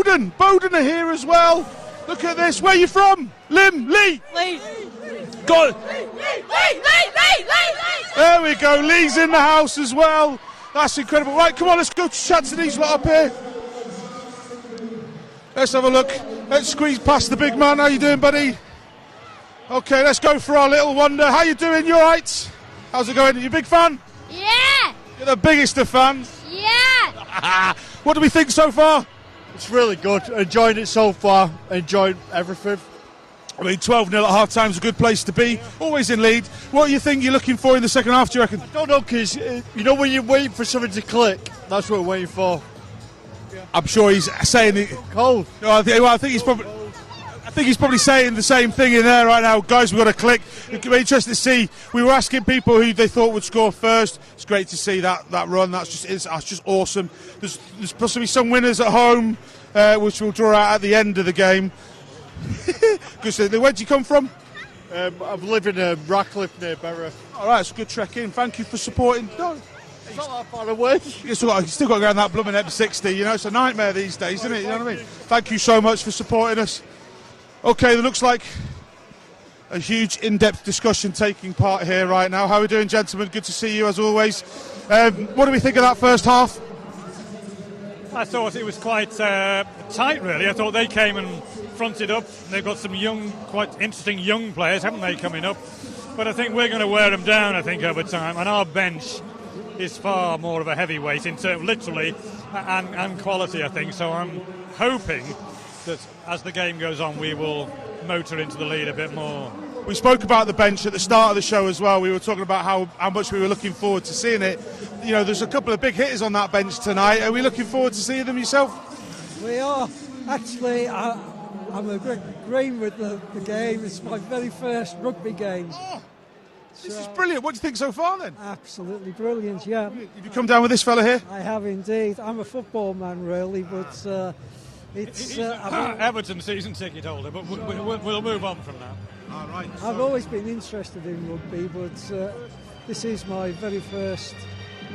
Bowden are here as well. Look at this. Where are you from? Lee. Got There we go. Lee's in the house as well. That's incredible. Right, come on, let's go chat to these lot up here. Let's have a look. Let's squeeze past the big man. How you doing, buddy? Okay, let's go for our little wonder. How you doing? You alright? How's it going? Are you a big fan? Yeah! You're the biggest of fans. Yeah! What do we think so far? It's really good. Enjoying it so far. Enjoying everything. I mean, 12-0 at half-time is a good place to be. Always in lead. What do you think you're looking for in the second half, do you reckon? I don't know, because, you know when you're waiting for something to click, that's what we're waiting for. I'm sure he's saying it. Cold. No, I think he's probably saying the same thing in there right now. Guys, we've got to click. It'll be interesting to see. We were asking people who they thought would score first. It's great to see that run. That's just awesome. There's possibly some winners at home, which we'll draw out at the end of the game. Where'd you come from? I live in Ratcliffe near Berry. All right, it's a good trek in. Thank you for supporting. No, it's not that far away. You still got to go around that blooming M60. You know, it's a nightmare these days, isn't it? You know what I mean? Thank you so much for supporting us. Okay, there looks like a huge in-depth discussion taking part here right now. How are we doing, gentlemen? Good to see you as always. What do we think of that first half? I thought it was quite tight, really. I thought they came and fronted up. They've got some young, quite interesting young players, haven't they, coming up? But I think we're going to wear them down, I think, over time. And our bench is far more of a heavyweight in terms, literally, and quality, I think. So I'm hoping that as the game goes on, we will motor into the lead a bit more. We spoke about the bench at the start of the show as well. We were talking about how much we were looking forward to seeing it. You know, there's a couple of big hitters on that bench tonight. Are we looking forward to seeing them yourself? We are. Actually, I'm agreeing with the game. It's my very first rugby game. Oh, this is brilliant. What do you think so far then? Absolutely brilliant, yeah. Have you come down with this fella here? I have indeed. I'm a football man, really, but it's... Everton season ticket holder, but we'll move on from that. All right. I've always been interested in rugby, but this is my very first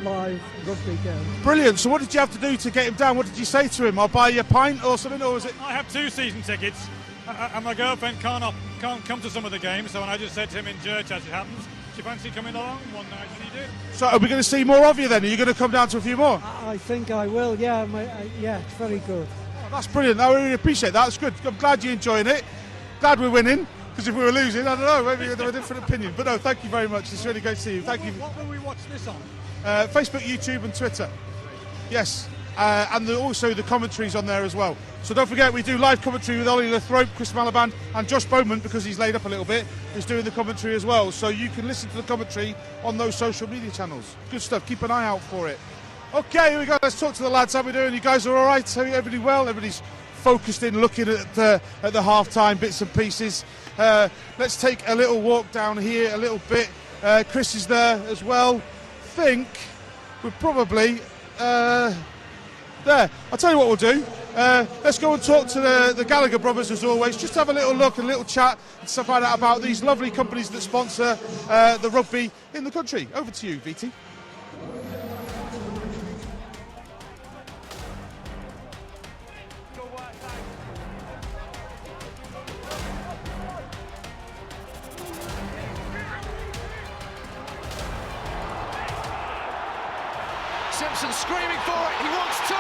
live rugby game. Brilliant. So what did you have to do to get him down? What did you say to him? I'll buy you a pint or something, or was it? I have 2 season tickets, and my girlfriend can't come to some of the games, so I just said to him in church, as it happens, do you fancy coming along one night? And he did. So are we going to see more of you then? Are you going to come down to a few more? I think I will, yeah. Yeah, it's very good. Oh, that's brilliant. I really appreciate that. That's good. I'm glad you're enjoying it. Glad we're winning. Because if we were losing, I don't know, maybe we'd have a different opinion. But no, thank you very much. It's really great to see you. Thank you. What will we watch this on? Facebook, YouTube and Twitter. Yes. And also the commentaries on there as well. So don't forget, we do live commentary with Ollie Lathrop, Chris Malaband and Josh Bowman, because he's laid up a little bit, is doing the commentary as well. So you can listen to the commentary on those social media channels. Good stuff. Keep an eye out for it. Okay, here we go. Let's talk to the lads. How are we doing? You guys are all right? Everybody well? Everybody's focused in, looking at the half-time bits and pieces. Let's take a little walk down here a little bit. Chris is there as well. Think we're probably there. I'll tell you what we'll do. Let's go and talk to the Gallagher brothers as always. Just have a little look and a little chat and stuff like that about these lovely companies that sponsor the rugby in the country. Over to you, VT. Simpson screaming for it, he wants 2!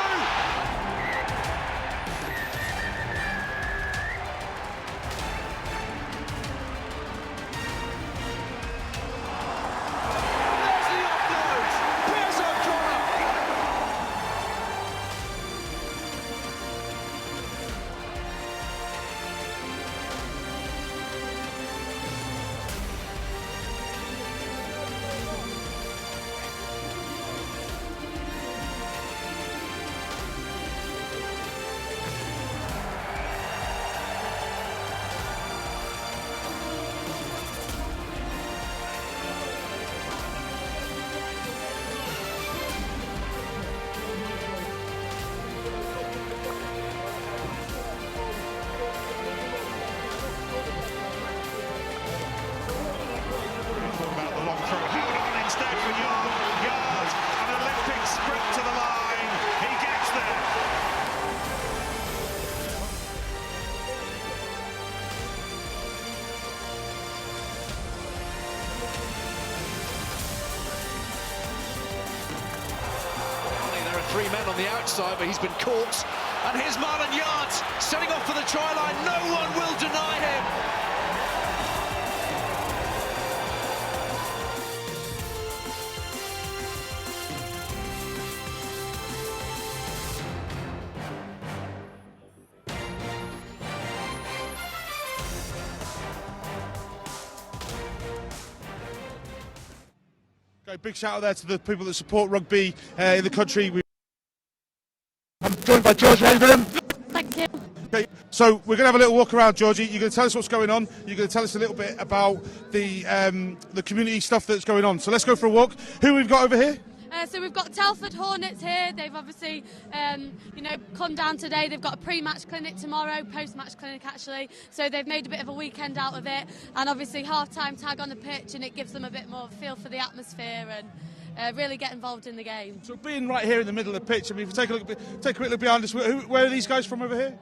the outside, but he's been caught. And here's Marlon Yards setting off for the try line. No one will deny him. Okay, big shout out there to the people that support rugby in the country. I'm joined by George Abraham. Thank you. Okay, so we're going to have a little walk around, Georgie. You're going to tell us what's going on. You're going to tell us a little bit about the community stuff that's going on. So let's go for a walk. Who we've got over here? So we've got Telford Hornets here. They've obviously, come down today. They've got a pre-match clinic tomorrow, post-match clinic actually. So they've made a bit of a weekend out of it, and obviously half-time tag on the pitch, and it gives them a bit more feel for the atmosphere and really get involved in the game. So being right here in the middle of the pitch, I mean, if you take a quick look behind us, where are these guys from over here?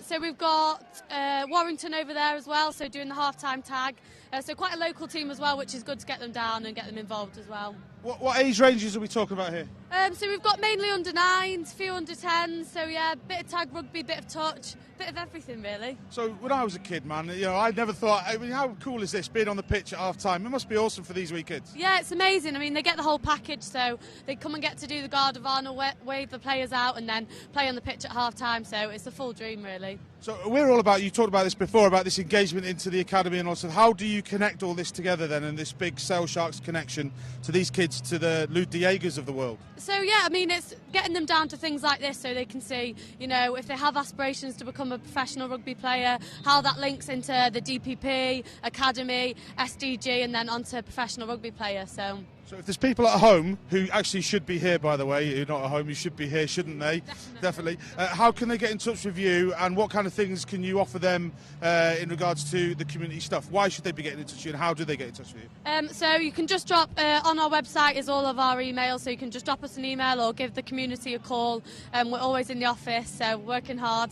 So we've got Warrington over there as well, so doing the half-time tag. So quite a local team as well, which is good to get them down and get them involved as well. What age ranges are we talking about here? So we've got mainly under 9s, few under 10s, so yeah, bit of tag rugby, bit of touch, bit of everything really. So when I was a kid, man, I never thought, I mean, how cool is this, being on the pitch at half-time? It must be awesome for these wee kids. Yeah, it's amazing. I mean, they get the whole package, so they come and get to do the Guard of Honour, wave the players out and then play on the pitch at half-time, so it's a full dream really. So we're all about, you talked about this before, about this engagement into the academy and also how do you connect all this together then, and this big Sale Sharks connection to these kids, to the Lou Diegers of the world? So yeah, I mean, it's getting them down to things like this so they can see, if they have aspirations to become a professional rugby player, how that links into the DPP, academy, SDG and then onto professional rugby player. So if there's people at home who actually should be here, by the way, who are not at home, who should be here, shouldn't they? Definitely. How can they get in touch with you, and what kind of things can you offer them in regards to the community stuff? Why should they be getting in touch with you, and how do they get in touch with you? So you can just drop, on our website is all of our emails, so you can just drop us an email or give the community a call. We're always in the office, so working hard.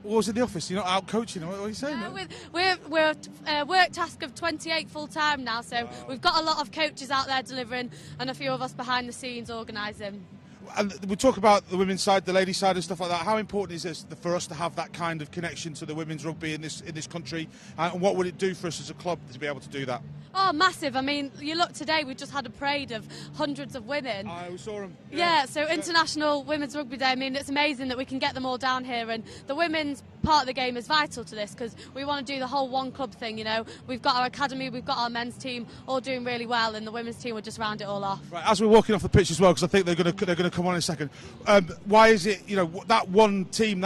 What was in the office? You're not out coaching, what are you saying? We're work task of 28 full time now, so we've got a lot of coaches out there delivering and a few of us behind the scenes organising. And we talk about the women's side, the ladies' side and stuff like that. How important is this for us to have that kind of connection to the women's rugby in this country? And what would it do for us as a club to be able to do that? Oh, massive. I mean, you look today, we just had a parade of hundreds of women. I saw them. Yeah, so International Women's Rugby Day, I mean, it's amazing that we can get them all down here, and the women's part of the game is vital to this because we want to do the whole one club thing, We've got our academy, we've got our men's team all doing really well, and the women's team will just round it all off. Right, as we're walking off the pitch as well, because I think they're going to come on in a second, why is it, that one team,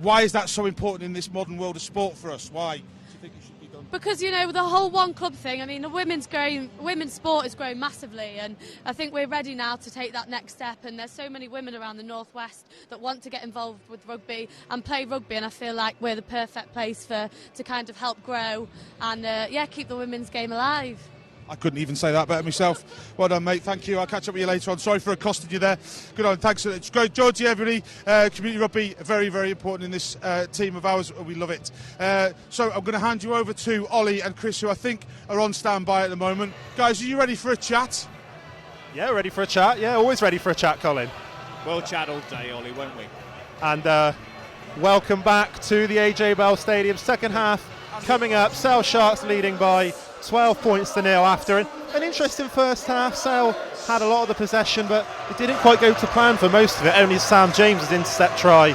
why is that so important in this modern world of sport for us? Why do you think it should be done? Because, the whole one club thing, I mean, the women's sport is growing massively, and I think we're ready now to take that next step, and there's so many women around the Northwest that want to get involved with rugby and play rugby, and I feel like we're the perfect place to kind of help grow and, keep the women's game alive. I couldn't even say that better myself. Well done, mate. Thank you. I'll catch up with you later on. Sorry for accosting you there. Good on. Thanks. It's great. Georgie, everybody. Community rugby, very, very important in this team of ours. We love it. So I'm going to hand you over to Ollie and Chris, who I think are on standby at the moment. Guys, are you ready for a chat? Yeah, ready for a chat. Yeah, always ready for a chat, Colin. We'll chat all day, Ollie, won't we? And welcome back to the AJ Bell Stadium. Second half coming up. Sale Sharks leading by 12 points to 0 after an interesting first half. Sale had a lot of the possession, but it didn't quite go to plan for most of it. Only Sam James's intercept try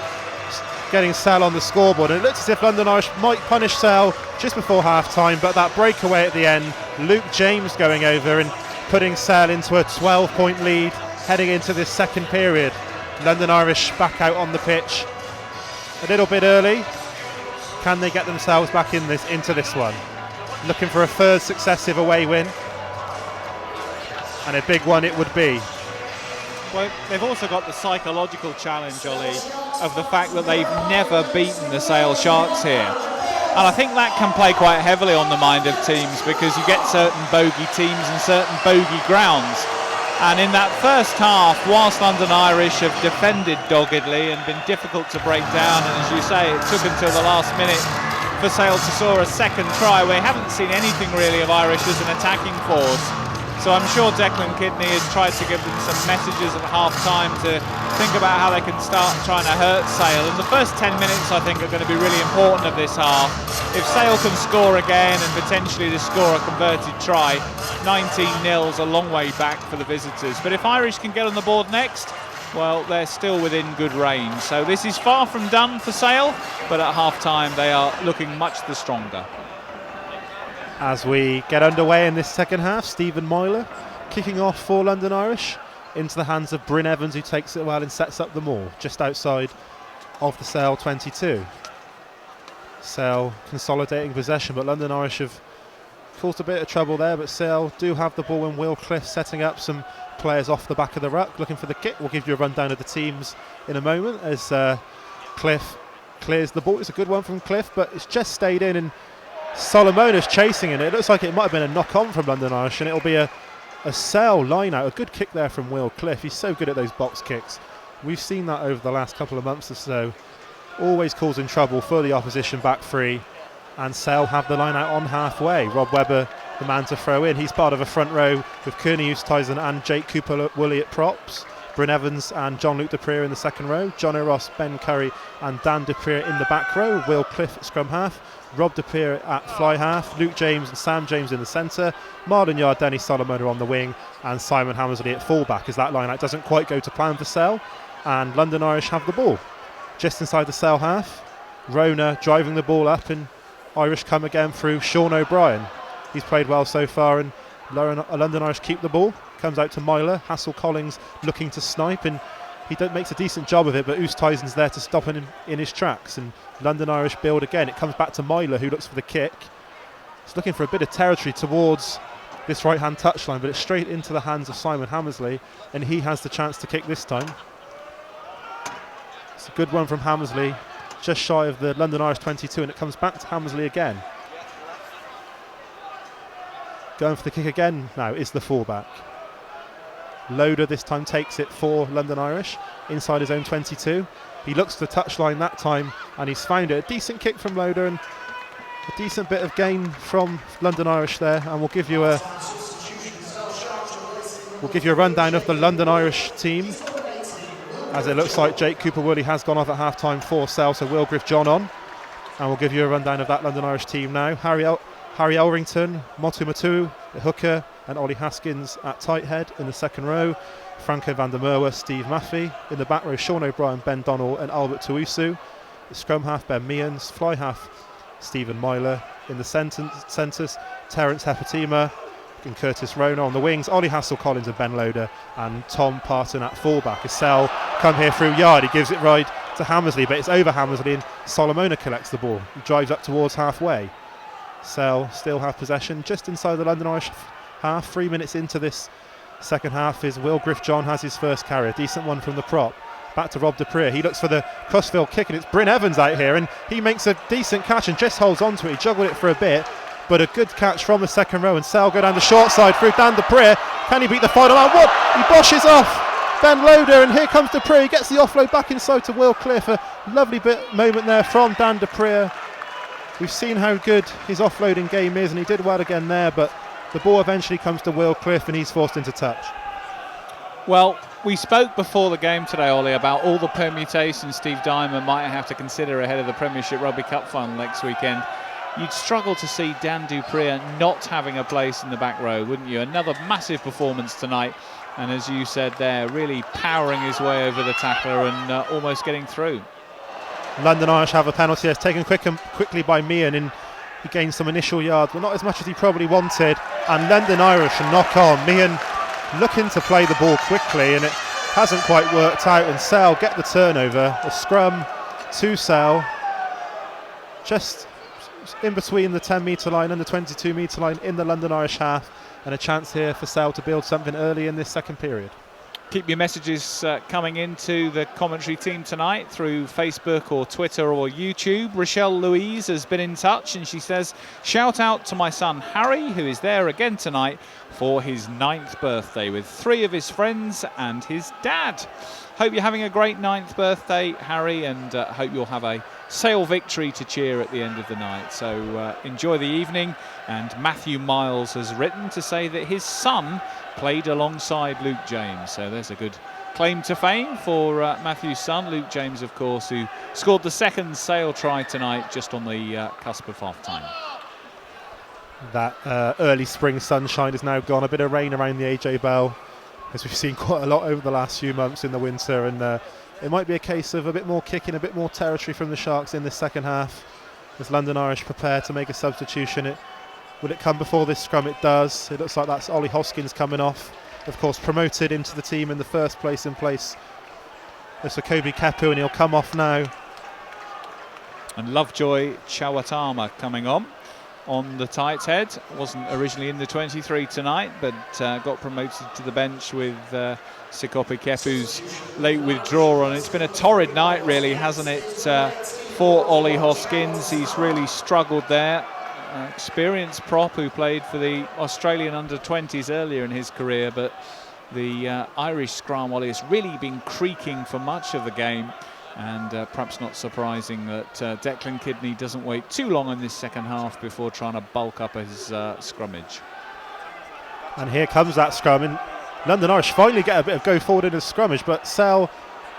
getting Sale on the scoreboard, and it looks as if London Irish might punish Sale just before half time, but that breakaway at the end, Luke James going over and putting Sale into a 12-point lead heading into this second period. London Irish back out on the pitch a little bit early. Can they get themselves back into this one? Looking for a third successive away win, and a big one it would be. Well, they've also got the psychological challenge, Ollie, of the fact that they've never beaten the Sale Sharks here. And I think that can play quite heavily on the mind of teams, because you get certain bogey teams and certain bogey grounds. And in that first half, whilst London Irish have defended doggedly and been difficult to break down, and as you say, it took until the last minute for Sale to score a second try, we haven't seen anything really of Irish as an attacking force. So I'm sure Declan Kidney has tried to give them some messages at half-time to think about how they can start trying to hurt Sale. And the first 10 minutes, I think, are going to be really important of this half. If Sale can score again and potentially to score a converted try, 19-0's a long way back for the visitors. But if Irish can get on the board next, well, they're still within good range. So this is far from done for Sale, but at half-time they are looking much the stronger. As we get underway in this second half, Stephen Myler kicking off for London Irish into the hands of Bryn Evans, who takes it well and sets up the maul just outside of the Sale 22. Sale consolidating possession, but London Irish have caused a bit of trouble there, but Sale do have the ball, and Will Cliff setting up some players off the back of the ruck looking for the kick. We'll give you a rundown of the teams in a moment as Cliff clears the ball. It's a good one from Cliff, but it's just stayed in, and Solomona's chasing it. It looks like it might have been a knock-on from London Irish, and it'll be a Sale line-out. A good kick there from Will Cliff. He's so good at those box kicks. We've seen that over the last couple of months or so. Always causing trouble for the opposition back three, and Sale have the line-out on halfway. Rob Webber, the man to throw in. He's part of a front row with Kearney Oosthuizen and Jake Cooper-Woolley at props. Bryn Evans and John-Luc Dupree in the second row. John O'Ross, Ben Curry and Dan Dupree in the back row. Will Cliff at scrum half. Rob Dupree at fly half. Luke James and Sam James in the centre. Marlon Yard, Denny Solomon on the wing, and Simon Hammersley at fullback, as that line-out doesn't quite go to plan for Sale, and London Irish have the ball just inside the Sale half. Rona driving the ball up, and Irish come again through Sean O'Brien. He's played well so far, and London Irish keep the ball. Comes out to Myler. Hassel Collins looking to snipe, and he makes a decent job of it, but Oosthuizen's there to stop him in his tracks, and London Irish build again. It comes back to Myler, who looks for the kick. He's looking for a bit of territory towards this right-hand touchline, but it's straight into the hands of Simon Hammersley, and he has the chance to kick this time. It's a good one from Hammersley, just shy of the London Irish 22, and it comes back to Hammersley again. Going for the kick again now is the fullback. Loader this time takes it for London Irish inside his own 22. He looks to the touchline that time, and he's found it. A decent kick from Loader and a decent bit of gain from London Irish there, and we'll give you a rundown of the London Irish team, as it looks like Jake Cooper-Woolley has gone off at half-time for Sale, so Will Griff John on, and we'll give you a rundown of that London Irish team now. Harry Elrington, Motu Matu, the hooker, and Ollie Haskins at tight head in the second row. Franco van der Merwe, Steve Maffey. In the back row, Sean O'Brien, Ben Donnell and Albert Tuisu. The scrum half, Ben Meehan. Fly half, Stephen Myler. In the centres, Terence Hepatima and Curtis Rona. On the wings, Ollie Hassel-Collins and Ben Loader, and Tom Parton at fullback. As Sale come here through Yard, he gives it right to Hammersley, but it's over Hammersley, and Solomona collects the ball. He drives up towards halfway. Sale still have possession just inside the London Irish half. 3 minutes into this second half is Will Griff John has his first carry. A decent one from the prop. Back to Rob Dupree. He looks for the crossfield kick, and it's Bryn Evans out here, and he makes a decent catch and just holds on to it. He juggled it for a bit, but a good catch from the second row, and Sale go down the short side through Dan Dupree. Can he beat the final line? What? He boshes off Ben Loader, and here comes Dupree. He gets the offload back inside to Will Cliff. A lovely moment there from Dan Dupree. We've seen how good his offloading game is, and he did well again there, but the ball eventually comes to Will Cliff, and he's forced into touch. Well, we spoke before the game today, Ollie, about all the permutations Steve Diamond might have to consider ahead of the Premiership Rugby Cup final next weekend. You'd struggle to see Dan Dupree not having a place in the back row, wouldn't you? Another massive performance tonight, and as you said there, really powering his way over the tackler and almost getting through. London Irish have a penalty. It's taken quickly by Meehan, and he gained some initial yards, but not as much as he probably wanted. And London Irish a knock on. Meehan looking to play the ball quickly, and it hasn't quite worked out. And Sale get the turnover. A scrum to Sale, just in between the 10-metre line and the 22-metre line in the London Irish half, and a chance here for Sale to build something early in this second period. Keep your messages coming into the commentary team tonight through Facebook or Twitter or YouTube. Rochelle Louise has been in touch, and she says, shout out to my son Harry, who is there again tonight for his 9th birthday with 3 of his friends and his dad. Hope you're having a great 9th birthday, Harry, and hope you'll have a Sale victory to cheer at the end of the night. So enjoy the evening. And Matthew Miles has written to say that his son played alongside Luke James. So there's a good claim to fame for Matthew's son, Luke James, of course, who scored the second Sale try tonight just on the cusp of half-time. That early spring sunshine is now gone. A bit of rain around the AJ Bell, as we've seen quite a lot over the last few months in the winter, and it might be a case of a bit more kicking, a bit more territory from the Sharks in the second half as London Irish prepare to make a substitution. Will it come before this scrum? It does. It looks like that's Ollie Hoskins coming off, of course promoted into the team in the first place in place of Kobe Kepu, and he'll come off now. And Lovejoy Chawatama coming on the tight head. Wasn't originally in the 23 tonight, but got promoted to the bench with Sikope Kepu's late withdrawal. And it's been a torrid night, really, hasn't it, for Ollie Hoskins. He's really struggled there. Experienced prop who played for the Australian under-20s earlier in his career, but the Irish scrum, Ollie, has really been creaking for much of the game. And perhaps not surprising that Declan Kidney doesn't wait too long in this second half before trying to bulk up his scrummage. And here comes that scrum, and London Irish finally get a bit of go forward in the scrummage, but Sale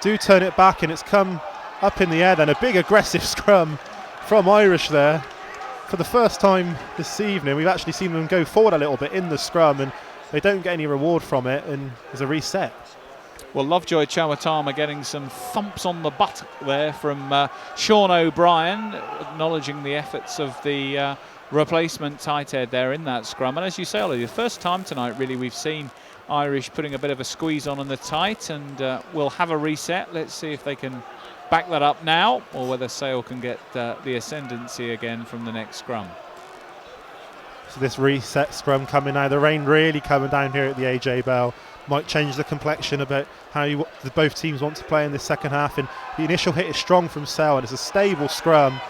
do turn it back, and it's come up in the air then. A big aggressive scrum from Irish there. For the first time this evening, we've actually seen them go forward a little bit in the scrum, and they don't get any reward from it, and there's a reset. Well, Lovejoy Chawatama getting some thumps on the butt there from Sean O'Brien, acknowledging the efforts of the replacement tight head there in that scrum. And as you say, Ollie, the first time tonight really we've seen Irish putting a bit of a squeeze on the tight, and we'll have a reset. Let's see if they can back that up now, or whether Sale can get the ascendancy again from the next scrum. So this reset scrum coming now. The rain really coming down here at the AJ Bell. Might change the complexion about how both teams want to play in this second half. And the initial hit is strong from Sale, and it's a stable scrum.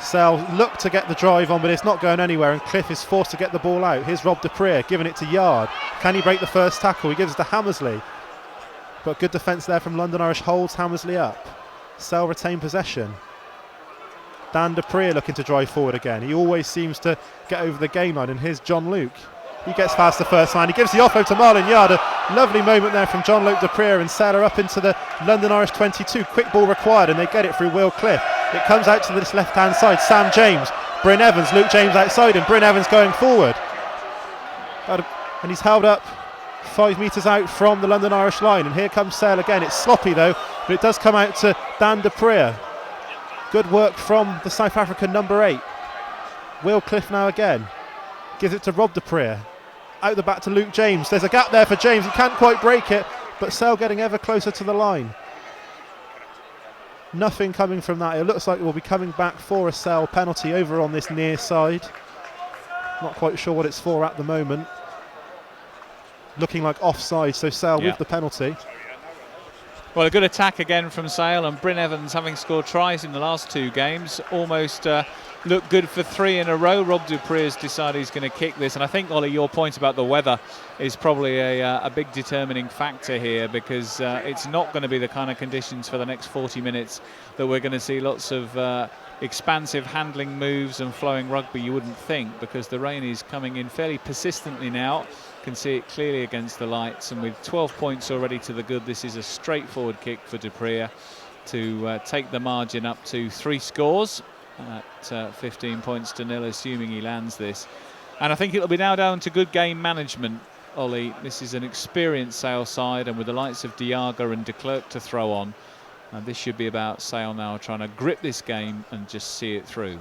Sale looked to get the drive on, but it's not going anywhere, and Cliff is forced to get the ball out. Here's Rob Dupree giving it to Yard. Can he break the first tackle? He gives it to Hammersley. But good defence there from London Irish, holds Hammersley up. Sale retain possession. Dan Dupree looking to drive forward again. He always seems to get over the game line, and here's John Luke. He gets past the first line. He gives the offload to Marlon Yard. A lovely moment there from John Luke Dupree, and Sailor up into the London Irish 22. Quick ball required, and they get it through Will Cliff. It comes out to this left-hand side. Sam James, Bryn Evans, Luke James outside, and Bryn Evans going forward. And he's held up 5 metres out from the London Irish line. And here comes Sale again. It's sloppy though, but it does come out to Dan Dupree. Good work from the South African number 8. Will Cliff now again. Gives it to Rob Dupree. Out the back to Luke James. There's a gap there for James. He can't quite break it, but Sale getting ever closer to the line. Nothing coming from that. It looks like it will be coming back for a Sale penalty over on this near side. Not quite sure what it's for at the moment. Looking like offside, so Sale with the penalty. Well, a good attack again from Sale, and Bryn Evans, having scored tries in the last 2 games, almost looked good for 3 in a row. Rob Dupree has decided he's going to kick this, and I think, Ollie, your point about the weather is probably a big determining factor here, because it's not going to be the kind of conditions for the next 40 minutes that we're going to see lots of expansive handling moves and flowing rugby, you wouldn't think, because the rain is coming in fairly persistently now. Can see it clearly against the lights, and with 12 points already to the good, this is a straightforward kick for Dupree to take the margin up to 3 scores at 15 points to 0, assuming he lands this. And I think it'll be now down to good game management, Ollie. This is an experienced Sale side, and with the likes of Diaga and de Klerk to throw on, and this should be about Sale now trying to grip this game and just see it through.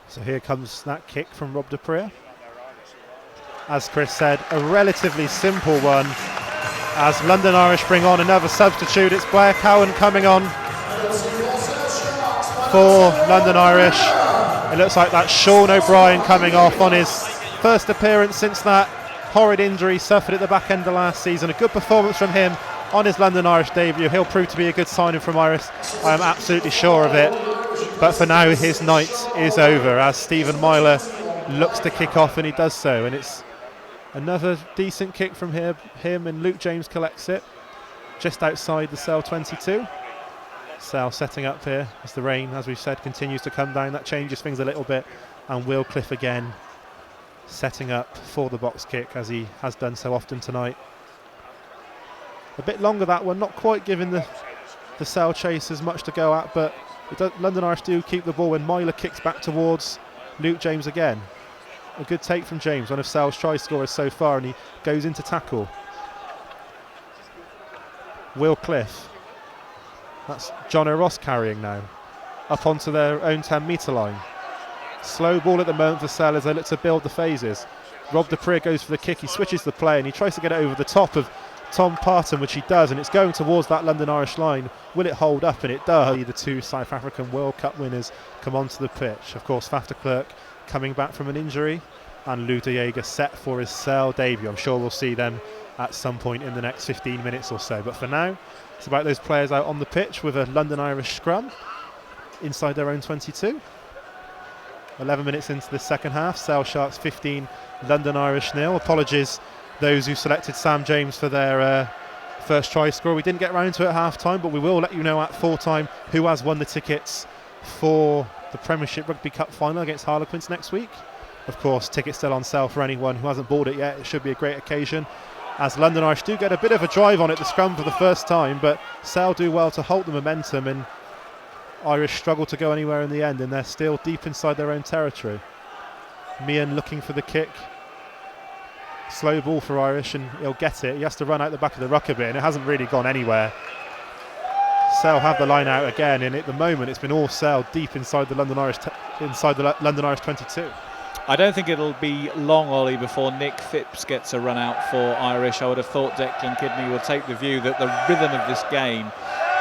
So here comes that kick from Rob Dupree. As Chris said, a relatively simple one. As London Irish bring on another substitute, it's Blair Cowan coming on for London Irish. It looks like that's Sean O'Brien coming off on his first appearance since that horrid injury suffered at the back end of last season. A good performance from him on his London Irish debut. He'll prove to be a good signing from Iris. I am absolutely sure of it. But for now, his night is over as Stephen Myler looks to kick off, and he does so. And it's another decent kick from him, and Luke James collects it just outside the Sale 22. Sale setting up here as the rain, as we've said, continues to come down. That changes things a little bit. And Will Cliff again setting up for the box kick, as he has done so often tonight. A bit longer that one, not quite giving the Sale chasers much to go at, but London Irish do keep the ball when Myler kicks back towards Luke James again. A good take from James, one of Sale's try scorers so far, and he goes into tackle. Will Cliff. That's John O'Ross carrying now. Up onto their own 10-metre line. Slow ball at the moment for Sale as they look to build the phases. Rob Dupree goes for the kick, he switches the play and he tries to get it over the top of Tom Parton, which he does, and it's going towards that London Irish line. Will it hold up? And it does. The two South African World Cup winners come onto the pitch. Of course, Faf de Klerk coming back from an injury, and Lou de Jager set for his Sale debut. I'm sure we'll see them at some point in the next 15 minutes or so. But for now, it's about those players out on the pitch with a London Irish scrum inside their own 22. 11 minutes into the second half, Sale Sharks 15, London Irish 0. Apologies those who selected Sam James for their first try score. We didn't get round to it at half time, but we will let you know at full time who has won the tickets for the Premiership Rugby Cup final against Harlequins next week. Of course, tickets still on sale for anyone who hasn't bought it yet. It should be a great occasion, as London Irish do get a bit of a drive on it, the scrum for the first time, but Sale do well to halt the momentum, and Irish struggle to go anywhere in the end, and they're still deep inside their own territory. Meehan looking for the kick. Slow ball for Irish, and he'll get it. He has to run out the back of the ruck a bit, and it hasn't really gone anywhere. Sale have the line out again, and at the moment it's been all Sale deep inside the London Irish London Irish 22. I don't think it'll be long, Ollie, before Nick Phipps gets a run out for Irish. I would have thought Declan Kidney will take the view that the rhythm of this game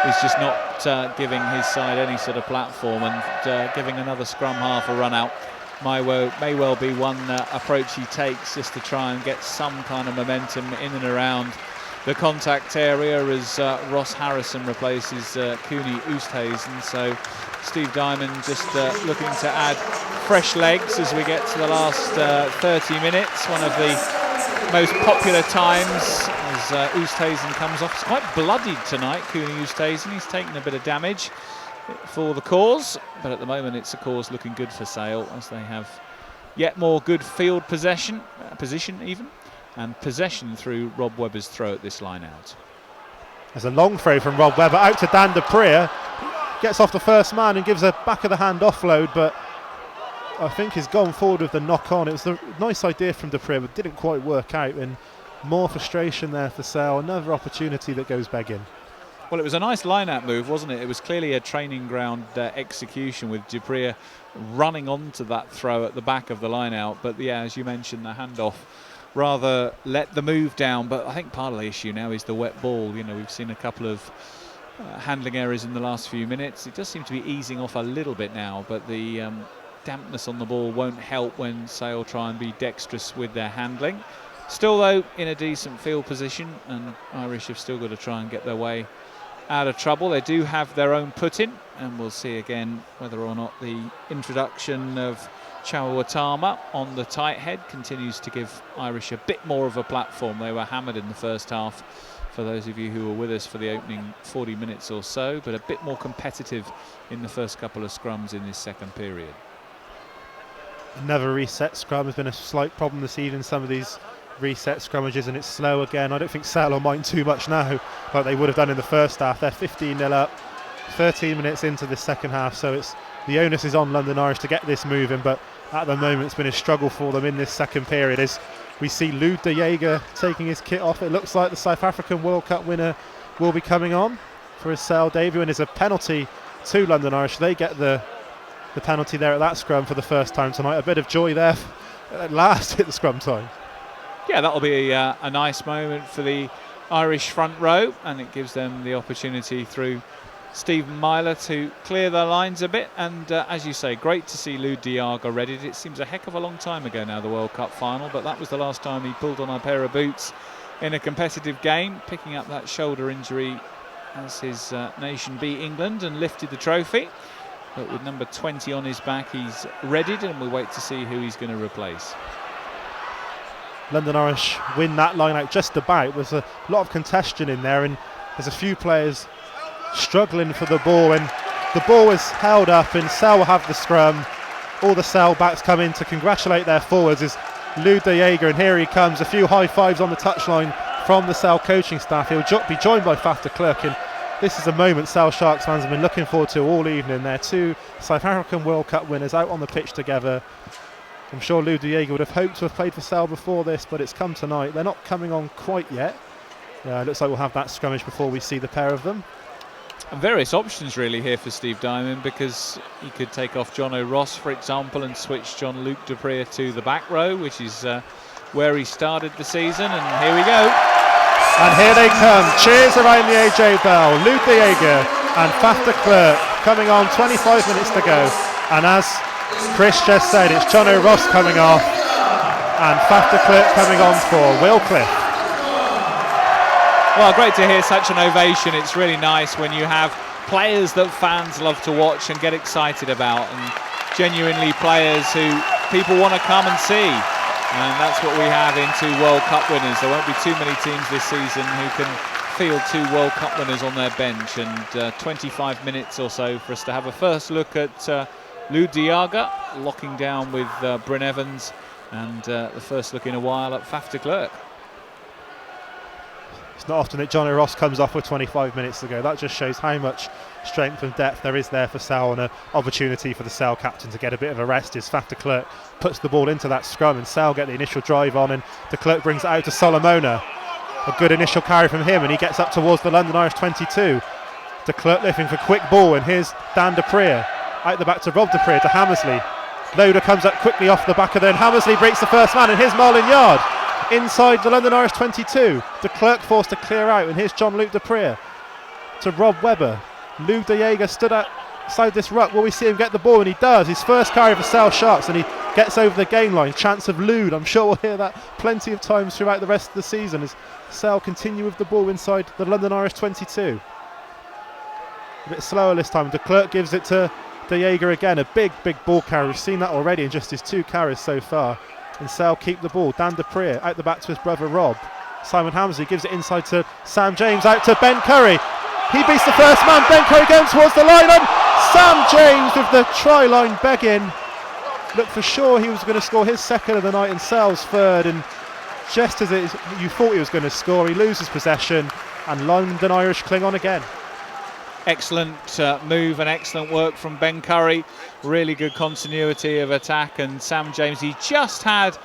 is just not giving his side any sort of platform, and giving another scrum half a run out may well be one approach he takes, just to try and get some kind of momentum in and around the contact area as Ross Harrison replaces Cooney Oosthuizen. So Steve Diamond just looking to add fresh legs as we get to the last 30 minutes. One of the most popular times as Oosthuizen comes off. It's quite bloodied tonight, Cooney Oosthuizen. He's taken a bit of damage for the cause, but at the moment it's a cause looking good for Sale, as they have yet more good field position even, and possession through Rob Webber's throw at this line out. There's a long throw from Rob Webber out to Dan Dupree. Gets off the first man and gives a back of the hand offload, but I think he's gone forward with the knock on. It was a nice idea from Dupree, but didn't quite work out, and more frustration there for Sale. Another opportunity that goes begging. Well, it was a nice line-out move, wasn't it? It was clearly a training ground execution, with Dupree running onto that throw at the back of the line-out. But yeah, as you mentioned, the handoff rather let the move down. But I think part of the issue now is the wet ball. You know, we've seen a couple of handling errors in the last few minutes. It does seem to be easing off a little bit now, but the dampness on the ball won't help when Sale try and be dexterous with their handling. Still, though, in a decent field position, and Irish have still got to try and get their way out of trouble. They do have their own put-in, and we'll see again whether or not the introduction of Chawatama on the tight head continues to give Irish a bit more of a platform. They were hammered in the first half, for those of you who were with us for the opening 40 minutes or so, but a bit more competitive in the first couple of scrums in this second period. Another reset scrum has been a slight problem this evening, some of these reset scrummages, and it's slow again. I don't think Sale will mind too much now, like they would have done in the first half. They're 15-0 up, 13 minutes into the second half, so it's the onus is on London Irish to get this moving, but at the moment it's been a struggle for them in this second period as we see Lou de Jager taking his kit off. It looks like the South African World Cup winner will be coming on for his Sale debut, and there's a penalty to London Irish. They get the penalty there at that scrum for the first time tonight. A bit of joy there at last at the scrum time. Yeah, that'll be a nice moment for the Irish front row, and it gives them the opportunity through Stephen Myler to clear their lines a bit. And as you say, great to see Lou de Jager readied. It seems a heck of a long time ago now, the World Cup final, but that was the last time he pulled on a pair of boots in a competitive game, picking up that shoulder injury as his nation beat England and lifted the trophy. But with number 20 on his back, he's readied, and we'll wait to see who he's going to replace. London Irish win that line out just about. There's a lot of congestion in there, and there's a few players struggling for the ball, and the ball is held up and Sale will have the scrum. All the Sale backs come in to congratulate their forwards is Lou De Jager, and here he comes, a few high fives on the touchline from the Sale coaching staff. He'll be joined by Faf de Klerk, and this is a moment Sale Sharks fans have been looking forward to all evening. They're two South African World Cup winners out on the pitch together. I'm sure Lou De Jager would have hoped to have played for Sale before this, but it's come tonight. They're not coming on quite yet. It looks like we'll have that scrummage before we see the pair of them. And various options really here for Steve Diamond, because he could take off John O'Ross, for example, and switch Jean-Luc Dupree to the back row, which is where he started the season. And here we go. And here they come. Cheers around the AJ Bell. Lou De Jager and Faf de Klerk coming on, 25 minutes to go. And as Chris just said, it's John O'Ross coming off and Faf de Klerk coming on for Will Cliff. Well, great to hear such an ovation. It's really nice when you have players that fans love to watch and get excited about, and genuinely players who people want to come and see. And that's what we have in two World Cup winners. There won't be too many teams this season who can field two World Cup winners on their bench. And 25 minutes or so for us to have a first look at Lou De Jager locking down with Bryn Evans, and the first look in a while at Faf de Klerk. It's not often that John O'Ross comes off with 25 minutes to go. That just shows how much strength and depth there is there for Sale, and an opportunity for the Sale captain to get a bit of a rest as Faf de Klerk puts the ball into that scrum, and Sale get the initial drive on, and de Klerk brings it out to Solomona. A good initial carry from him, and he gets up towards the London Irish 22. De Klerk lifting for quick ball, and here's Dan Dupree out the back to Rob Dupree to Hammersley. Loader comes up quickly off the back of them. Hammersley breaks the first man, and here's Marlon Yard inside the London Irish 22. De Klerk forced to clear out, and here's Jean-Luc Dupree to Rob Webber. Lou De Jager stood outside this ruck. Will we see him get the ball? And he does. His first carry for Sale Sharks, and he gets over the gain line. Chance of Lude. I'm sure we'll hear that plenty of times throughout the rest of the season as Sale continue with the ball inside the London Irish 22. A bit slower this time. De Klerk gives it to De Jager again. A big ball carry. We've seen that already in just his two carries so far. And Sale keep the ball. Dan Dupree out the back to his brother Rob. Simon Hammersley gives it inside to Sam James, out to Ben Curry. He beats the first man. Ben Curry going towards the line, and Sam James with the try line begging. Looked for sure he was going to score his second of the night and Sale's third, and just as you thought he was going to score, he loses possession, and London Irish cling on again. Excellent move and excellent work from Ben Curry. Really good continuity of attack, and Sam James, he just had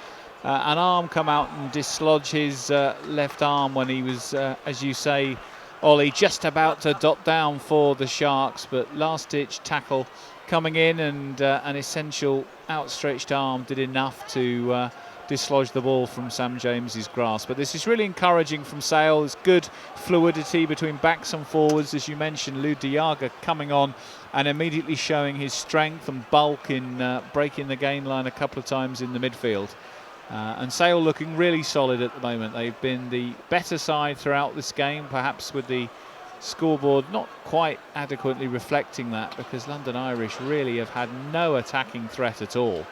an arm come out and dislodge his left arm when he was, as you say, Ollie, just about to dot down for the Sharks, but last-ditch tackle coming in, and an essential outstretched arm did enough to dislodge the ball from Sam James's grasp. But this is really encouraging from Sale. There's good fluidity between backs and forwards, as you mentioned. Lou De Jager coming on and immediately showing his strength and bulk in breaking the gain line a couple of times in the midfield. And Sale looking really solid at the moment. They've been the better side throughout this game, perhaps with the scoreboard not quite adequately reflecting that, because London Irish really have had no attacking threat at all.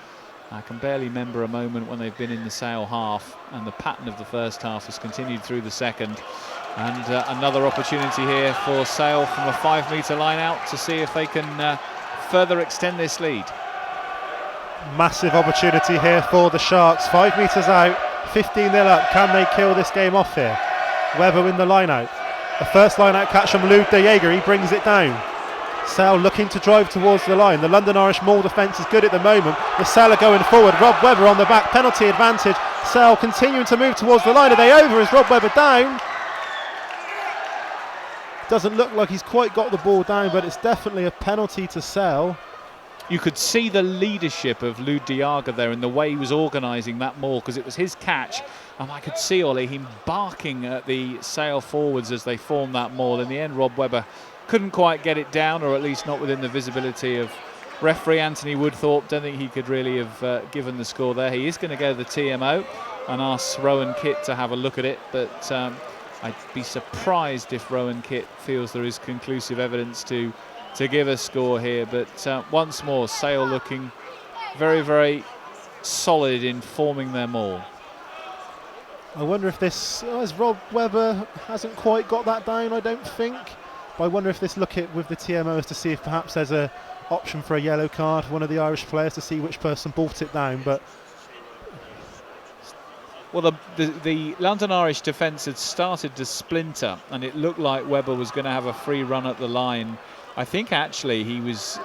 I can barely remember a moment when they've been in the Sale half, and the pattern of the first half has continued through the second. And another opportunity here for Sale from a 5-metre line out to see if they can further extend this lead. Massive opportunity here for the Sharks. 5 metres out, 15-0 up. Can they kill this game off here? Webber in the line out. The first line out catch from Lou De Jager. He brings it down. Sale looking to drive towards the line. The London Irish maul defence is good at the moment. The Sale are going forward. Rob Webber on the back. Penalty advantage. Sale continuing to move towards the line. Are they over? Is Rob Webber down? Doesn't look like he's quite got the ball down, but it's definitely a penalty to Sale. You could see the leadership of Lou De Jager there in the way he was organising that maul, because it was his catch, and I could see, Ollie, him barking at the Sale forwards as they formed that maul. In the end, Rob Webber couldn't quite get it down, or at least not within the visibility of referee Anthony Woodthorpe. Don't think he could really have given the score there. He is going to go to the TMO and ask Rowan Kitt to have a look at it, but I'd be surprised if Rowan Kitt feels there is conclusive evidence to give a score here. But once more, Sale looking very, very solid in forming their maul. I wonder if this, as Rob Webber hasn't quite got that down, I don't think. But I wonder if this look at with the TMO is to see if perhaps there's a option for a yellow card, one of the Irish players, to see which person brought it down. But well, the London Irish defence had started to splinter, and it looked like Webber was going to have a free run at the line. I think actually he was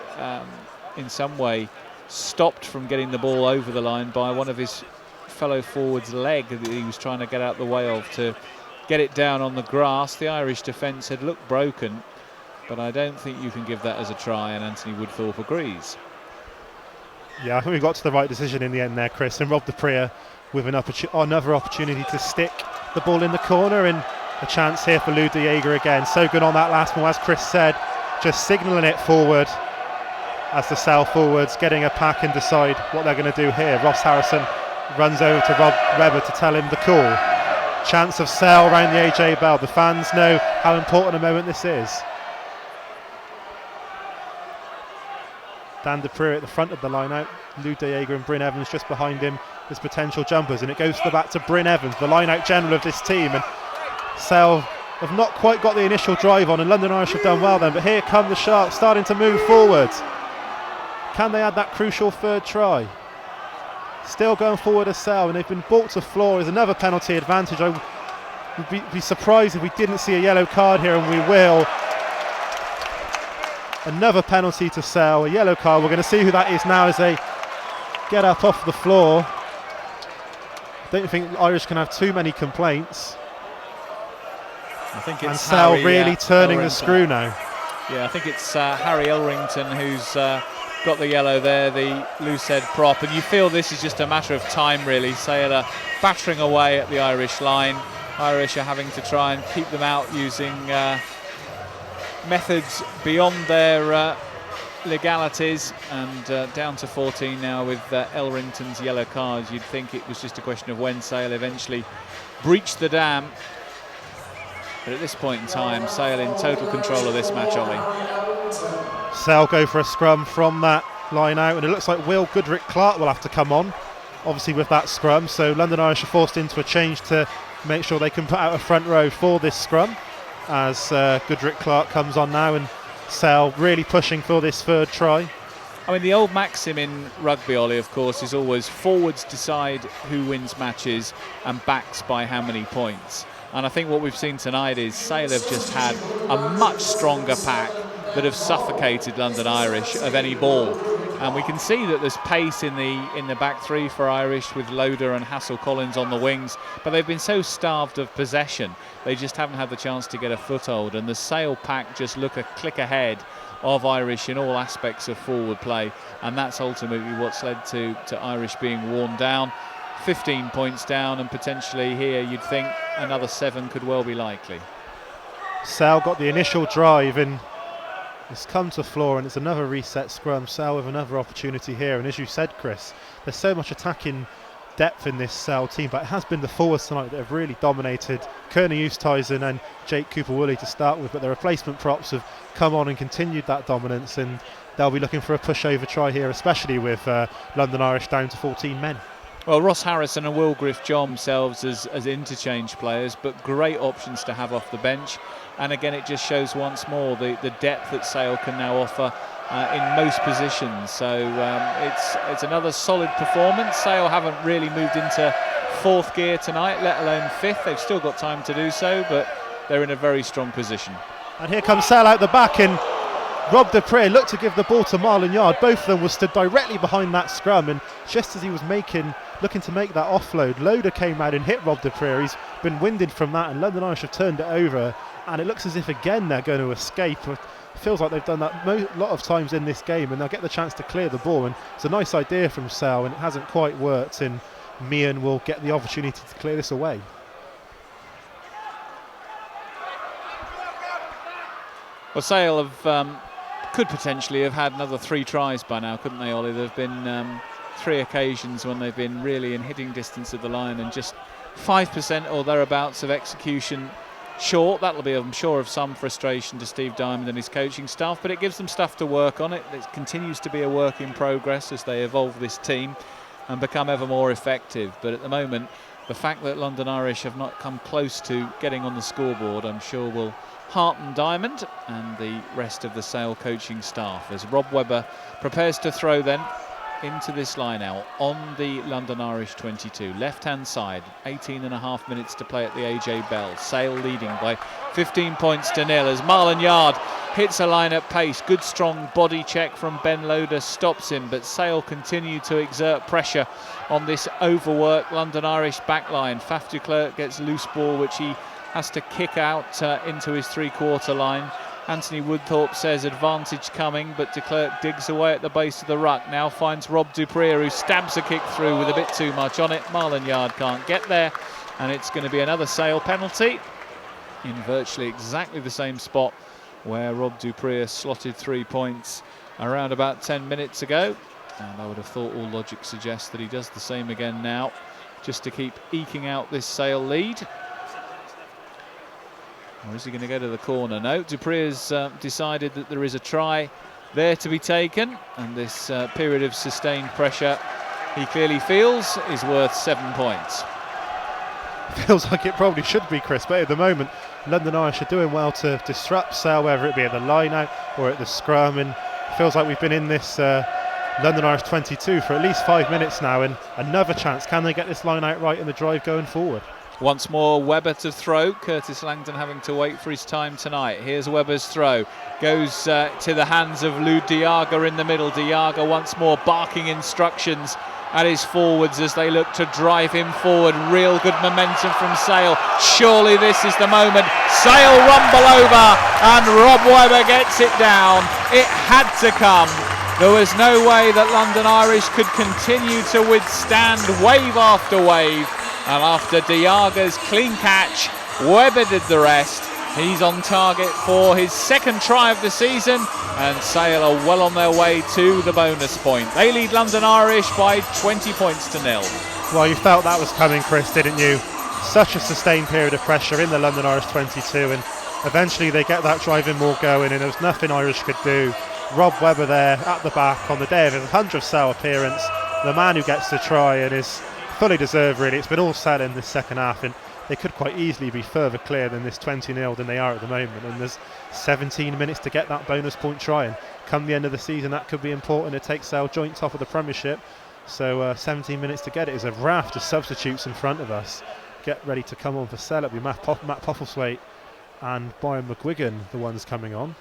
in some way stopped from getting the ball over the line by one of his fellow forwards' leg that he was trying to get out the way of to get it down on the grass. The Irish defence had looked broken, but I don't think you can give that as a try, and Anthony Woodthorpe agrees. Yeah, I think we got to the right decision in the end there, Chris, and Rob de Pree with another opportunity to stick the ball in the corner, and a chance here for Lou de Jager again. So good on that last one, as Chris said, just signalling it forward as the Sale forwards getting a pack and decide what they're going to do here. Ross Harrison runs over to Rob Webber to tell him the call. Chance of Sale around the AJ Bell. The fans know how important a moment this is. Dan de Pree at the front of the line out. Lou de Jager and Bryn Evans just behind him as potential jumpers, and it goes to the back to Bryn Evans, the line out general of this team. And Sale have not quite got the initial drive on, and London Irish have done well then, but here come the Sharks starting to move forward. Can they add that crucial third try? Still going forward as Sale, and they've been brought to floor. Is another penalty advantage. I would be surprised if we didn't see a yellow card here, and we will. Another penalty to Sale, a yellow card. We're going to see who that is now as they get up off the floor. I don't think the Irish can have too many complaints. I think it's and Sale Harry, really turning Elrington. the screw now. Yeah, I think it's Harry Elrington who's got the yellow there, the loose head prop, and you feel this is just a matter of time really. Sale are battering away at the Irish line. Irish are having to try and keep them out using methods beyond their legalities, and down to 14 now with Elrington's yellow cards. You'd think it was just a question of when Sale eventually breached the dam, but at this point in time Sale in total control of this match, Ollie. Sale go for a scrum from that line out, and it looks like Will Goodrick-Clark will have to come on, obviously with that scrum, so London Irish are forced into a change to make sure they can put out a front row for this scrum as Goodrick-Clark comes on now, and Sale really pushing for this third try. I mean, the old maxim in rugby, Ollie, of course, is always forwards decide who wins matches and backs by how many points. And I think what we've seen tonight is Sale have just had a much stronger pack that have suffocated London Irish of any ball. And we can see that there's pace in the back three for Irish with Loader and Hassel-Collins on the wings, but they've been so starved of possession, they just haven't had the chance to get a foothold. And the Sale pack just look a click ahead of Irish in all aspects of forward play, and that's ultimately what's led to Irish being worn down. 15 points down, and potentially here you'd think another 7 could well be likely. Sale got the initial drive and it's come to floor, and it's another reset scrum. Sale with another opportunity here, and as you said, Chris, there's so much attacking depth in this Sale team, but it has been the forwards tonight that have really dominated. Kearney Oosthuizen and Jake Cooper-Woolley to start with, but the replacement props have come on and continued that dominance, and they'll be looking for a pushover try here, especially with London Irish down to 14 men. Well, Ross Harrison and Will Griff-John themselves as interchange players, but great options to have off the bench. And again, it just shows once more the depth that Sale can now offer in most positions. So it's another solid performance. Sale haven't really moved into fourth gear tonight, let alone fifth. They've still got time to do so, but they're in a very strong position. And here comes Sale out the back, and Rob de Pree looked to give the ball to Marlon Yard. Both of them were stood directly behind that scrum, and just as he was looking to make that offload, Loader came out and hit Rob de Pree. He's been winded from that, and London Irish have turned it over, and it looks as if again they're going to escape. It feels like they've done that a lot of times in this game, and they'll get the chance to clear the ball, and it's a nice idea from Sale, and it hasn't quite worked, and Meehan will get the opportunity to clear this away. Well, Sale have could potentially have had another 3 tries by now, couldn't they, Ollie? There have been 3 occasions when they've been really in hitting distance of the line, and just 5% or thereabouts of execution short. That'll be, I'm sure, of some frustration to Steve Diamond and his coaching staff, but it gives them stuff to work on. It continues to be a work in progress as they evolve this team and become ever more effective. But at the moment, the fact that London Irish have not come close to getting on the scoreboard, I'm sure will hearten Diamond and the rest of the Sale coaching staff as Rob Webber prepares to throw then into this line out on the London Irish 22. Left-hand side, 18.5 minutes to play at the AJ Bell. Sale leading by 15 points to nil as Marlon Yard hits a line at pace. Good strong body check from Ben Loader stops him, but Sale continue to exert pressure on this overworked London Irish backline. Faf de Klerk gets loose ball which he has to kick out into his three-quarter line. Anthony Woodthorpe says advantage coming, but de Klerk digs away at the base of the ruck. Now finds Rob Dupree, who stabs a kick through with a bit too much on it. Marlon Yard can't get there, and it's going to be another Sale penalty in virtually exactly the same spot where Rob Dupree slotted 3 points around about 10 minutes ago. And I would have thought all logic suggests that he does the same again now, just to keep eking out this Sale lead. Or is he going to go to the corner? No, Dupree has decided that there is a try there to be taken, and this period of sustained pressure he clearly feels is worth 7 points. Feels like it probably should be, Chris, but at the moment London Irish are doing well to disrupt Sale, whether it be at the line out or at the scrum, and it feels like we've been in this London Irish 22 for at least 5 minutes now, and another chance. Can they get this line out right in the drive going forward? Once more Webber to throw. Curtis Langdon having to wait for his time tonight. Here's Webber's throw. Goes to the hands of Lou Diaga in the middle. Diaga once more barking instructions at his forwards as they look to drive him forward. Real good momentum from Sale. Surely this is the moment. Sale rumble over and Rob Webber gets it down. It had to come. There was no way that London Irish could continue to withstand wave after wave. And after Diaga's clean catch, Webber did the rest. He's on target for his second try of the season, and Sale are well on their way to the bonus point. They lead London Irish by 20 points to nil. Well, you felt that was coming, Chris, didn't you? Such a sustained period of pressure in the London Irish 22, and eventually they get that driving ball going, and there was nothing Irish could do. Rob Webber there at the back on the day of his 100th Sale appearance, the man who gets the try and is fully deserved, really. It's been all set in this second half, and they could quite easily be further clear than this 20-0 than they are at the moment, and there's 17 minutes to get that bonus point try, and come the end of the season that could be important to take Sale joint top of the Premiership. So 17 minutes to get it. Is a raft of substitutes in front of us. Get ready to come on for Sale. It'll be Matt Postlethwaite and Byron McGuigan, the ones coming on.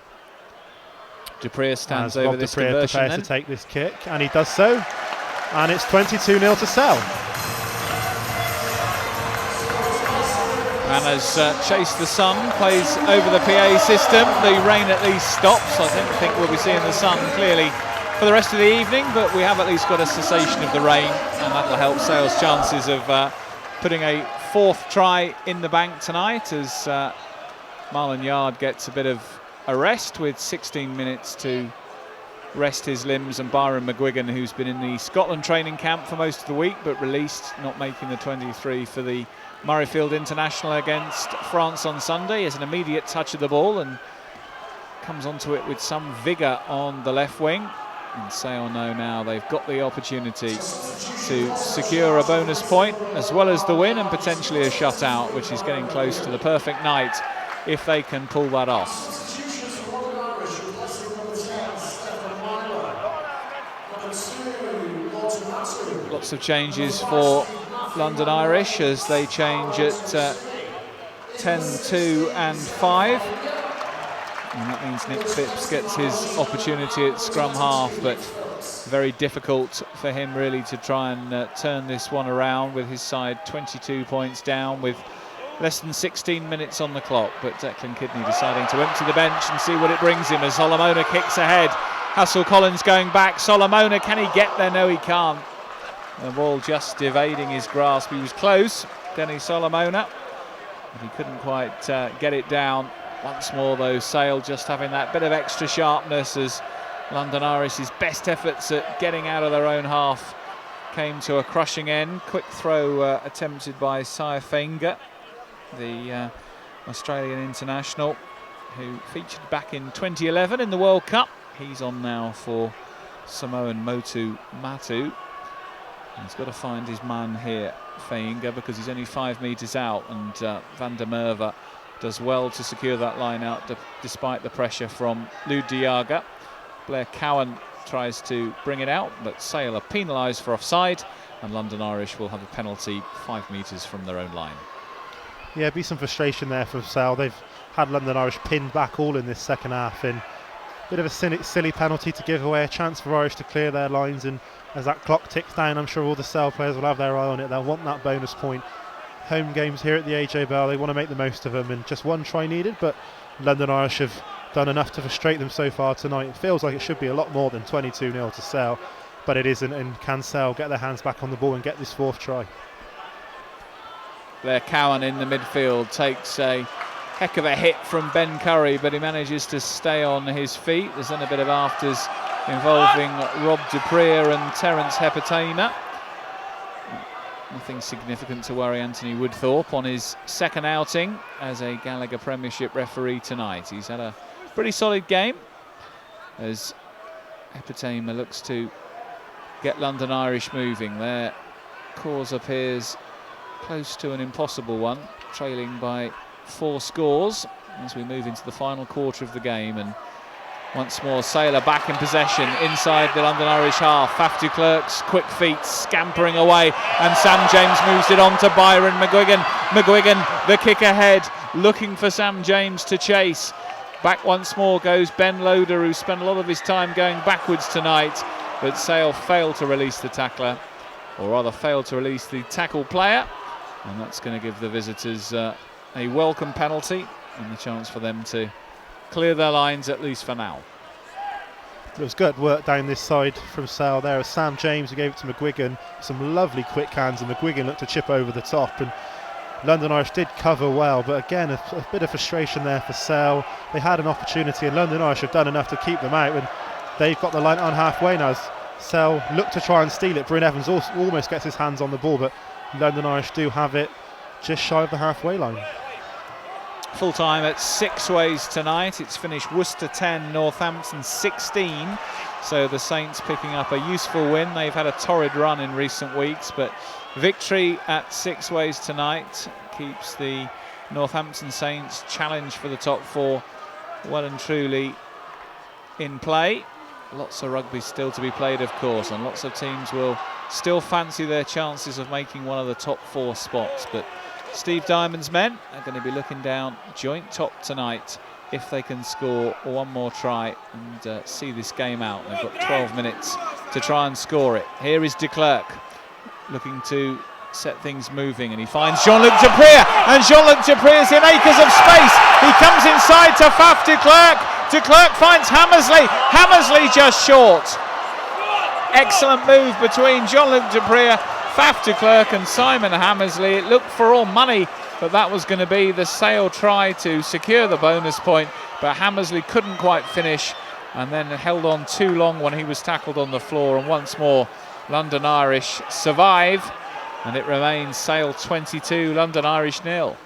Dupree stands as over Rob this Dupree conversion prepares then to take this kick, and he does so, and it's 22-0 to Sale. And as Chase the Sun plays over the PA system, the rain at least stops. I don't think we'll be seeing the sun clearly for the rest of the evening, but we have at least got a cessation of the rain, and that'll help Sale's chances of putting a fourth try in the bank tonight, as Marlon Yard gets a bit of a rest with 16 minutes to rest his limbs, and Byron McGuigan, who's been in the Scotland training camp for most of the week but released, not making the 23 for the Murrayfield International against France on Sunday, has an immediate touch of the ball and comes onto it with some vigour on the left wing. And Sale know now they've got the opportunity to secure a bonus point as well as the win, and potentially a shutout, which is getting close to the perfect night if they can pull that off. Lots of changes for London Irish as they change at 10, 2 and 5. And that means Nick Phipps gets his opportunity at scrum half, but very difficult for him really to try and turn this one around with his side 22 points down with less than 16 minutes on the clock. But Declan Kidney deciding to empty the bench and see what it brings him as Solomona kicks ahead. Hassel Collins going back. Solomona, can he get there? No, he can't. The ball just evading his grasp. He was close, Denny Solomona, but he couldn't quite get it down. Once more though, Sale just having that bit of extra sharpness as London Irish's best efforts at getting out of their own half came to a crushing end. Quick throw attempted by Sia Fenga, the Australian international who featured back in 2011 in the World Cup. He's on now for Samoan Motu Matu. He's got to find his man here Feinga because he's only 5 metres out, and Van der Merwe does well to secure that line out despite the pressure from Lou Diaga. Blair Cowan tries to bring it out, but Sale are penalised for offside, and London Irish will have a penalty 5 metres from their own line. Yeah, be some frustration there from Sale. They've had London Irish pinned back all in this second half, and a bit of a silly penalty to give away, a chance for Irish to clear their lines, and as that clock ticks down, I'm sure all the Sale players will have their eye on it. They'll want that bonus point. Home games here at the AJ Bell, they want to make the most of them, and just one try needed, but London Irish have done enough to frustrate them so far tonight. It feels like it should be a lot more than 22-0 to Sale, but it isn't, and can Sale get their hands back on the ball and get this 4th try? Blair Cowan in the midfield takes a heck of a hit from Ben Curry, but he manages to stay on his feet. There's then a bit of afters involving Rob Dupree and Terence Hepatema. Nothing significant to worry Anthony Woodthorpe on his second outing as a Gallagher Premiership referee tonight. He's had a pretty solid game as Hepatema looks to get London Irish moving. Their cause appears close to an impossible one, trailing by 4 scores as we move into the final quarter of the game. And once more, Sale back in possession inside the London Irish half. Faf du Klerk's quick feet scampering away, and Sam James moves it on to Byron McGuigan. McGuigan, the kick ahead, looking for Sam James to chase. Back once more goes Ben Loader, who spent a lot of his time going backwards tonight, but Sale failed to release the tackler, or rather failed to release the tackle player, and that's going to give the visitors a welcome penalty and the chance for them to clear their lines, at least for now. It was good work down this side from Sale there. As Sam James, who gave it to McGuigan, some lovely quick hands, and McGuigan looked to chip over the top, and London Irish did cover well, but again a bit of frustration there for Sale. They had an opportunity, and London Irish have done enough to keep them out, and they've got the line on halfway now. As Sale look to try and steal it, Bryn Evans almost gets his hands on the ball, but London Irish do have it just shy of the halfway line. Full time at Six Ways tonight. It's finished Worcester 10, Northampton 16. So the Saints picking up a useful win. They've had a torrid run in recent weeks, but victory at Six Ways tonight keeps the Northampton Saints challenge for the top 4 well and truly in play. Lots of rugby still to be played, of course, and lots of teams will still fancy their chances of making one of the top 4 spots, but Steve Diamond's men are going to be looking down joint top tonight if they can score one more try and see this game out. They've got 12 minutes to try and score it. Here is de Klerk looking to set things moving, and he finds Jean-Luc Dupree, and Jean-Luc Dupree is in acres of space. He comes inside to Faf de Klerk. De Klerk finds Hammersley. Hammersley just short. Excellent move between Jean-Luc Dupree, Faf de Klerk and Simon Hammersley. It looked for all money, but that was going to be the Sale try to secure the bonus point, but Hammersley couldn't quite finish and then held on too long when he was tackled on the floor. And once more, London Irish survive, and it remains Sale 22, London Irish 0.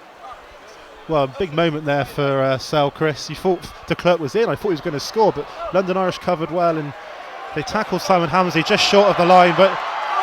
Well, big moment there for Sale, Chris. You thought de Klerk was in. I thought he was going to score, but London Irish covered well, and they tackled Simon Hammersley just short of the line, but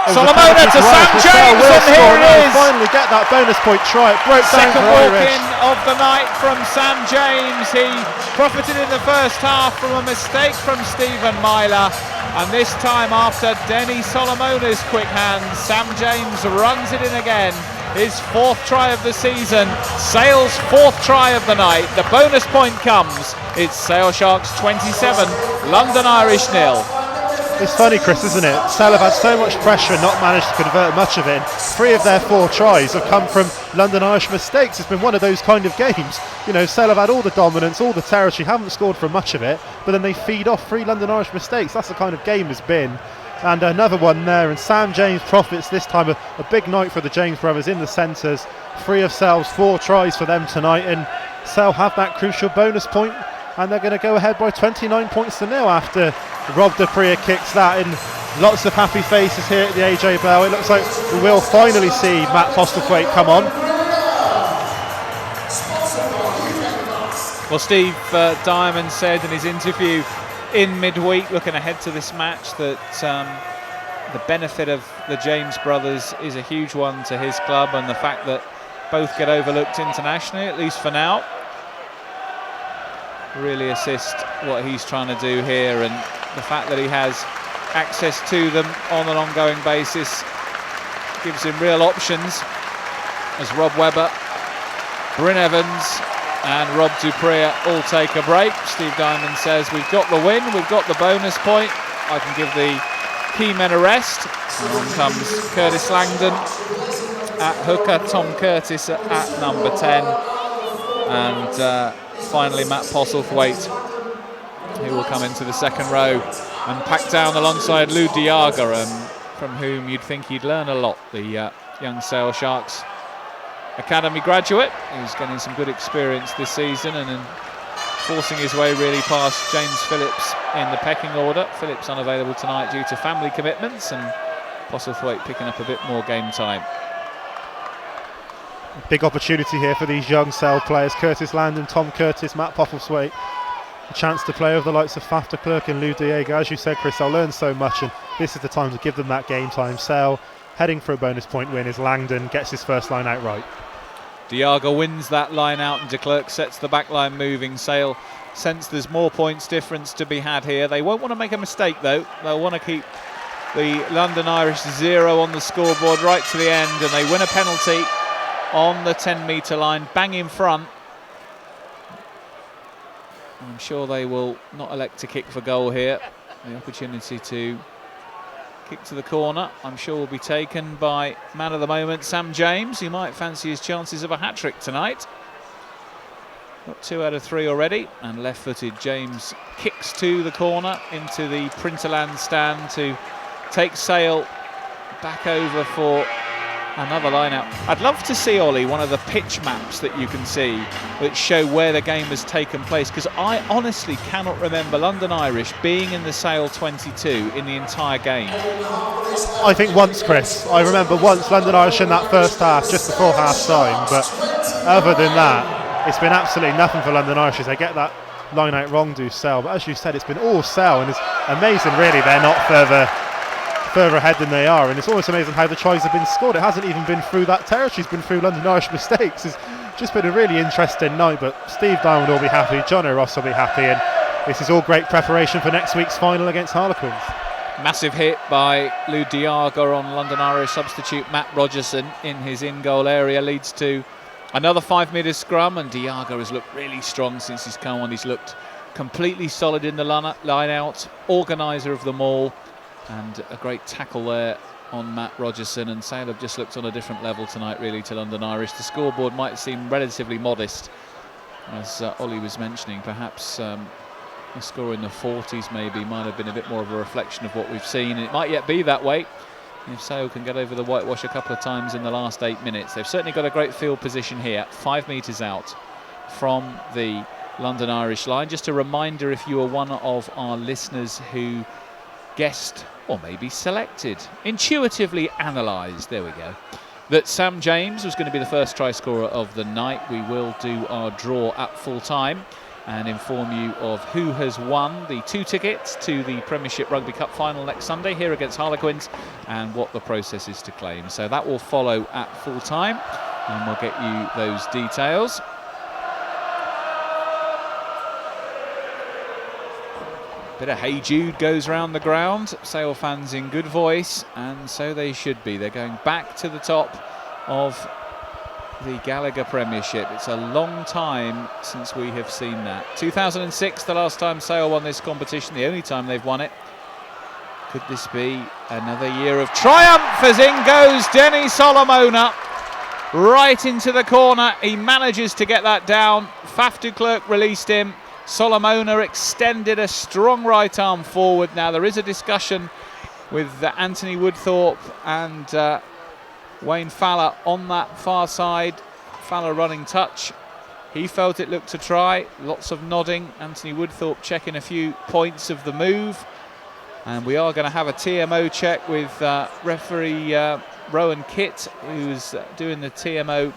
Solomona to Sam James, and here it is. Finally get that bonus point try. It broke down for Irish. Second walk-in of the night from Sam James. He profited in the first half from a mistake from Stephen Myler, and this time after Denny Solomona's quick hands, Sam James runs it in again. His 4th try of the season, Sale's 4th try of the night. The bonus point comes. It's Sale Sharks 27, London Irish 0. It's funny, Chris, isn't it? Sale have had so much pressure and not managed to convert much of it. 3 of their 4 tries have come from London Irish mistakes. It's been one of those kind of games. You know, Sale have had all the dominance, all the territory, haven't scored for much of it, but then they feed off 3 London Irish mistakes. That's the kind of game it's been. And another one there, and Sam James profits this time. A big night for the James brothers in the centres. 3 of Sale's 4 tries for them tonight, and Sale have that crucial bonus point, and they're going to go ahead by 29 points to 0 after Rob Dupree kicks that in. Lots of happy faces here at the AJ Bell. It looks like we will finally see Matt Postlethwaite come on. Well, Steve Diamond said in his interview in midweek, looking ahead to this match, that the benefit of the James brothers is a huge one to his club, and the fact that both get overlooked internationally, at least for now, really assist what he's trying to do here. And the fact that he has access to them on an ongoing basis gives him real options, as Rob Webber, Bryn Evans and Rob Dupree all take a break. Steve Diamond says, we've got the win, we've got the bonus point, I can give the key men a rest. And on comes Curtis Langdon at hooker, Tom Curtis at number 10, and finally Matt Postlethwaite, who will come into the second row and pack down alongside Lou Diaga, from whom you'd think he'd learn a lot, the young Sale Sharks Academy graduate, who's getting some good experience this season and forcing his way really past James Phillips in the pecking order. Phillips unavailable tonight due to family commitments, and Postlethwaite picking up a bit more game time. Big opportunity here for these young Sale players, Curtis Landon, Tom Curtis, Matt Postlethwaite. A chance to play with the likes of Faf de Klerk and Lou Diego. As you said, Chris, they'll learn so much, and this is the time to give them that game time. Sale heading for a bonus point win as Langdon gets his first line out right. Diaga wins that line out, and de Klerk sets the back line moving. Sale sense there's more points difference to be had here. They won't want to make a mistake though. They'll want to keep the London Irish 0 on the scoreboard right to the end, and they win a penalty on the 10-metre line, bang in front. I'm sure they will not elect to kick for goal here. The opportunity to kick to the corner, I'm sure, will be taken by man of the moment, Sam James, who might fancy his chances of a hat-trick tonight. Got 2 out of 3 already, and left-footed James kicks to the corner into the Printerland stand to take Sale back over for another line-out. I'd love to see, Ollie, one of the pitch maps that you can see that show where the game has taken place, because I honestly cannot remember London Irish being in the Sale 22 in the entire game. I think once, Chris. I remember once London Irish in that first half, just before half-time, but other than that, it's been absolutely nothing for London Irish as they get that line-out wrong to Sale. But as you said, it's been all Sale, and it's amazing, really, they're not further ahead than they are, and it's almost amazing how the tries have been scored. It hasn't even been through that territory, it's been through London Irish mistakes. It's just been a really interesting night, but Steve Diamond will be happy, John O'Ross will be happy, and this is all great preparation for next week's final against Harlequins. Massive hit by Lou Diaga on London Irish substitute Matt Rogerson in his in-goal area leads to another 5-metre scrum, and Diaga has looked really strong since he's come on. He's looked completely solid in the line-out, organiser of them all, and a great tackle there on Matt Rogerson. And Sale have just looked on a different level tonight, really, to London Irish. The scoreboard might seem relatively modest, as Ollie was mentioning. Perhaps a score in the 40s maybe might have been a bit more of a reflection of what we've seen. It might yet be that way if Sale can get over the whitewash a couple of times in the last 8 minutes. They've certainly got a great field position here, 5 metres out from the London Irish line. Just a reminder, if you are one of our listeners who guessed, or maybe selected, intuitively analysed, there we go, that Sam James was going to be the first try scorer of the night, we will do our draw at full time and inform you of who has won the 2 tickets to the Premiership Rugby Cup final next Sunday here against Harlequins, and what the process is to claim. So that will follow at full time, and we'll get you those details. Bit of Hey Jude goes round the ground. Sale fans in good voice, and so they should be. They're going back to the top of the Gallagher Premiership. It's a long time since we have seen that. 2006, the last time Sale won this competition, the only time they've won it. Could this be another year of triumph, as in goes Denny Solomona right into the corner. He manages to get that down. Faf de Klerk released him. Solomona extended a strong right arm forward. Now there is a discussion with Anthony Woodthorpe and Wayne Fowler on that far side. Fowler running touch. He felt it looked to try. Lots of nodding. Anthony Woodthorpe checking a few points of the move. And we are going to have a TMO check with referee Rowan Kitt, who's doing the TMO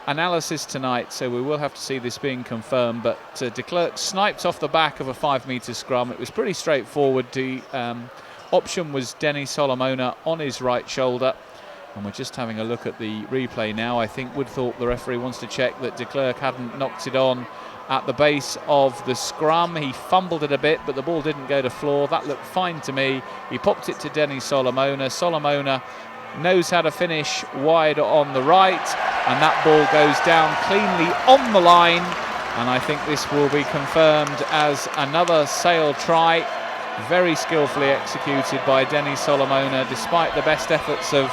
analysis tonight, so we will have to see this being confirmed. But de Klerk sniped off the back of a 5-metre scrum. It was pretty straightforward. option was Denny Solomona on his right shoulder. And we're just having a look at the replay now. I think Woodthorpe, the referee, wants to check that de Klerk hadn't knocked it on at the base of the scrum. He fumbled it a bit, but the ball didn't go to floor. That looked fine to me. He popped it to Denny Solomona. Solomona knows how to finish wide on the right, and that ball goes down cleanly on the line. And I think this will be confirmed as another Sale try. Very skillfully executed by Denny Solomona, despite the best efforts of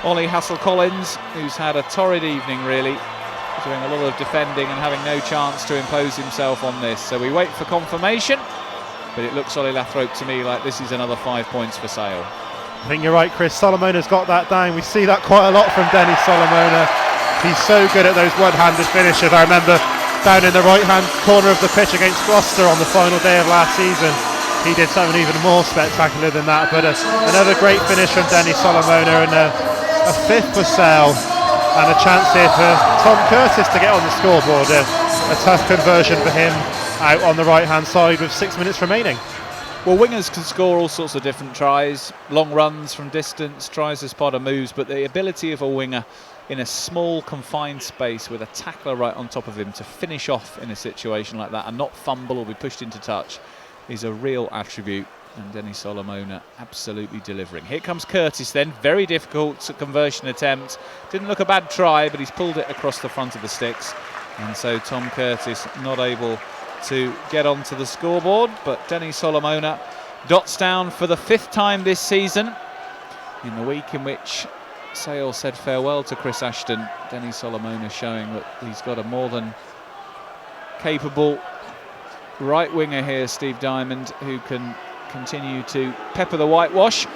Ollie Hassel-Collins, who's had a torrid evening really, doing a lot of defending and having no chance to impose himself on this. So we wait for confirmation, but it looks, Ollie Lathrop, to me like this is another 5 points for Sale. I think you're right, Chris. Solomona's got that down. We see that quite a lot from Denny Solomona. He's so good at those one-handed finishes. I remember down in the right-hand corner of the pitch against Gloucester on the final day of last season, he did something even more spectacular than that. But another great finish from Denny Solomona, and a fifth for Sale, and a chance here for Tom Curtis to get on the scoreboard. A tough conversion for him out on the right-hand side with 6 minutes remaining. Well, wingers can score all sorts of different tries, long runs from distance, tries as part of moves, but the ability of a winger in a small, confined space with a tackler right on top of him to finish off in a situation like that and not fumble or be pushed into touch is a real attribute. And Denny Solomona absolutely delivering. Here comes Curtis then, very difficult conversion attempt. Didn't look a bad try, but he's pulled it across the front of the sticks. And so Tom Curtis not able to get onto the scoreboard, but Denny Solomona dots down for the 5th time this season. In the week in which Sale said farewell to Chris Ashton, Denny Solomona showing that he's got a more than capable right winger here, Steve Diamond, who can continue to pepper the whitewash.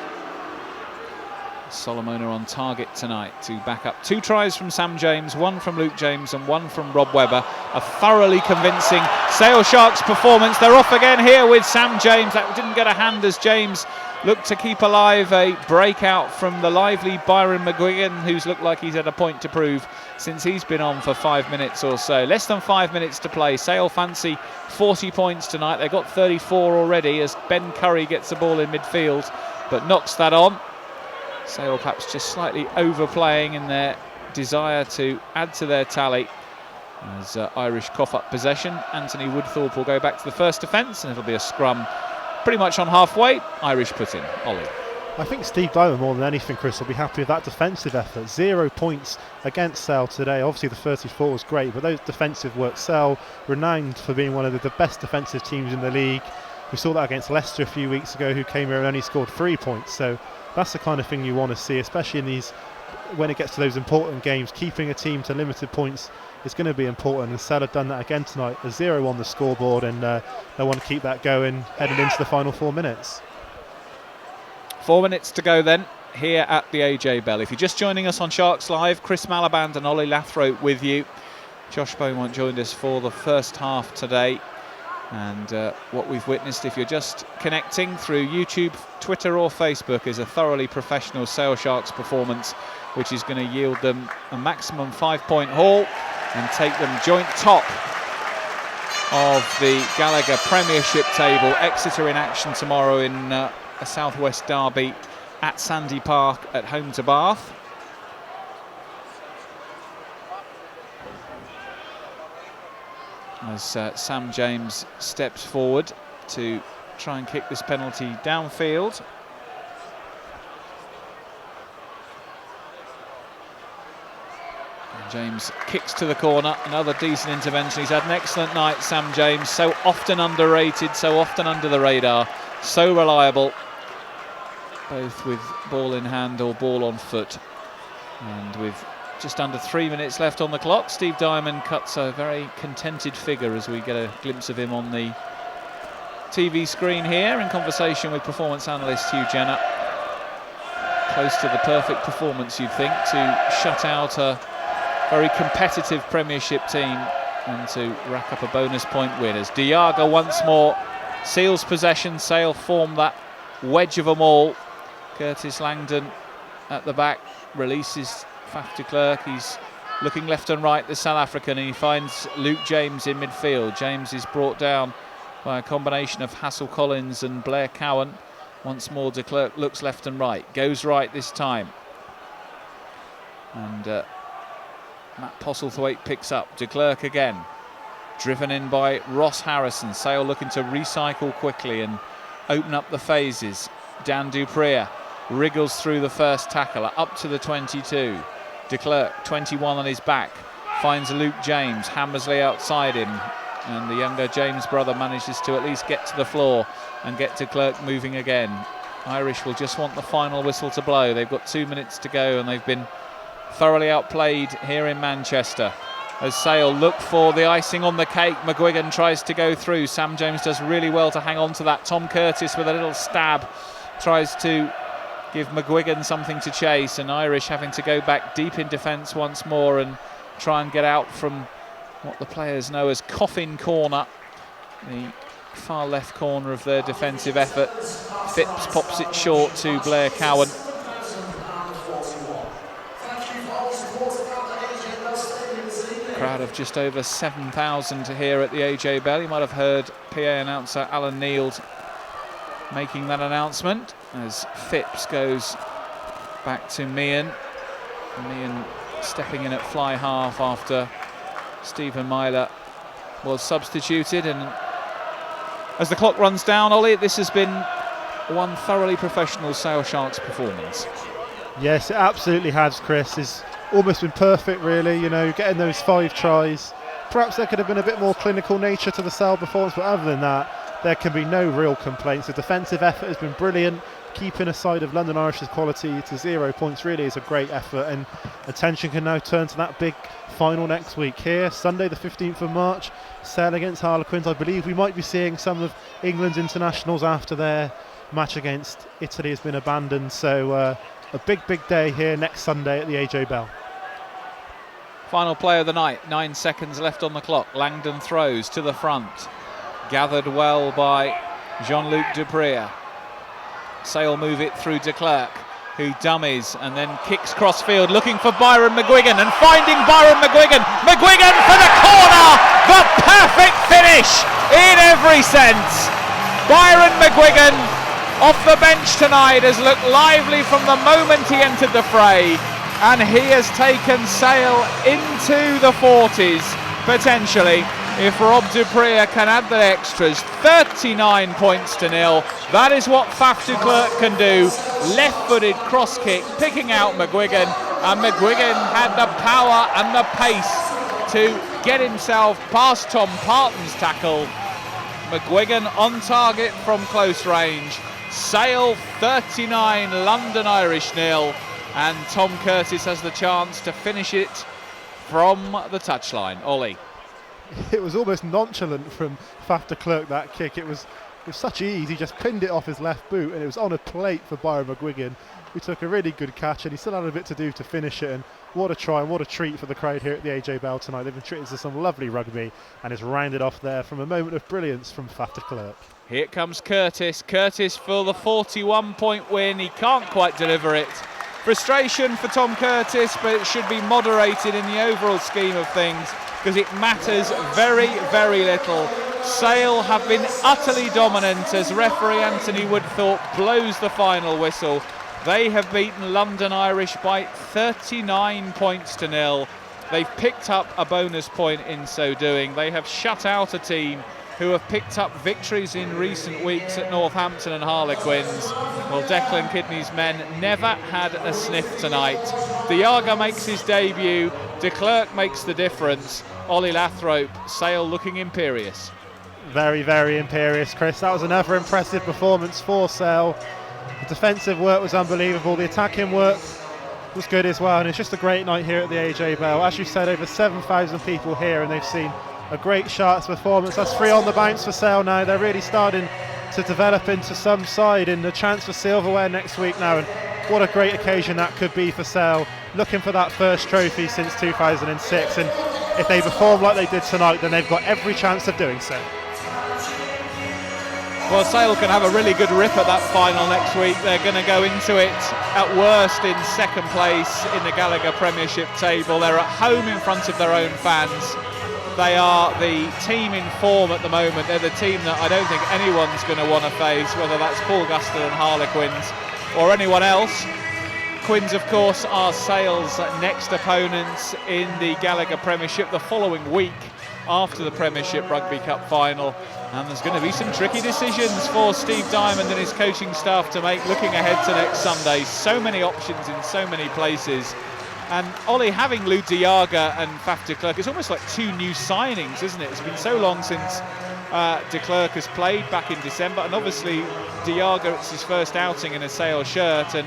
Solomona on target tonight to back up 2 tries from Sam James, 1 from Luke James and 1 from Rob Webber. A thoroughly convincing Sale Sharks performance. They're off again here with Sam James. That didn't get a hand as James looked to keep alive a breakout from the lively Byron McGuigan, who's looked like he's had a point to prove since he's been on for 5 minutes or so. Less than 5 minutes to play. Sale fancy 40 points tonight. They got 34 already as Ben Curry gets the ball in midfield but knocks that on. Sale perhaps just slightly overplaying in their desire to add to their tally as Irish cough up possession. Anthony Woodthorpe will go back to the first defence and it'll be a scrum pretty much on halfway. Irish put in. Ollie. I think Steve Diamond more than anything, Chris, will be happy with that defensive effort. 0 points against Sale today. Obviously the 34 was great, but those defensive work, Sale renowned for being one of the best defensive teams in the league. We saw that against Leicester a few weeks ago, who came here and only scored 3 points. So that's the kind of thing you want to see, especially in these, when it gets to those important games. Keeping a team to limited points is going to be important, and Sale have done that again tonight. A 0 on the scoreboard, and they want to keep that going heading into the final 4 minutes. 4 minutes to go then here at the AJ Bell. If you're just joining us on Sharks Live, Chris Malaband and Ollie Lathrop with you. Josh Beaumont joined us for the first half today. And what we've witnessed, if you're just connecting through YouTube, Twitter or Facebook, is a thoroughly professional Sale Sharks performance, which is going to yield them a maximum 5-point haul and take them joint top of the Gallagher Premiership table. Exeter in action tomorrow in a Southwest derby at Sandy Park at home to Bath. As Sam James steps forward to try and kick this penalty downfield. And James kicks to the corner, another decent intervention. He's had an excellent night, Sam James, so often underrated, so often under the radar, so reliable, both with ball in hand or ball on foot. And with just under 3 minutes left on the clock, Steve Diamond cuts a very contented figure as we get a glimpse of him on the TV screen here in conversation with performance analyst Hugh Jenner. Close to the perfect performance, you'd think, to shut out a very competitive Premiership team and to rack up a bonus point win. As Diaga once more seals possession. Sale form that wedge of them all. Curtis Langdon at the back releases Faf de Klerk. He's looking left and right, the South African, and he finds Luke James in midfield. James is brought down by a combination of Hassel-Collins and Blair Cowan Once more, de Klerk looks left and right, goes right this time. And Matt Postlethwaite picks up. De Klerk again, driven in by Ross Harrison. Sale looking to recycle quickly and open up the phases. Dan Dupree wriggles through the first tackler up to the 22. De Klerk, 21 on his back, finds Luke James. Hammersley outside him, and the younger James brother manages to at least get to the floor and get de Klerk moving again. Irish will just want the final whistle to blow. They've got 2 minutes to go, and they've been thoroughly outplayed here in Manchester. As Sale look for the icing on the cake, McGuigan tries to go through. Sam Jones does really well to hang on to that. Tom Curtis with a little stab tries to give McGuigan something to chase, and Irish having to go back deep in defence once more and try and get out from what the players know as coffin corner, the far left corner of their defensive effort. Phipps pops it short to Blair Cowan. Crowd of just over 7,000 here at the AJ Bell. You might have heard PA announcer Alan Neild making that announcement as Phipps goes back to Meehan. Meehan stepping in at fly half after Stephen Myler was substituted. And as the clock runs down, Ollie, this has been one thoroughly professional Sale Sharks performance. Yes, it absolutely has, Chris. It's almost been perfect, really, you know, getting those 5 tries. Perhaps there could have been a bit more clinical nature to the Sale performance, but other than that, there can be no real complaints. The defensive effort has been brilliant. Keeping a side of London Irish's quality to 0 points really is a great effort, and attention can now turn to that big final next week here, Sunday the 15th of March, Sale against Harlequins. I believe we might be seeing some of England's internationals after their match against Italy has been abandoned, so a big day here next Sunday at the AJ Bell. Final play of the night, 9 seconds left on the clock. Langdon throws to the front, gathered well by Jean-Luc Dupree. Sale move it through de Klerk, who dummies and then kicks crossfield, looking for Byron McGuigan and finding Byron McGuigan. McGuigan for the corner, the perfect finish in every sense. Byron McGuigan off the bench tonight has looked lively from the moment he entered the fray, and he has taken Sale into the 40s potentially. If Rob Dupree can add the extras, 39 points to 0. That is what Faf de Klerk can do. Left-footed cross kick, picking out McGuigan, and McGuigan had the power and the pace to get himself past Tom Parton's tackle. McGuigan on target from close range. Sale 39, London Irish 0, and Tom Curtis has the chance to finish it from the touchline. Ollie. It was almost nonchalant from Faf de Klerk, that kick. It was such ease. He just pinned it off his left boot, and it was on a plate for Byron McGuigan, who took a really good catch, and he still had a bit to do to finish it. And what a try and what a treat for the crowd here at the AJ Bell tonight. They've been treated to some lovely rugby, and it's rounded off there from a moment of brilliance from Faf de Klerk. Here comes Curtis. Curtis for the 41-point win. He can't quite deliver it. Frustration for Tom Curtis, but it should be moderated in the overall scheme of things, because it matters very, very little. Sale have been utterly dominant as referee Anthony Woodthorpe blows the final whistle. They have beaten London Irish by 39 points to 0. They've picked up a bonus point in so doing. They have shut out a team who have picked up victories in recent weeks at Northampton and Harlequins. Well, Declan Kidney's men never had a sniff tonight. Diaga makes his debut, de Klerk makes the difference. Ollie Lathrope, Sale looking imperious. Very, very imperious, Chris. That was another impressive performance for Sale. The defensive work was unbelievable. The attacking work was good as well. And it's just a great night here at the AJ Bell. As you said, over 7,000 people here, and they've seen a great Sharks performance. That's 3 on the bounce for Sale now. They're really starting to develop into some side, and the chance for silverware next week now. And what a great occasion that could be for Sale, looking for that first trophy since 2006. And if they perform like they did tonight, then they've got every chance of doing so. Well, Sale can have a really good rip at that final next week. They're going to go into it at worst in second place in the Gallagher Premiership table. They're at home in front of their own fans. They are the team in form at the moment. They're the team that I don't think anyone's going to want to face, whether that's Paul Guston and Harlequins or anyone else. Quins, of course, are Sale's next opponents in the Gallagher Premiership the following week after the Premiership Rugby Cup final. And there's going to be some tricky decisions for Steve Diamond and his coaching staff to make looking ahead to next Sunday. So many options in so many places. And Ollie, having Lou Diaga and Faf de Klerk, it's almost like two new signings, isn't it? It's been so long since de Klerk has played back in December, and obviously Diaga, it's his first outing in a Sale shirt, and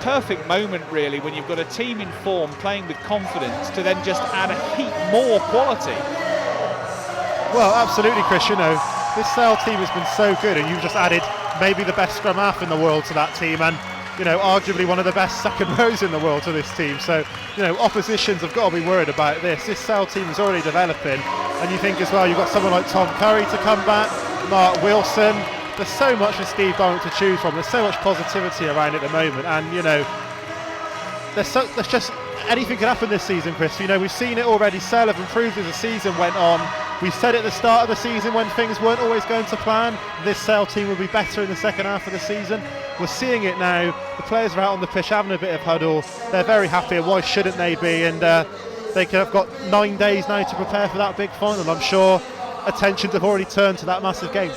perfect moment really when you've got a team in form playing with confidence to then just add a heap more quality. Well, absolutely, Chris. You know, this Sale team has been so good, and you've just added maybe the best scrum half in the world to that team, and you know, arguably one of the best second rows in the world to this team. So, you know, oppositions have got to be worried about this. This Sale team is already developing, and you think as well, you've got someone like Tom Curry to come back, Mark Wilson. There's so much for Steve Diamond to choose from. There's so much positivity around at the moment, and you know, there's just anything can happen this season, Chris. You know, we've seen it already. Sale have improved as the season went on. We said at the start of the season when things weren't always going to plan, this Sale team would be better in the second half of the season. We're seeing it now. The players are out on the pitch having a bit of huddle. They're very happy, and why shouldn't they be? And they have got 9 days now to prepare for that big final. I'm sure attentions have already turned to that massive game.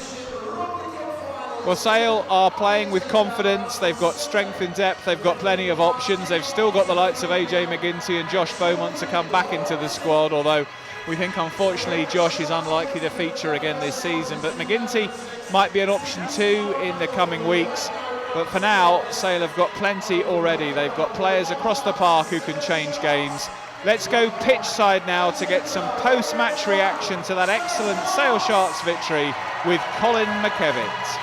Well, Sale are playing with confidence. They've got strength and depth. They've got plenty of options. They've still got the likes of AJ McGinty and Josh Beaumont to come back into the squad, although we think unfortunately Josh is unlikely to feature again this season. But McGinty might be an option too in the coming weeks. But for now, Sale have got plenty already. They've got players across the park who can change games. Let's go pitch side now to get some post-match reaction to that excellent Sale Sharks victory with Colin McKevitt.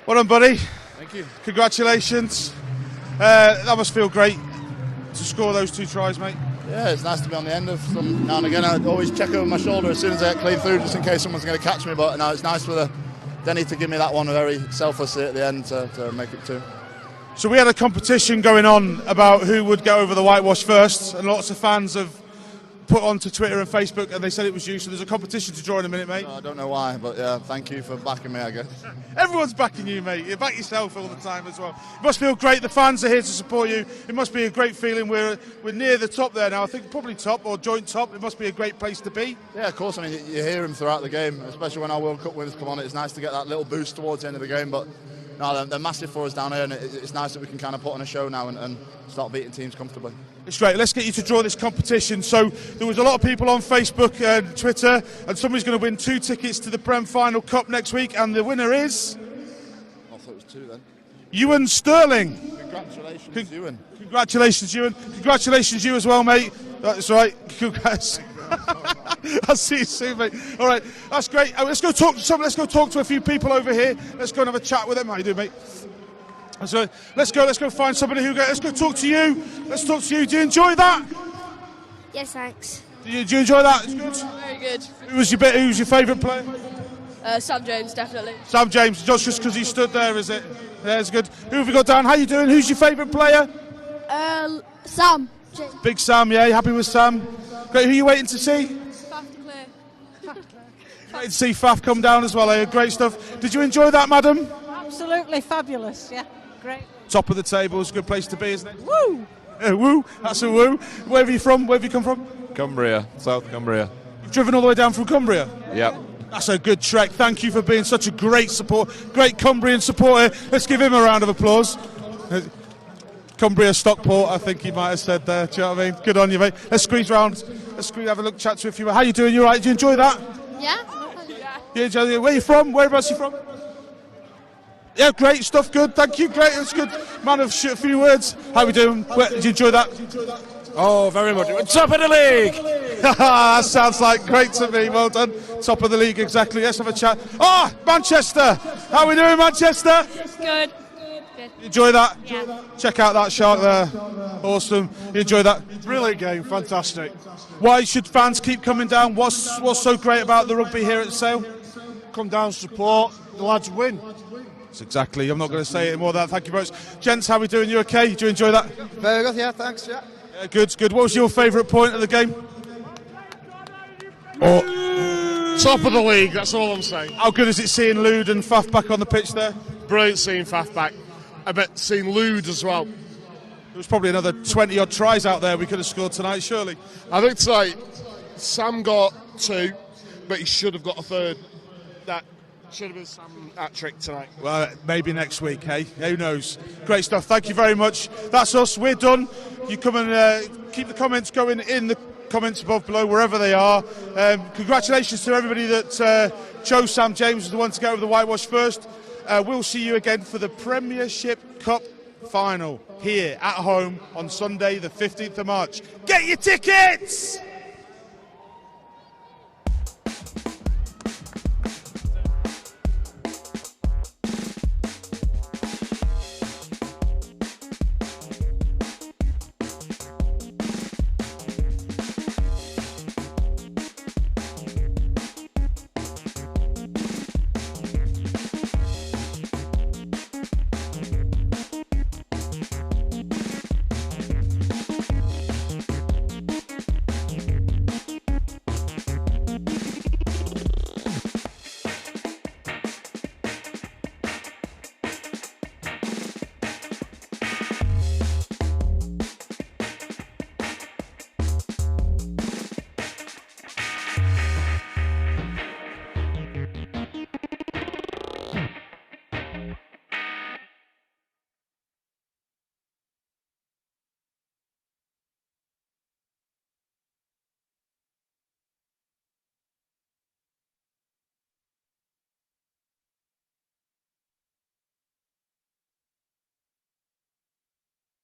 Well done, buddy. Thank you. Congratulations. That must feel great to score those 2 tries, mate. Yeah, it's nice to be on the end of some. Now and again, I always check over my shoulder as soon as I get clean through, just in case someone's going to catch me. But now it's nice for Denny to give me that one very selflessly at the end to make it 2. So we had a competition going on about who would go over the whitewash first, and lots of fans have put onto Twitter and Facebook, and they said it was you. So there's a competition to draw in a minute, mate. I don't know why, but yeah, thank you for backing me, I guess. Everyone's backing you, mate. You back yourself all the time as well. It must feel great. The fans are here to support you. It must be a great feeling. We're near the top there now. I think probably top or joint top. It must be a great place to be. Yeah, of course. I mean, you hear them throughout the game, especially when our World Cup winners come on. It's nice to get that little boost towards the end of the game, but no, they're massive for us down here, and it's nice that we can kind of put on a show now and start beating teams comfortably. It's great. Let's get you to draw this competition. So there was a lot of people on Facebook and Twitter, and somebody's going to win 2 tickets to the Prem Final Cup next week, and the winner is... I thought it was 2 then. Ewan Sterling. Congratulations, Ewan. Congratulations, Ewan. Congratulations, you as well, mate. That's right. Congrats. I'll see you soon, mate. All right, that's great. Let's go talk to some. Let's go talk to a few people over here. Let's go and have a chat with them. How you doing, mate? So let's go find somebody who. Let's go talk to you. Let's talk to you. Do you enjoy that? Yes, thanks. Do you enjoy that? It's good. Very good. Who's your favourite player? Sam James, definitely. Sam James, just because he stood there, is it? There's good. Who have we got down? How you doing? Who's your favourite player? Sam. Big Sam, yeah. You happy with Sam? Great. Who are you waiting to see? Faf de Klerk. Waiting to see Faf come down as well. Great stuff. Did you enjoy that, madam? Absolutely fabulous. Yeah, great. Top of the table is a good place to be, isn't it? Woo! Woo. That's a woo. Where are you from? Where have you come from? Cumbria, South Cumbria. You've driven all the way down from Cumbria? Yep. That's a good trek. Thank you for being such a great great Cumbrian supporter. Let's give him a round of applause. Cumbria Stockport, I think he might have said there. Do you know what I mean? Good on you, mate. Let's squeeze round. Have a look, chat to a few. How you doing? You all right? Did you enjoy that? Yeah. You enjoy it? Where are you from? Whereabouts are you from? Yeah, great stuff. Good. Thank you. Great. That's good. Man of a few words. How are we doing? Did you enjoy that? Oh, very much. Top of the league! That sounds like great to me. Well done. Top of the league, exactly. Let's have a chat. Ah, Manchester. How are we doing, Manchester? Good. You enjoy that? Yeah. Check out that shark there. Awesome. You enjoy that? Brilliant game. Fantastic. Why should fans keep coming down? What's so great about the rugby here at Sale? Come down, support. The lads win. That's exactly. I'm not going to say it more than that. Thank you very much. Gents, how are we doing? You okay? Did you enjoy that? Very good, yeah, thanks, yeah. Good, good. What was your favourite point of the game? Top of the league, that's all I'm saying. How good is it seeing Lude and Faf back on the pitch there? Brilliant seeing Faf back. I bet seeing Lude as well. There was probably another 20-odd tries out there we could have scored tonight, surely. I think tonight, Sam got 2, but he should have got a 3rd. That should have been Sam hat-trick tonight. Well, maybe next week, hey? Who knows? Great stuff. Thank you very much. That's us. We're done. You come and keep the comments going in the comments above, below, wherever they are. Congratulations to everybody that chose Sam James as the one to go over the whitewash first. We'll see you again for the Premiership Cup final here at home on Sunday the 15th of March. Get your tickets!